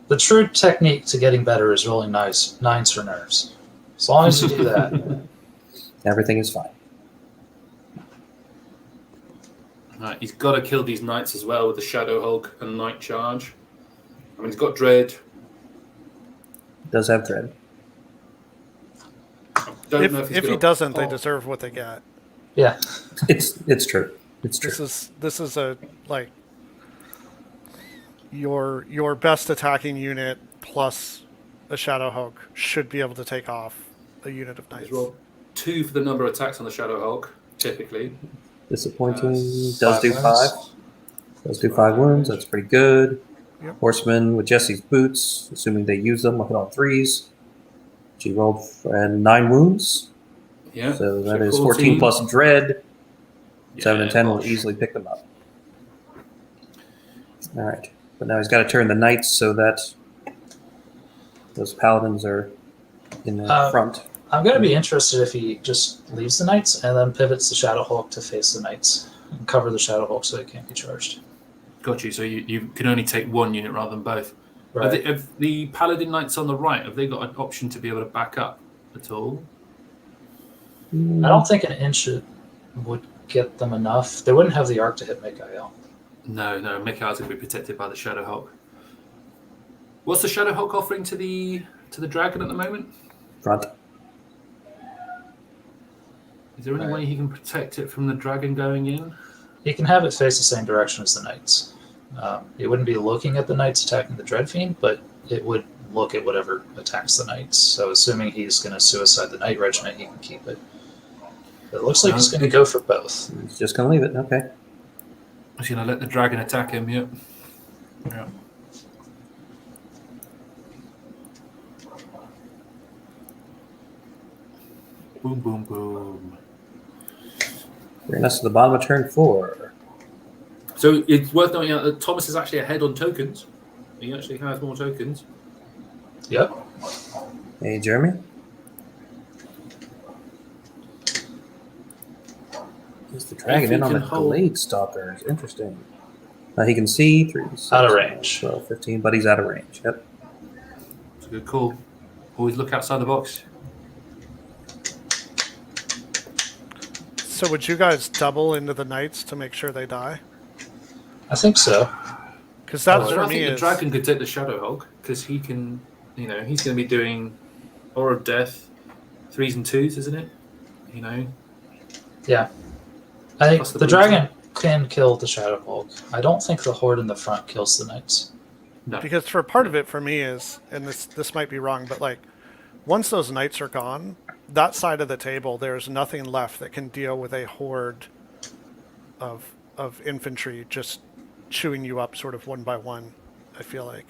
The true technique to getting better is rolling 9s for nerves. As long as you do that. Everything is fine. Right, he's got to kill these knights as well with the Shadow Hulk and Knight Charge. I mean, he's got dread. Does have dread. Don't know if he's If he gonna- doesn't, they Oh. deserve what they get. Yeah. It's true. It's true. This is a like your best attacking unit plus a Shadowhawk should be able to take off a unit of knights. Just roll 2 for the number of attacks on the Shadowhawk, typically. Disappointing. Does 5 do wounds. 5. Does do 5 wounds. That's pretty good. Yep. Horseman with Jesse's boots, assuming they use them, will hit on 3s. She rolled for 9 wounds. Yeah. So that is 14 plus dread. 7 and 10 will gosh. easily pick them up. All right. But now he's got to turn the knights so that those paladins are in the front. I'm going to be interested if he just leaves the knights and then pivots the Shadowhawk to face the knights and cover the Shadowhawk so they can't be charged. Got you. So you can only take one unit rather than both. Right. Have the paladin knights on the right, have they got an option to be able to back up at all? I don't think an inch would get them enough. They wouldn't have the arc to hit Mikael. No. Mikael's going to be protected by the Shadowhawk. What's the Shadowhawk offering to the dragon at the moment? Front. Is there any way he can protect it from the dragon going in? He can have it face the same direction as the knights. It wouldn't be looking at the knights attacking the Dreadfiend, but it would look at whatever attacks the knights. So assuming he's going to suicide the Knight Regiment, he can keep it. It looks like he's going to go for both. He's just going to leave it. Okay. He's going to let the dragon attack him, yep. Yeah. Boom, boom, boom. Bring us to the bottom of turn 4. So it's worth noting out that Thomas is actually ahead on tokens. He actually has more tokens. Yep. Hey, Jeremy. Is the dragon in on the Glade Stalkers? Interesting. He can see 3, 6, Out of range. 12, 15, but he's out of range. Yep. It's a good call. Always look outside the box. So would you guys double into the knights to make sure they die? I think so. Because that I for don't me think the is dragon could take the Shadowhawk because he can, he's going to be doing Aura of Death, 3s and 2s, isn't it? Yeah. I think Plus the the boots. dragon can kill the Shadowhawk. I don't think the Horde in the front kills the knights. No. because for part of it for me is, and this might be wrong, but like once those knights are gone, that side of the table there's nothing left that can deal with a horde of infantry just chewing you up sort of one by one. I feel like.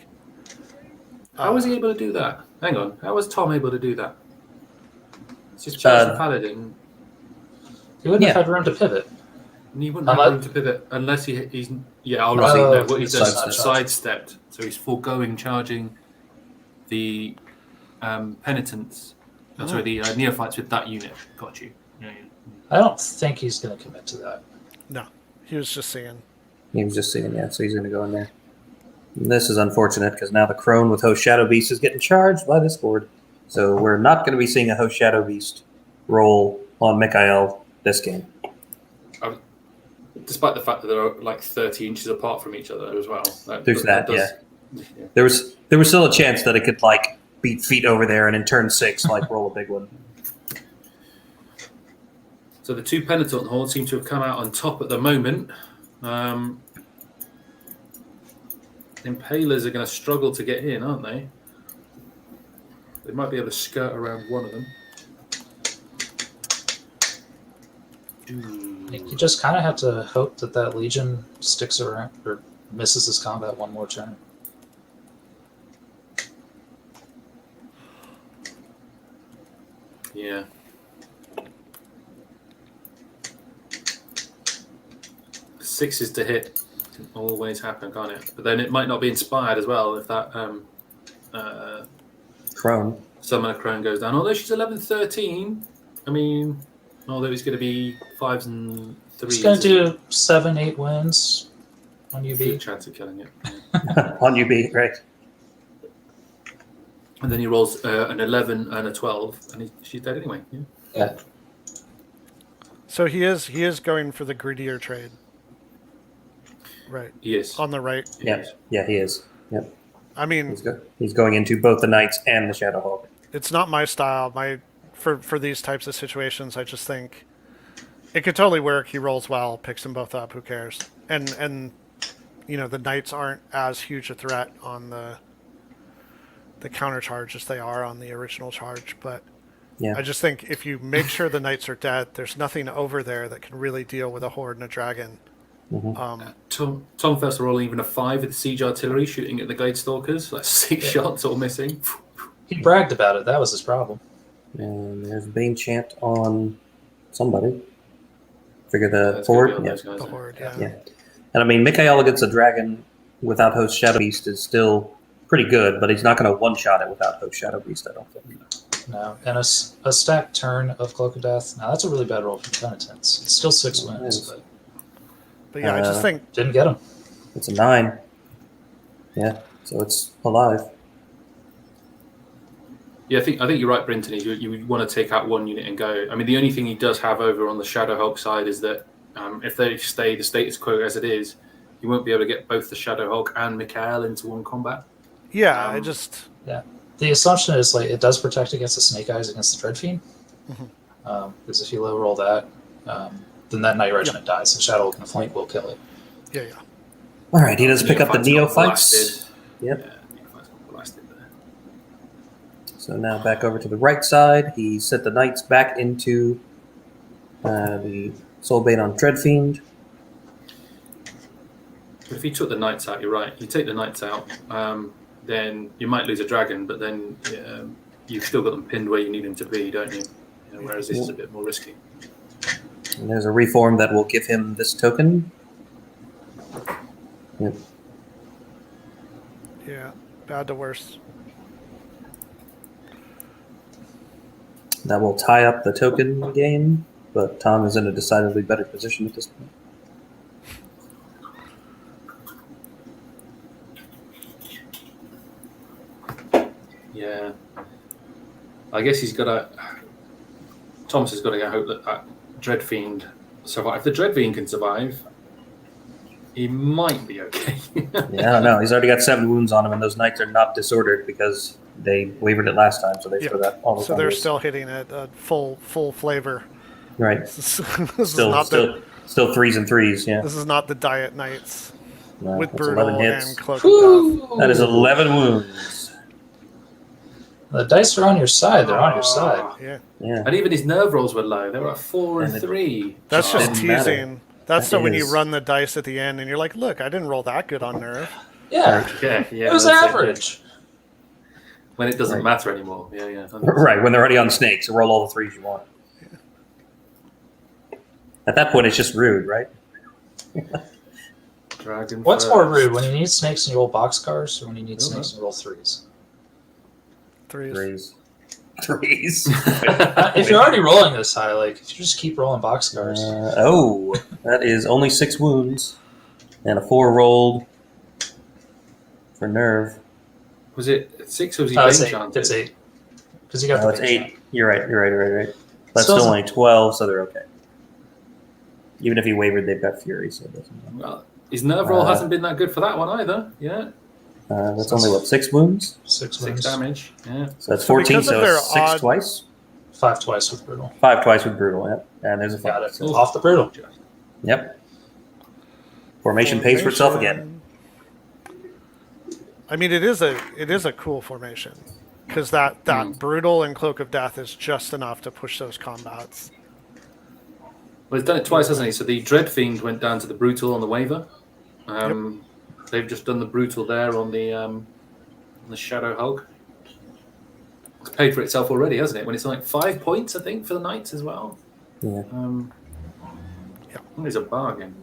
How was he able to do that? Hang on. How was Tom able to do that? It's just charge the paladin. He wouldn't have had room to pivot. And he wouldn't have room to pivot unless he's obviously Oh, what he's done is sidestepped. sidestepped, so he's foregoing charging the penitents. Oh, sorry, the neophytes with that unit. Got you. Yeah. I don't think he's going to commit to that. No, he was just saying. He was just seeing, so he's going to go in there. And this is unfortunate because now the Crone with Host Shadow Beast is getting charged by this board. So we're not going to be seeing a Host Shadow Beast roll on Mikael this game. Despite the fact that they're like 30 inches apart from each other as well. There's that, yeah. There was still a chance that it could beat feet over there and in turn 6 roll a big one. So the two penitent hordes seem to have come out on top at the moment. Impalers are going to struggle to get in, aren't they? They might be able to skirt around one of them. You just kind of have to hope that Legion sticks around or misses his combat one more turn. Yeah. Sixes to hit can always happen, can't it? But then it might not be inspired as well if that Crone. Summoner Crone goes down. Although she's 11-13, I mean, although it's going to be 5s and 3s. He's going to do 7-8 wins on UB. Good chance of killing it. On UB, right. And then he rolls an 11 and a 12, and she's dead anyway. Yeah. Yeah. So he is going for the greedier trade. Right. He is. On the right. Yeah, he is. Yep. I mean, he's going into both the Knights and the Shadowhawk. it's not my style. For these types of situations, I just think it could totally work. He rolls well, picks them both up. Who cares? And the knights aren't as huge a threat on the counter charge as they are on the original charge. But Yeah. I just think if you make sure the knights are dead, there's nothing over there that can really deal with a horde and a dragon. Tom first of all, even a 5 with the siege artillery shooting at the glade stalkers. That's 6 shots all missing. He bragged about it. That was his problem. And there's Bane Chant on somebody. Figure the That's gonna be horde. on Yeah. those guys, The yeah. horde, yeah. Yeah. And I mean, Mikhail against a dragon without Host Shadow Beast is still pretty good, but he's not going to one-shot it without Host Shadow Beast, I don't think. No, and a stacked turn of Cloak of Death. Now that's a really bad roll for Penitence. It's still 6 wins, but But yeah, I just think didn't get him. It's a 9. Yeah, so it's alive. Yeah, I think you're right, Brinton. You would want to take out one unit and go. I mean, the only thing he does have over on the Shadow Hulk side is that if they stay the status quo as it is, you won't be able to get both the Shadow Hulk and Mikhail into one combat. yeah, The assumption is like it does protect against the Snake Eyes against the Dread Fiend. Because if you low roll that, then that Knight Regiment dies. The Shadow Hulk and the Flank will kill it. yeah. All right, he does pick up the Neophytes got Neophytes. blasted. Yep. Yeah, Neophytes got blasted there. So now back over to the right side. He sent the Knights back into the Soulbane on Dreadfiend. But if you took the Knights out, you're right. You take the Knights out, then you might lose a dragon, but then you've still got them pinned where you need them to be, don't you? Whereas this is a bit more risky. And there's a reform that will give him this token. Yep. Yeah, bad to worse. That will tie up the token game, but Tom is in a decidedly better position at this point. Yeah. I guess he's got to... Thomas has got to hope that Dreadfiend survive. If the Dreadfiend can survive, he might be okay. Yeah, I know. He's already got 7 wounds on him, and those Knights are not disordered because they wavered it last time, so they throw that all the So time. they're still hitting it at full flavor. Right. This is Still not the 3s and 3s, yeah. this is not the Diet Knights No, with that's Brutal 11 hits. and Cloak of Death. That is 11 wounds. The dice are on your side. They're on your side. Yeah, Yeah. And even his nerve rolls were low. They were at 4 and And 3. that's just Didn't matter. teasing. That's That so when you is- run the dice at the end and you're like, look, I didn't roll that good on nerve. Yeah, Yeah. it was that's average. When it doesn't Right. matter anymore. Yeah. Right, when they're already on snakes, so roll all the 3s you want. At that point, it's just rude, right? Dragon What's first. more rude, when you need snakes and you roll boxcars, or when you need snakes and you roll 3s? 3s. 3s. If you're already rolling this high, like if you just keep rolling boxcars, That is only 6 wounds and a 4 rolled for nerve. Was it 6 or was he it's Bane 8. chanted? It's 8 because you got No, the it's big 8. You're right. That's Still still only 12, so they're okay. Even if he wavered, they've got fury, so it doesn't matter. Well, his nerve roll hasn't been that good for that one either. Yeah. That's only, 6 wounds? 6 6 wins. damage. Yeah. So that's So 14, because of so their 6 odd- twice? 5 twice with brutal. 5 twice with brutal, yep. And there's a 5. Got it. So- Off the brutal. Yep. Formation pays for itself again. I mean, it is a cool formation because that Brutal and Cloak of Death is just enough to push those combats. Well, he's done it twice, hasn't he? So the Dreadfiend went down to the Brutal on the waiver. They've just done the Brutal there on the Shadow Hulk. It's paid for itself already, hasn't it? When it's like 5 points, I think, for the Knights as well. Yeah. It's a bargain.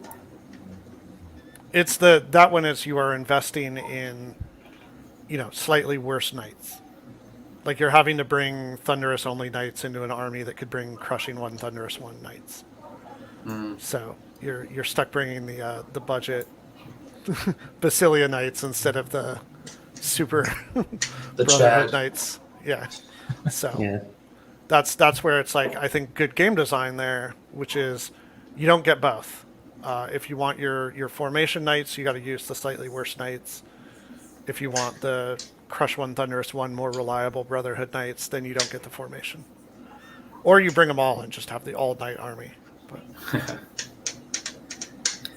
It's that one is you are investing in, slightly worse knights. Like you're having to bring Thunderous only knights into an army that could bring Crushing 1 Thunderous 1 knights. So you're stuck bringing the budget Basilia knights instead of the super The Brotherhood Chad. knights. Yeah. So Yeah. that's where it's like I think good game design there, which is you don't get both. If you want your formation knights, you got to use the slightly worse knights. If you want the Crush 1 Thunderous 1 more reliable Brotherhood knights, then you don't get the formation. Or you bring them all and just have the all knight army. But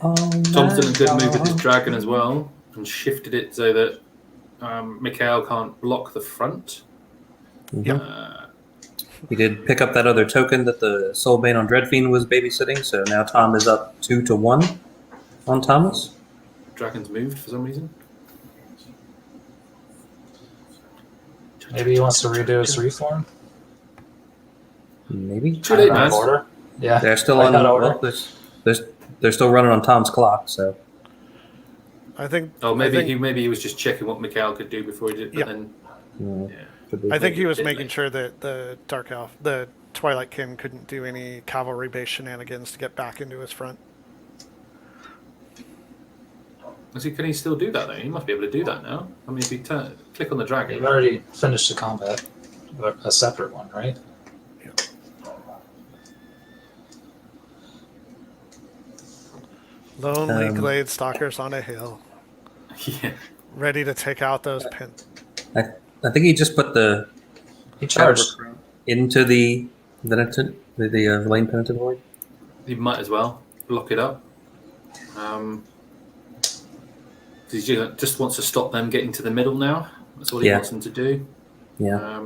Tom's done a good move with his dragon as well and shifted it so that Mikhail can't block the front. He did pick up that other token that the Soulbane on Dreadfiend was babysitting, so now Tom is up 2-1 on Thomas. Dragon's moved for some reason. Maybe he wants to redo his reform. Maybe. Too late, man. Order. Yeah, They're still like on. that order. Well, they're still running on Tom's clock, so. I think. Oh, I think, maybe he was just checking what Mikhail could do before he did. But then, I think he was making sure that the Dark Elf, the Twilight Kin, couldn't do any cavalry-based shenanigans to get back into his front. Can he still do that though? He must be able to do that now. I mean, if you click on the dragon, You've already finished the combat, a separate one, right? Lonely glade stalkers on a hill, yeah. ready to take out those pins. I think he just put the He charged. into the lane penitent void. He might as well block it up. He just wants to stop them getting to the middle now. That's all he wants them to do. Yeah.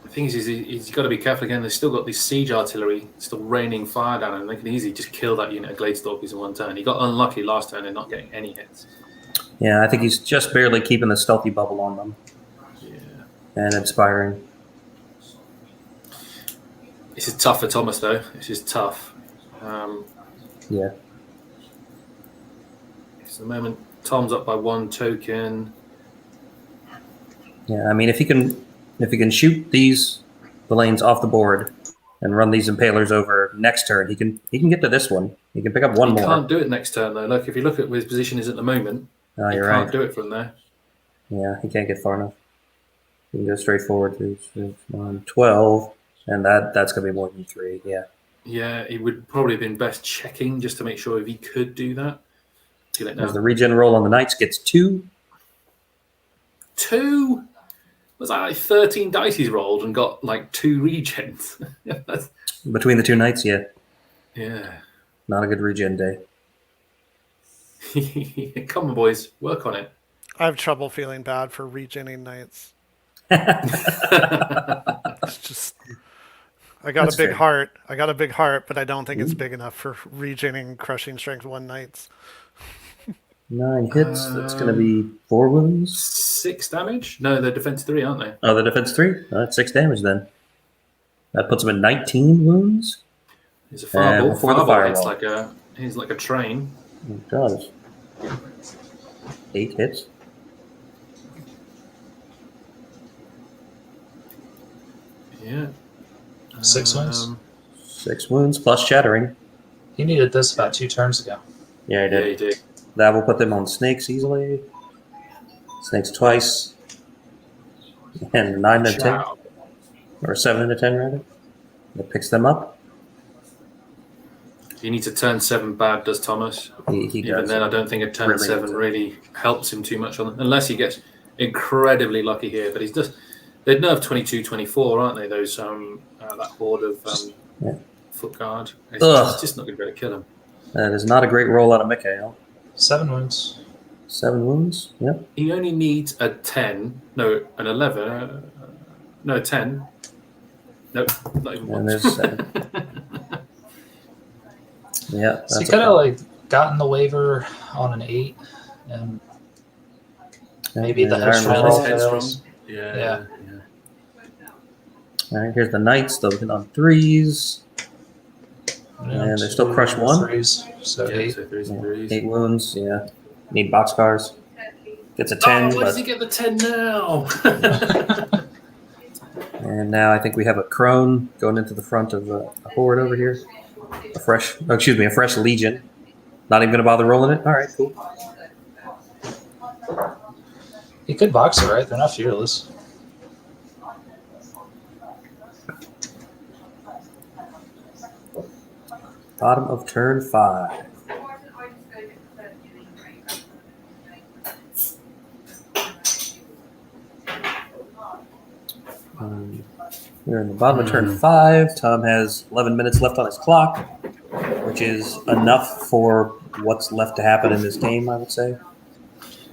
The thing is, he's got to be careful again. They've still got this siege artillery still raining fire down, and they can easily just kill that unit of Gladestalkers in one turn. He got unlucky last turn in not getting any hits. Yeah, I think he's just barely keeping the stealthy bubble on them. Yeah. And inspiring. This is tough for Thomas, though. This is tough. Yeah. So the moment Tom's up by one token. Yeah, I mean, if he can shoot the lanes off the board and run these impalers over next turn, he can get to this one. He can pick up one more. He can't do it next turn though. Look, if you look at where his position is at the moment, he can't do it from there. Yeah, he can't get far enough. He can go straight forward to 12, and that's gonna be more than 3. Yeah. Yeah, it would probably have been best checking just to make sure if he could do that. As the regen roll on the Knights gets 2. 2? Was that like 13 dice he's rolled and got like 2 regens? Between the 2 Knights, yeah. Yeah. Not a good regen day. Come on, boys, work on it. I have trouble feeling bad for regenning knights. It's just, I got a big heart. I got a big heart, but I don't think it's big enough for regenning crushing strength 1 knights. 9 hits. That's going to be 4 wounds. 6 damage? No, they're defense 3, aren't they? Oh, the defense 3. That's 6 damage then. That puts him at 19 wounds. He's a fireball. Before the Fireball he's like a train. It does. 8 hits. Yeah. 6 wounds. 6 wounds plus shattering. He needed this about 2 turns ago. Yeah, he did. Yeah, he did. That will put them on snakes easily. Snakes twice. And 9 and 10. Or 7 and 10, rather. That picks them up. He needs a turn 7 bad, does Thomas? He Even does. then, I don't think a turn Really 7 really helps him too much, unless he gets incredibly lucky here. But he's just... They'd nerf 22, 24, aren't they? Those that horde of foot guard. It's just not going to be able to kill him. That is not a great roll out of Mikhail. 7 wounds. 7 wounds. Yep. He only needs a 10. No, an 11. No, 10. Nope, not even And one. there's 7. Yeah. So he could have gotten the waiver on an 8, and maybe the headstrong roll fails. Yeah. All right, here's the Knights. They'll hit on 3s. And they're still crush 1. 3s, so 8. So 3s and 3s. 8 wounds, yeah. Need boxcars. Gets a 10. Why does he get the 10 now? And now I think we have a crone going into the front of a horde over here. A fresh legion. Not even going to bother rolling it? All right, cool. He could box it, right? They're not fearless. Bottom of turn 5. We're in the bottom of turn 5. Tom has 11 minutes left on his clock, which is enough for what's left to happen in this game, I would say.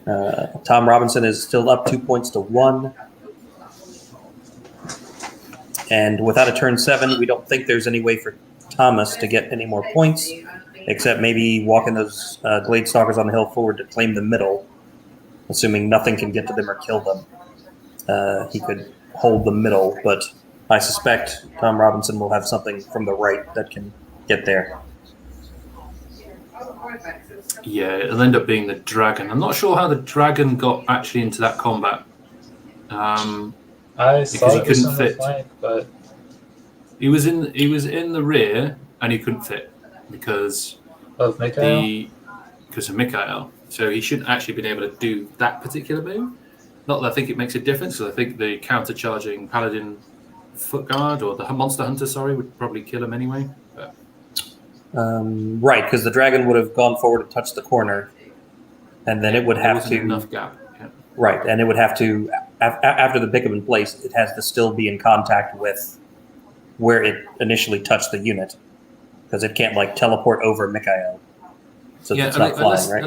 Tom Robinson is still up 2 points to 1. And without a turn 7, we don't think there's any way for Thomas to get any more points, except maybe walking those Glade Stalkers on the hill forward to claim the middle, assuming nothing can get to them or kill them. He could hold the middle, but I suspect Tom Robinson will have something from the right that can get there. Yeah, it'll end up being the dragon. I'm not sure how the dragon got actually into that combat. I thought he it was couldn't on the fit. flank, but He was in the rear and he couldn't fit because of Mikhail. Because of Mikhail. So he shouldn't actually been able to do that particular move. Not that I think it makes a difference, because I think the counter-charging Paladin Foot Guard or the Monster Hunter, would probably kill him anyway. But Right, because the dragon would have gone forward and touched the corner, and then it would have to enough gap. Yeah. Right, and it would have to after the pick up in place, it has to still be in contact with where it initially touched the unit, because it can't like teleport over Mikhail, so it's not flying, right?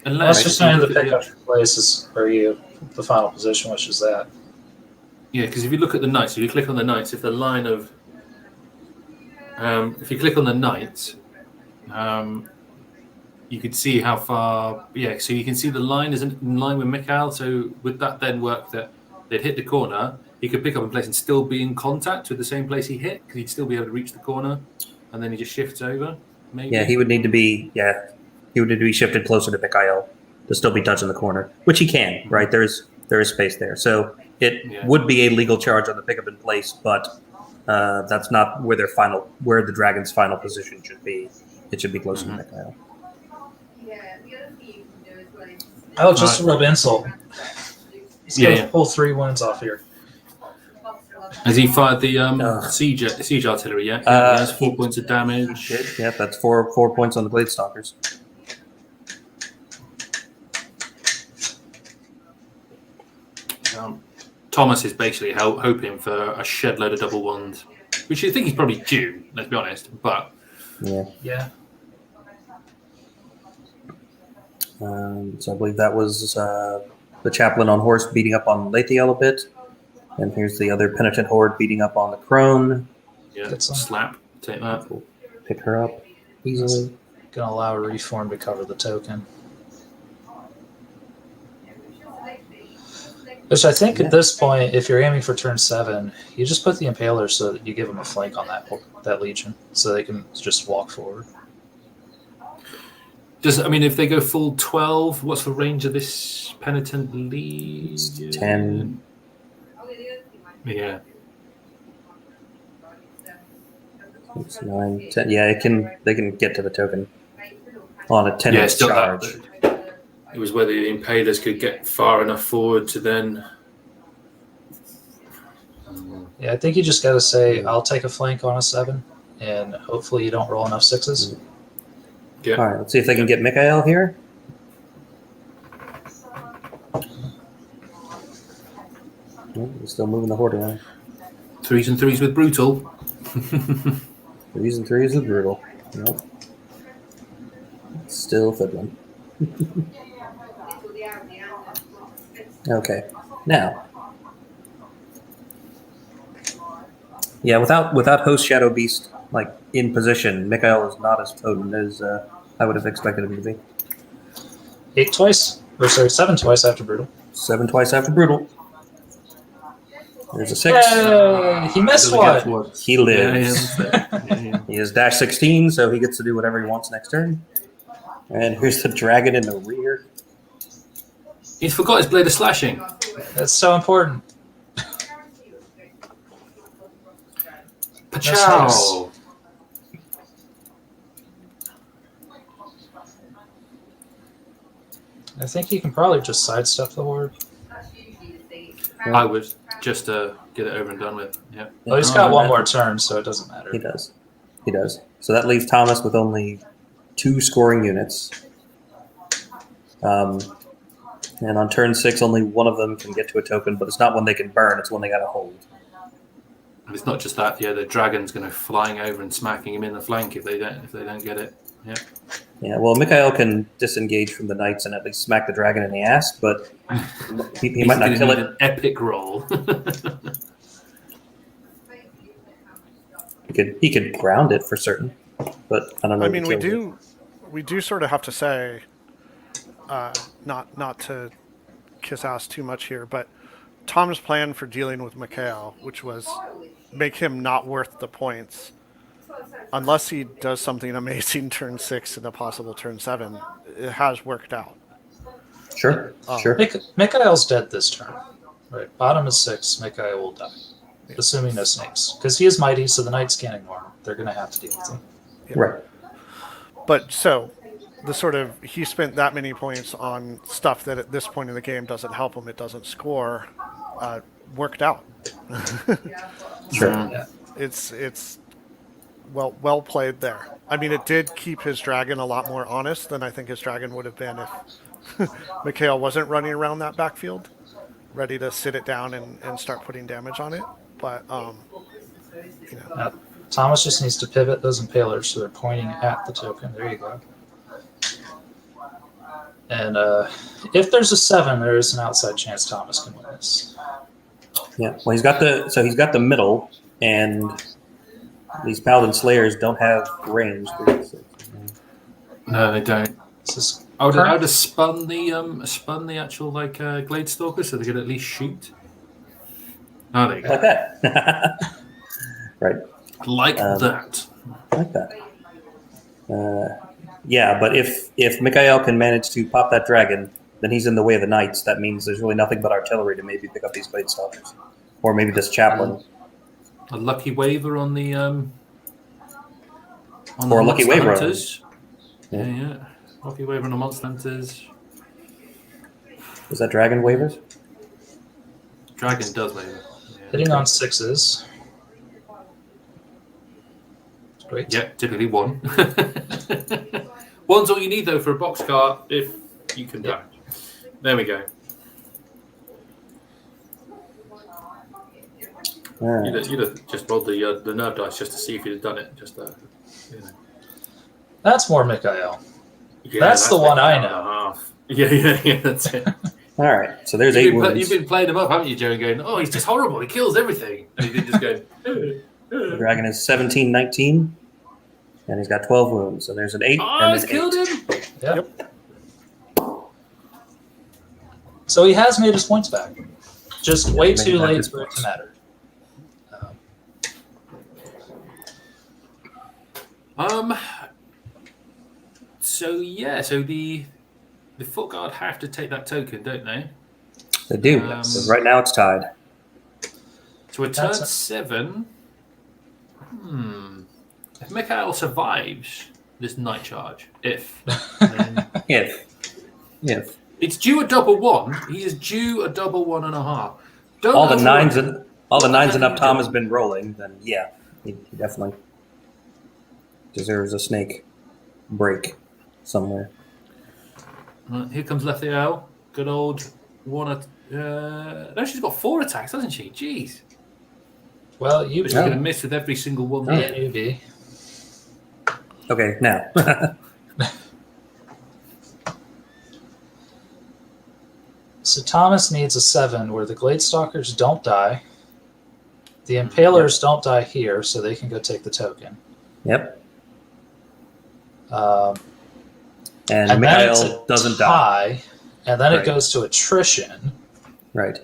Unless just saying the pickup place is where the final position, which is that. Yeah, because if you look at the knights, if you click on the knights, if the line of if you click on the knights, you could see how far. Yeah, so you can see the line isn't in line with Mikhail. So would that then work that they'd hit the corner? He could pick up in place and still be in contact with the same place he hit, because he'd still be able to reach the corner, and then he just shifts over. Maybe. Yeah, he would need to be. Yeah, he would need to be shifted closer to Mikhail to still be touching the corner, which he can. Right, there is space there, so it would be a legal charge on the pickup in place, but that's not where the dragon's final position should be. It should be closer to Mikhail. Oh, just to rub insult. He's going to pull 3 wounds off here. Has he fired the siege artillery yet? Yeah, he has 4 points of damage. Yeah, that's four points on the Blade Stalkers. Thomas is basically hoping for a shed load of double ones, which I think he's probably due, let's be honest. But yeah. So I believe that was the chaplain on horse beating up on Lathiel a bit. And here's the other penitent horde beating up on the crone. Yeah, slap. Take that. We'll pick her up easily. Going to allow a reform to cover the token. Which I think at this point, if you're aiming for turn 7, you just put the Impaler so that you give them a flank on that Legion, so they can just walk forward. If they go full 12, what's the range of this penitent Legion? 10. Yeah. 6, 9, 10. Yeah, they can get to the token on a 10 charge. It was whether the Impalers could get far enough forward to then. Yeah, I think you just got to say, I'll take a flank on a 7, and hopefully you don't roll enough 6s. Yeah. All right, let's see if they can get Mikhail here. He's still moving the horde around. 3s and 3s with brutal. 3s and 3s with brutal. Nope. Still fiddling. Okay, now. Yeah, without Host Shadow Beast in position, Mikhail is not as potent as I would have expected him to be. 8 twice, or sorry, 7 twice after brutal. 7 twice after brutal. There's a 6. Yay, he missed one. He lives. He has dash 16, so he gets to do whatever he wants next turn. And here's the dragon in the rear. He's forgot his blade of slashing. That's so important. Pachow. I think you can probably just sidestep the horde. I would just get it over and done with. Yeah. Well, he's got one more turn, so it doesn't matter. He does. So that leaves Thomas with only 2 scoring units. And on turn 6, only one of them can get to a token, but it's not one they can burn, it's one they got to hold. And it's not just that, the dragon's going to flying over and smacking him in the flank if they don't get it. Yeah. Yeah, well, Mikhail can disengage from the knights and at least smack the dragon in the ass, but he might not kill it. An epic roll. He could ground it for certain, but I don't know. I mean, we do sort of have to say, not to kiss ass too much here, but Tom's plan for dealing with Mikhail, which was make him not worth the points, unless he does something amazing turn 6 and a possible turn 7, it has worked out. Sure, sure. Mikhail's dead this turn. Right, bottom is 6. Mikhail will die, assuming no snakes, because he is mighty, so the knights can't ignore him. They're going to have to deal with him. Yeah. Right. But so the sort of he spent that many points on stuff that at this point in the game doesn't help him. It doesn't score. Worked out. Sure. Yeah. It's well played there. I mean, it did keep his dragon a lot more honest than I think his dragon would have been if Mikhail wasn't running around that backfield, ready to sit it down and start putting damage on it. But Thomas just needs to pivot those impalers so they're pointing at the token. There you go. And if there's a 7, there is an outside chance Thomas can win this. Yeah. Well, he's got the middle, and these Paladin Slayers don't have range. No, they don't. I would have spun the actual Glade Stalker so they could at least shoot. Oh, there you go. Like that. Right. Like that. Like that. Yeah, but if Mikhail can manage to pop that dragon, then he's in the way of the knights. That means there's really nothing but artillery to maybe pick up these Blade Stalkers. Or maybe this chaplain. A lucky waver on the or a lucky waver. Hunters. Yeah. Lucky waver on the Monster Hunters. Is that dragon waivers? Dragon does waver. Yeah. Hitting on 6s. Great. Yeah, typically 1. One's all you need though for a boxcar if you can die. There we go. Right. You'd have just rolled the nerve dice just to see if you'd have done it. That's more Mikhail. Yeah, that's the one I know. Yeah, that's it. All right, so there's 8 wounds. You've been playing him up, haven't you, Joe? And going, oh, he's just horrible. He kills everything. And he's just going. The dragon is 17, 19, and he's got 12 wounds. So there's an 8. Oh, and he's an killed 8. him. Yep. So he has made his points back. Just way too late for it to matter. So the foot guard have to take that token, don't they? They do. So right now it's tied. So a turn 7. If Mikhail survives this night charge, if it's due a double 1, he is due a double 1.5. All the nines and up Tom has been rolling. Then yeah, he definitely deserves a snake break somewhere. Here comes Lethiel. Good old one. No, she's got 4 attacks, hasn't she? Jeez. Well, she's going to miss with every single one. Yeah, maybe. Okay, now. So Thomas needs a 7 where the Glade Stalkers don't die. The Impalers don't die here, so they can go take the token. Yep. And Mikhail doesn't die. And then it goes to attrition. Right.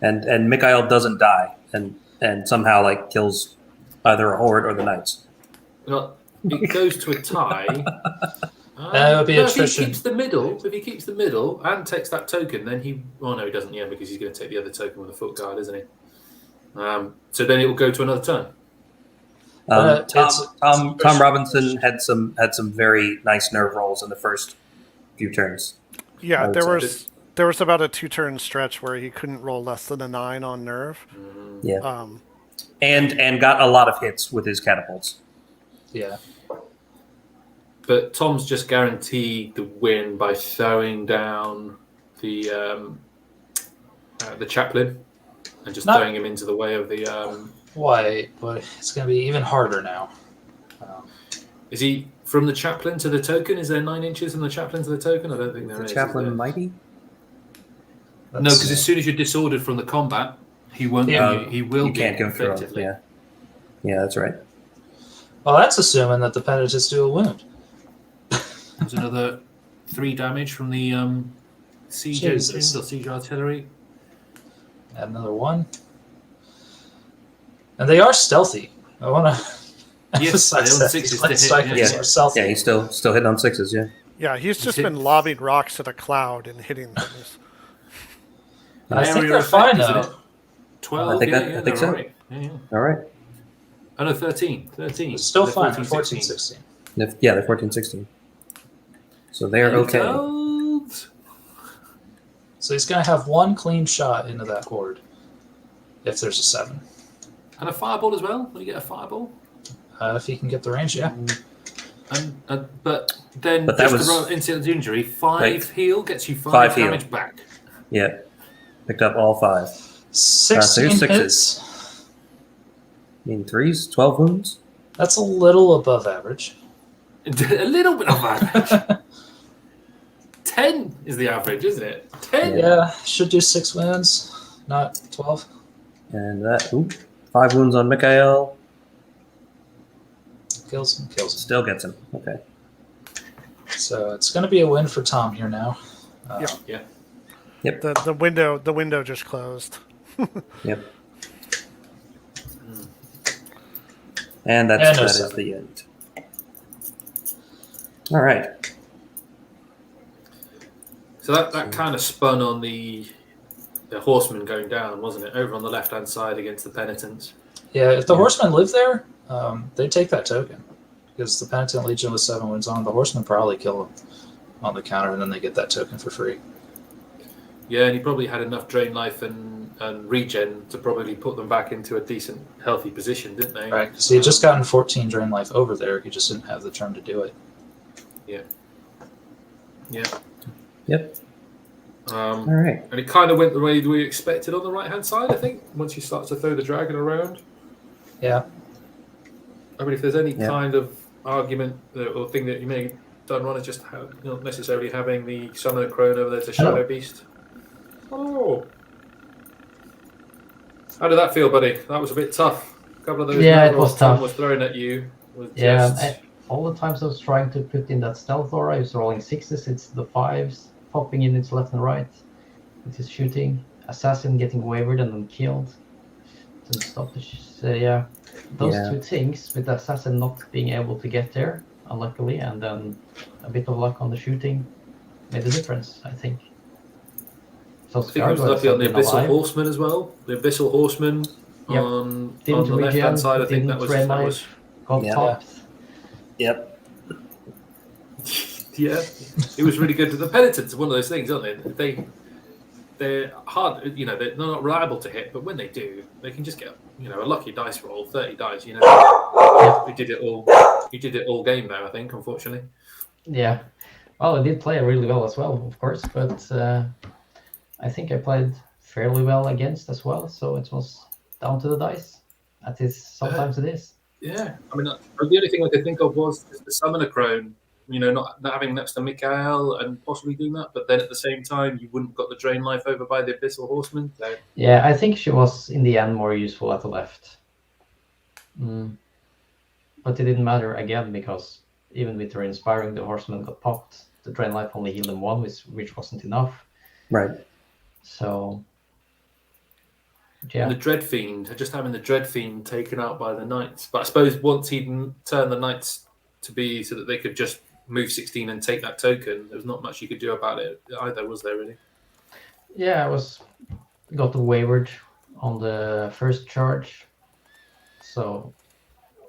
And Mikhail doesn't die and somehow kills either a horde or the knights. Well, it goes to a tie. It would be attrition. If he keeps the middle and takes that token, then he... Oh, no, he doesn't, because he's going to take the other token with a foot guard, isn't he? So then it will go to another turn. Tom Robinson had some very nice nerve rolls in the first few turns. Yeah, there was about a 2-turn stretch where he couldn't roll less than a 9 on nerve. Yeah. And got a lot of hits with his catapults. Yeah. But Tom's just guaranteed the win by throwing down the chaplain and just Not- throwing him into the way of the. Why? But it's going to be even harder now. Is he from the chaplain to the token? Is there 9 inches from the chaplain to the token? I don't think there The is. chaplain is there? mighty? No, because as soon as you're disordered from the combat, he won't. Yeah. He will. You can't be go through him. effectively. Yeah. Yeah, that's right. Well, that's assuming that the penitents do a wound. There's another 3 damage from the siege Jesus. engines or siege artillery. Add another 1. And they are stealthy. I want to Yes, emphasize they're on that. 6s These to light hit, strikers yeah. are stealthy. Yeah, he's still hitting on 6s. Yeah. Yeah, he's just hit- been lobbing rocks at a cloud and hitting things. I think Area they're effect, fine isn't though. it? 12. I think yeah, that- yeah, I think they're so. all right. Yeah, yeah. All right. Oh no, 13. 13. It's still They're fine. 14, 14, 16. 16. Yeah, they're 14-16. So they're okay. Gold. So he's going to have 1 clean shot into that horde if there's a 7. And a fireball as well. Will you get a fireball? If he can get the range, yeah. But then But that just was- to roll instant injury, 5 Right. heal gets you 5 5 heal. damage back. Yeah. Picked up all 5. 16 here's 6s. hits. You mean 3s? 12 wounds? That's a little above average. A little bit of average. 10 is the average, isn't it? 10. Yeah, should do 6 wounds, not 12. And that, 5 wounds on Mikhail. Kills him, kills him. Still gets him. Okay. So it's going to be a win for Tom here now. Yeah. The window just closed. Yep. And that And no is 7. the end. All right. So that kind of spun on the horseman going down, wasn't it? Over on the left-hand side against the penitents. Yeah, if the horsemen live there, they take that token. Because the Penitent Legion with 7 wounds on, the horsemen probably kill them on the counter, and then they get that token for free. Yeah, and he probably had enough drain life and regen to probably put them back into a decent, healthy position, didn't they? Right, because he had just gotten 14 drain life over there, he just didn't have the turn to do it. Yeah. Yep. All right. And it kind of went the way we expected on the right-hand side, I think, once you start to throw the dragon around. Yeah. I mean, if there's any Yeah. kind of argument or thing that you may done wrong is just not necessarily having the summoner crone over there to shadow beast. Oh. How did that feel, buddy? That was a bit tough. A couple of those Yeah, it arrows was Tom tough. was throwing at you was Yeah, just... all the times I was trying to put in that stealth aura, I was rolling 6s, it's the 5s, popping in its left and right. It is shooting. Assassin getting wavered and then killed. To stop the yeah. Those Yeah. 2 things, with the assassin not being able to get there, unluckily, and then a bit of luck on the shooting, made the difference, I think. So I think it was lucky on the Abyssal Horseman as well. The Abyssal Horseman Yep. on Didn't the left-hand regen, side, I think that didn't was... drain That life. was Got Yeah. popped. Yep. yeah, it was really good. The penitents are one of those things, aren't they? They're hard, they're not reliable to hit, but when they do, they can just get, a lucky dice roll, 30 dice, We did it all. You did it all game though, I think, unfortunately. Yeah. Well, I did play really well as well, of course, but I think I played fairly well against as well, so it was down to the dice. That is, sometimes it is. Yeah, I mean, the only thing I could think of was the summoner crone. Not having next to Mikael and possibly doing that, but then at the same time, you wouldn't have got the drain life over by the Abyssal Horseman. So. Yeah, I think she was in the end more useful at the left. But it didn't matter again because even with her inspiring, the horseman got popped. The drain life only healed him 1, which wasn't enough. Right. So, yeah. And the Dread Fiend, just having the Dread Fiend taken out by the Knights. But I suppose once he'd turned the Knights to be so that they could just move 16 and take that token, there was not much you could do about it either, was there really? Yeah, got wavered on the first charge. So,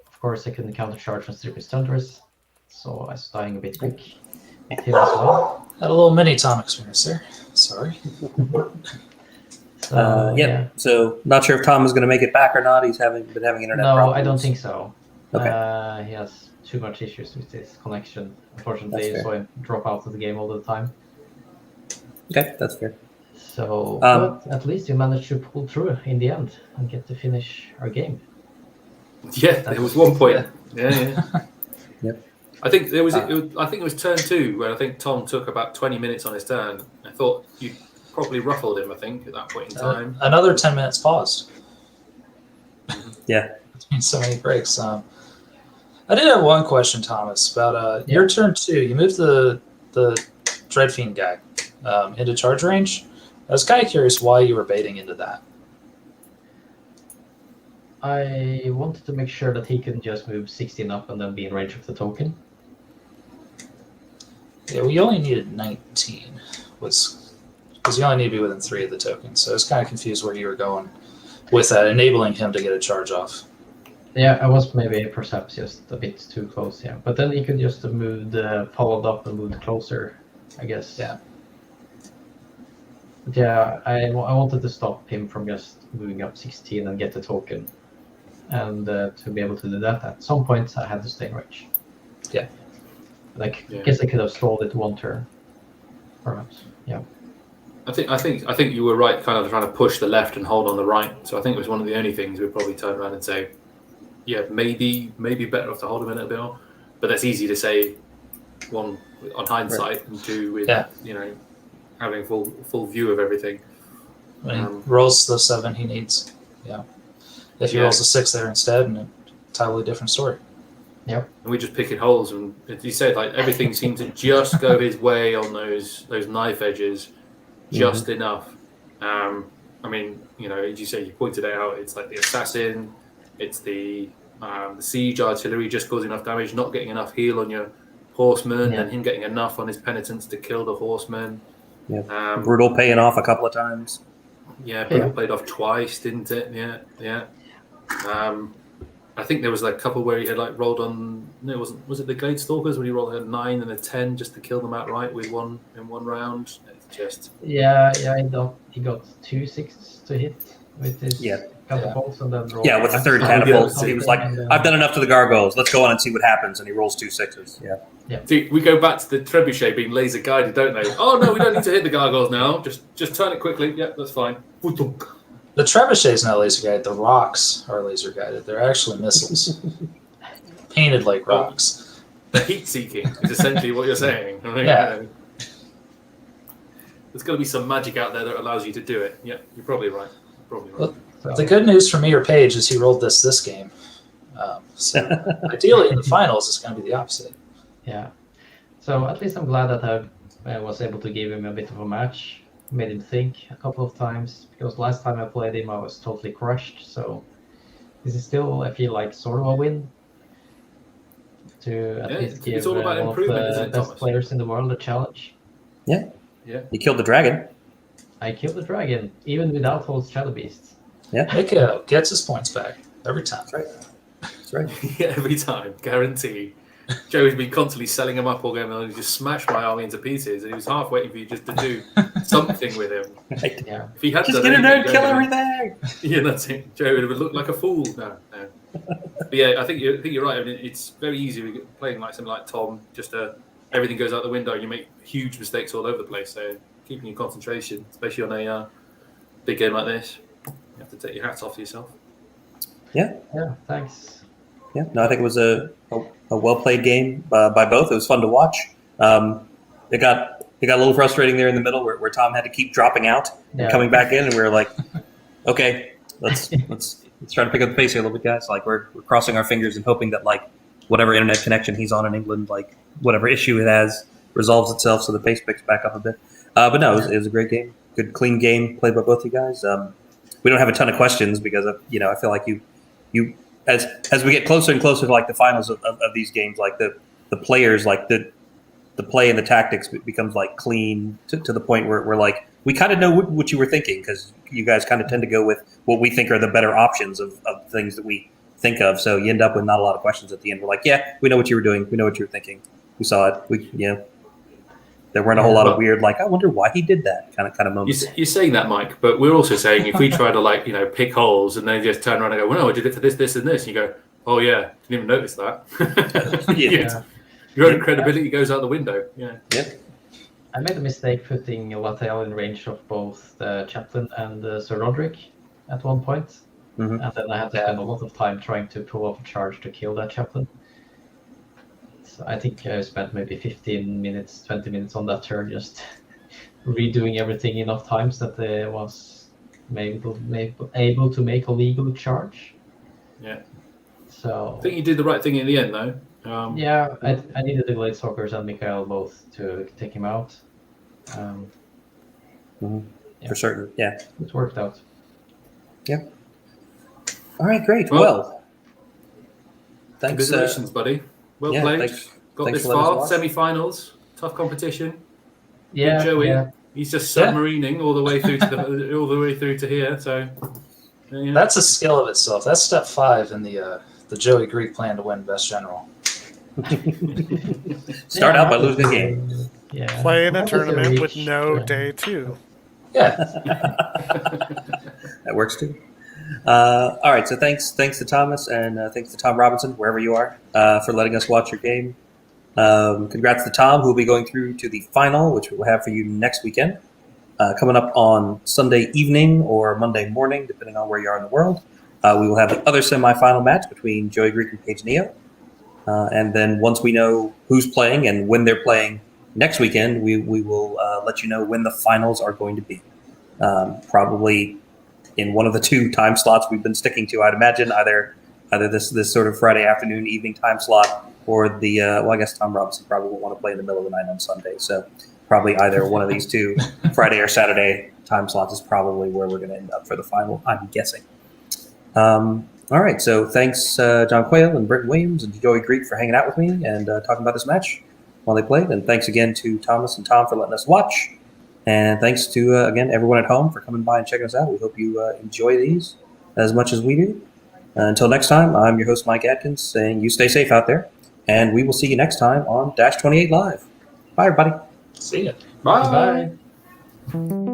of course, I couldn't counter charge on Stripping Thunders. So I was dying a bit quick with him as well. Had a little mini Tom experience there. Sorry. So, yeah. So not sure if Tom is going to make it back or not. He's been having internet No, problems. I don't think so. Okay. He has too much issues with his connection. Unfortunately, That's so I drop out of the game all the time. Okay, that's fair. So, but at least we managed to pull through in the end and get to finish our game. Yeah, there was one point. Yeah. Yep. I think there was. I think it was turn 2 where I think Tom took about 20 minutes on his turn. I thought you probably ruffled him. I think at that point in time. Another 10 minutes paused. Yeah. Between so many breaks. I did have one question, Thomas, about your turn 2. You moved the Dreadfiend guy into charge range. I was kind of curious why you were baiting into that. I wanted to make sure that he can just move 16 up and then be in range of the token. Yeah, we only needed 19, because you only need to be within 3 of the tokens. So I was kind of confused where you were going with that, enabling him to get a charge off. Yeah, I was maybe perhaps just a bit too close, yeah. But then he could just have moved, followed up and moved closer, I guess. Yeah. But yeah, I wanted to stop him from just moving up 16 and get the token. And to be able to do that, at some point I had to stay in range. Yeah. Like, I guess I could have stalled it one turn, perhaps. Yeah. I think you were right, kind of trying to push the left and hold on the right. So I think it was one of the only things we'd probably turn around and say, yeah, maybe better off to hold him in a bit more. But that's easy to say, one on hindsight, and two with having full view of everything. When he rolls the 7 he needs. Yeah. If he rolls a 6 there instead, and a totally different story. Yep. And we just picking holes, and as you said, like everything seemed to just go his way on those knife edges, just enough. I mean, as you say, you pointed it out. It's like the assassin, it's the siege artillery just causing enough damage, not getting enough heal on your horseman, and him getting enough on his penitence to kill the horseman. Yeah. Brutal paying off a couple of times. Yeah, Brutal played off twice, didn't it? Yeah. I think there was like a couple where he had like rolled on. No, was it the Glade Stalkers when he rolled a 9 and a 10 just to kill them outright with one round? It's just He got 2 6s to hit with his catapults and then rolled. Yeah, with the third catapult, he was like, "I've done enough to the gargoyles. Let's go on and see what happens." And he rolls 2 6s. Yeah. See, we go back to the trebuchet being laser guided, don't they? Oh no, we don't need to hit the gargoyles now. Just turn it quickly. Yeah, that's fine. The trebuchet is not laser guided. The rocks are laser guided. They're actually missiles, painted like rocks. The heat seeking is essentially what you're saying. Right? Yeah. There's got to be some magic out there that allows you to do it. Yeah, you're probably right. Well, the good news for me or Paige is he rolled this game. So ideally in the finals, it's going to be the opposite. Yeah. So at least I'm glad that I was able to give him a bit of a match. Made him think a couple of times, because last time I played him I was totally crushed. So this is still, I feel like, sort of a win to at least give all about one of the best players in the world a challenge. Yeah. You killed the dragon. I killed the dragon, even without those shadow beasts. Yeah. Mikko gets his points back every time. That's right. Yeah, every time, guaranteed. Joey's been constantly selling him up all game, and he just smashed my army into pieces. And he was half waiting for you just to do something with him. Yeah. If he had just get in there and kill everything. Yeah, that's it. Joey would have looked like a fool. No. But yeah, I think you're right. I mean, it's very easy playing like something like Tom. Just everything goes out the window, and you make huge mistakes all over the place. So keeping your concentration, especially on a big game like this, you have to take your hats off to yourself. Yeah. Thanks. Yeah. No, I think it was a well played game by both. It was fun to watch. It got a little frustrating there in the middle where Tom had to keep dropping out and coming back in, and we were like, okay, let's try to pick up the pace here a little bit, guys. Like we're crossing our fingers and hoping that like whatever internet connection he's on in England, like whatever issue it has, resolves itself so the pace picks back up a bit. But no, it was a great game, good clean game played by both you guys. We don't have a ton of questions because I feel like you as we get closer and closer to like the finals of these games, like the players, like the play and the tactics becomes like clean to the point where we're like, we kind of know what you were thinking, because you guys kind of tend to go with what we think are the better options of things that we think of. So you end up with not a lot of questions at the end. We're like, yeah, we know what you were doing. We know what you were thinking. We saw it. There weren't a whole lot of weird, like, I wonder why he did that kind of moments. You're saying that, Mike, but we're also saying if we try to pick holes and then just turn around and go, well, no, I did it for this, this, and this, and you go, oh yeah, didn't even notice that. Yeah. Your own credibility goes out the window. Yeah. Yep. I made a mistake putting Latel in range of both the Chaplain and Sir Roderick at one point. Mhm. And then I had to spend a lot of time trying to pull off a charge to kill that Chaplain. So I think I spent maybe 15 minutes, 20 minutes on that turn, just redoing everything enough times that I was able to make a legal charge. Yeah. So I think you did the right thing in the end, though. yeah, I needed the Glade Stalkers and Mikael both to take him out. Yeah. For certain. Yeah. It worked out. All right, great. Well, Well, thanks. Congratulations, buddy. Well yeah, played. thanks- Got thanks this for letting us far. watch. Semi-finals. Tough competition. Yeah, Big Joey. yeah. He's just Yeah. submarining all the way through to all the way through to here. So yeah. That's a skill of itself. That's step 5 in the Joey Greek plan to win Best General. Start out by losing a game. Yeah. Play in a How does it tournament with reach, no day 2. Yeah. That works too. All right, so thanks to Thomas and thanks to Tom Robinson, wherever you are, for letting us watch your game. Congrats to Tom, who will be going through to the final, which we'll have for you next weekend, coming up on Sunday evening or Monday morning, depending on where you are in the world. We will have the other semifinal match between Joey Greek and Paige Neo. And then once we know who's playing and when they're playing next weekend, we will let you know when the finals are going to be. Probably in one of the 2 time slots we've been sticking to, I'd imagine, either this sort of Friday afternoon, evening time slot, or the well, I guess Tom Robinson probably won't want to play in the middle of the night on Sunday, so probably either one of these 2 Friday or Saturday time slots is probably where we're going to end up for the final, I'm guessing. All right, so thanks John Quayle and Britton Williams and Joey Greek for hanging out with me and talking about this match while they played, and thanks again to Thomas and Tom for letting us watch. And thanks to, again, everyone at home for coming by and checking us out. We hope you enjoy these as much as we do. Until next time, I'm your host, Mike Atkins, saying you stay safe out there. And we will see you next time on Dash 28 Live. Bye, everybody. See ya. Bye. Bye.